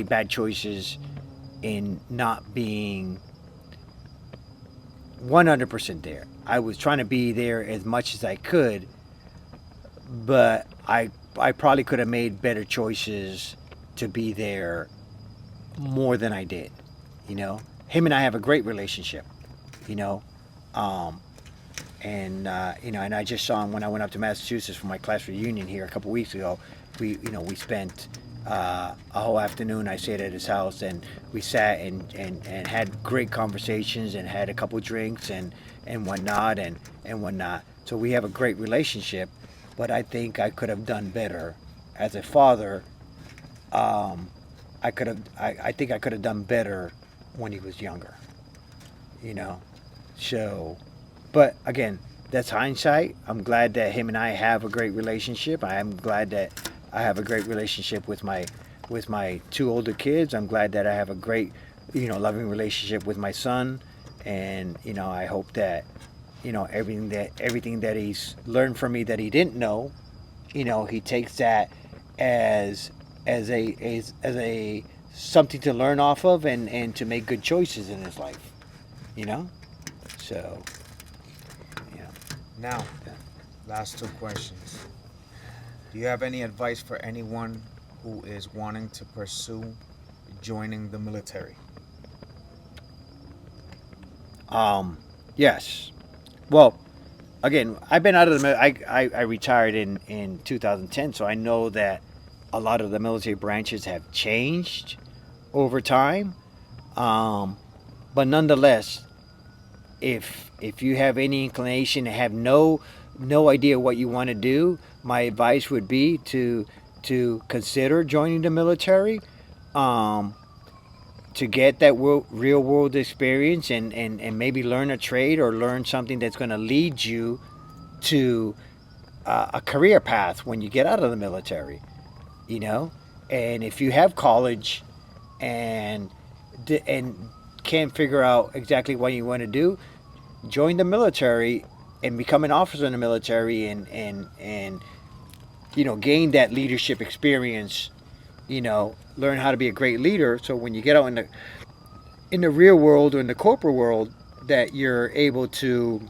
bad choices in not being 100% there. I was trying to be there as much as I could, but I probably could have made better choices to be there more than I did. Him and I have a great relationship. And I just saw him when I went up to Massachusetts for my class reunion here a couple weeks ago. We spent a whole afternoon. I stayed at his house, and we sat and had great conversations and had a couple drinks and whatnot and whatnot. So we have a great relationship, but I think I could have done better as a father. I think I could have done better when he was younger. So, but again, that's hindsight. I'm glad that him and I have a great relationship. I am glad that I have a great relationship with my 2 older kids. I'm glad that I have a great, loving relationship with my son. And, I hope that, everything that he's learned from me that he didn't know, he takes that as a something to learn off of and to make good choices in his life. So, Now, last 2 questions. Do you have any advice for anyone who is wanting to pursue joining the military? Yes. Well, again, I've been out of the I retired in 2010, so I know that a lot of the military branches have changed over time. But nonetheless, if you have any inclination and have no idea what you want to do, my advice would be to consider joining the military, to get that real world experience and maybe learn a trade or learn something that's going to lead you to a career path when you get out of the military. And if you have college and can't figure out exactly what you want to do, join the military and become an officer in the military and gain that leadership experience, learn how to be a great leader. So when you get out in the real world or in the corporate world, that you're able to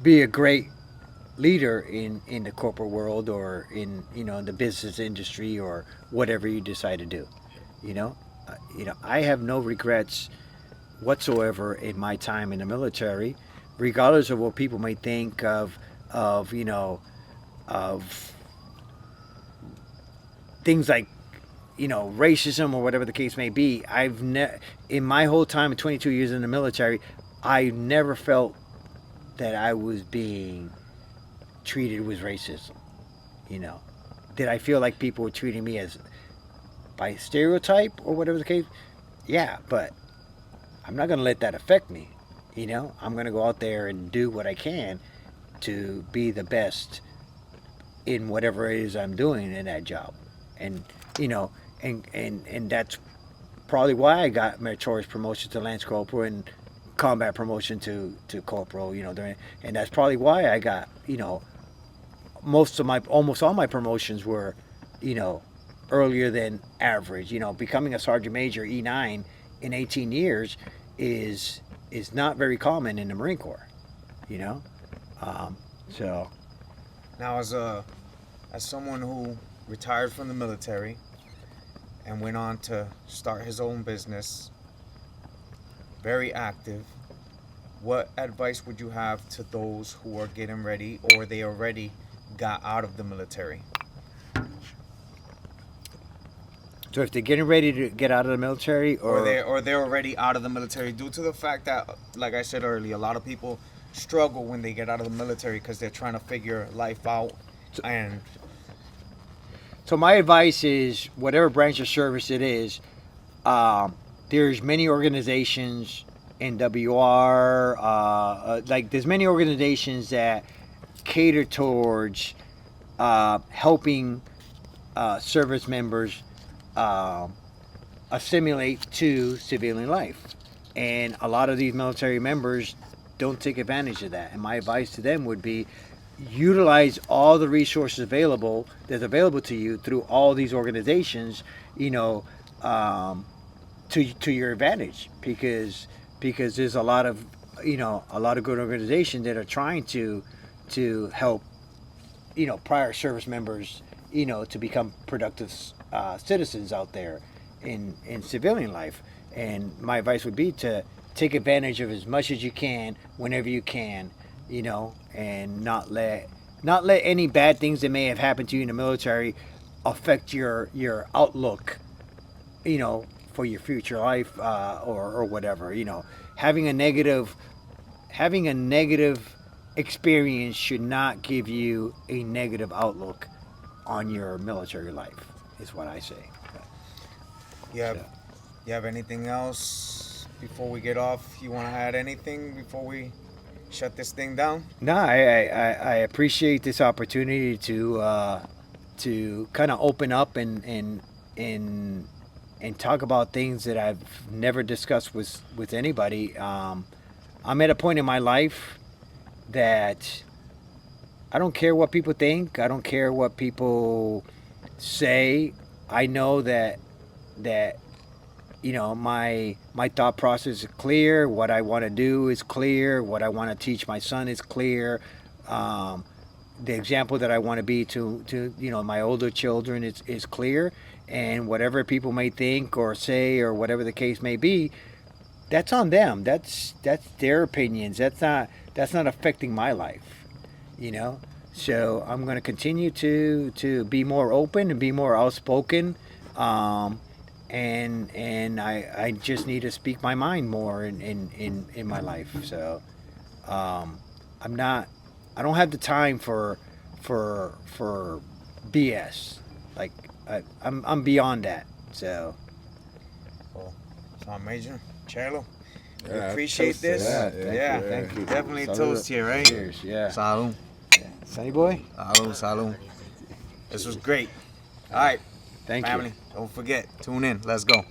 be a great leader in the corporate world or in the business industry or whatever you decide to do. I have no regrets whatsoever in my time in the military, regardless of what people may think of things like racism or whatever the case may be. In my whole time, 22 years in the military, I never felt that I was being treated with racism. Did I feel like people were treating me as by stereotype or whatever the case? Yeah, but I'm not going to let that affect me. I'm going to go out there and do what I can to be the best in whatever it is I'm doing in that job. And and that's probably why I got meritorious promotion to Lance Corporal and combat promotion to Corporal, and that's probably why I got, almost all my promotions were, earlier than average. Becoming a Sergeant Major E9 in 18 years is not very common in the Marine Corps, so. Now, as someone who retired from the military and went on to start his own business, very active, what advice would you have to those who are getting ready or they already got out of the military? So if they're getting ready to get out of the military, or they're already out of the military, due to the fact that, like I said earlier, a lot of people struggle when they get out of the military because they're trying to figure life out. And so my advice is, whatever branch of service it is, there's many organizations, NWR, there's many organizations that cater towards helping service members assimilate to civilian life. And a lot of these military members don't take advantage of that. And my advice to them would be, utilize all the resources that's available to you through all these organizations, to your advantage, because there's a lot of good organizations that are trying to help prior service members to become productive citizens out there in civilian life. And my advice would be to take advantage of as much as you can whenever you can, and not let any bad things that may have happened to you in the military affect your outlook, for your future life, or whatever. Having a negative experience should not give you a negative outlook on your military life, is what I say. You have anything else before we get off? You want to add anything before we shut this thing down? No, I appreciate this opportunity to kind of open up and talk about things that I've never discussed with anybody. I'm at a point in my life that I don't care what people think. I don't care what people say. I know that my thought process is clear. What I want to do is clear. What I want to teach my son is clear. The example that I want to be to my older children is clear. And whatever people may think or say or whatever the case may be, that's on them. That's their opinions. That's not affecting my life. So I'm going to continue to be more open and be more outspoken. And I just need to speak my mind more in my life. So I don't have the time for BS. Like I'm beyond that. So Well, Sergeant Major, Chelo, we Yeah, appreciate toast this. to that. Yeah, thank you. Definitely Salud. toast here, right? Cheers. Yeah. Salud. Sunny boy. Salud. This was great. All right, Thank family, you. don't forget, tune in. Let's go.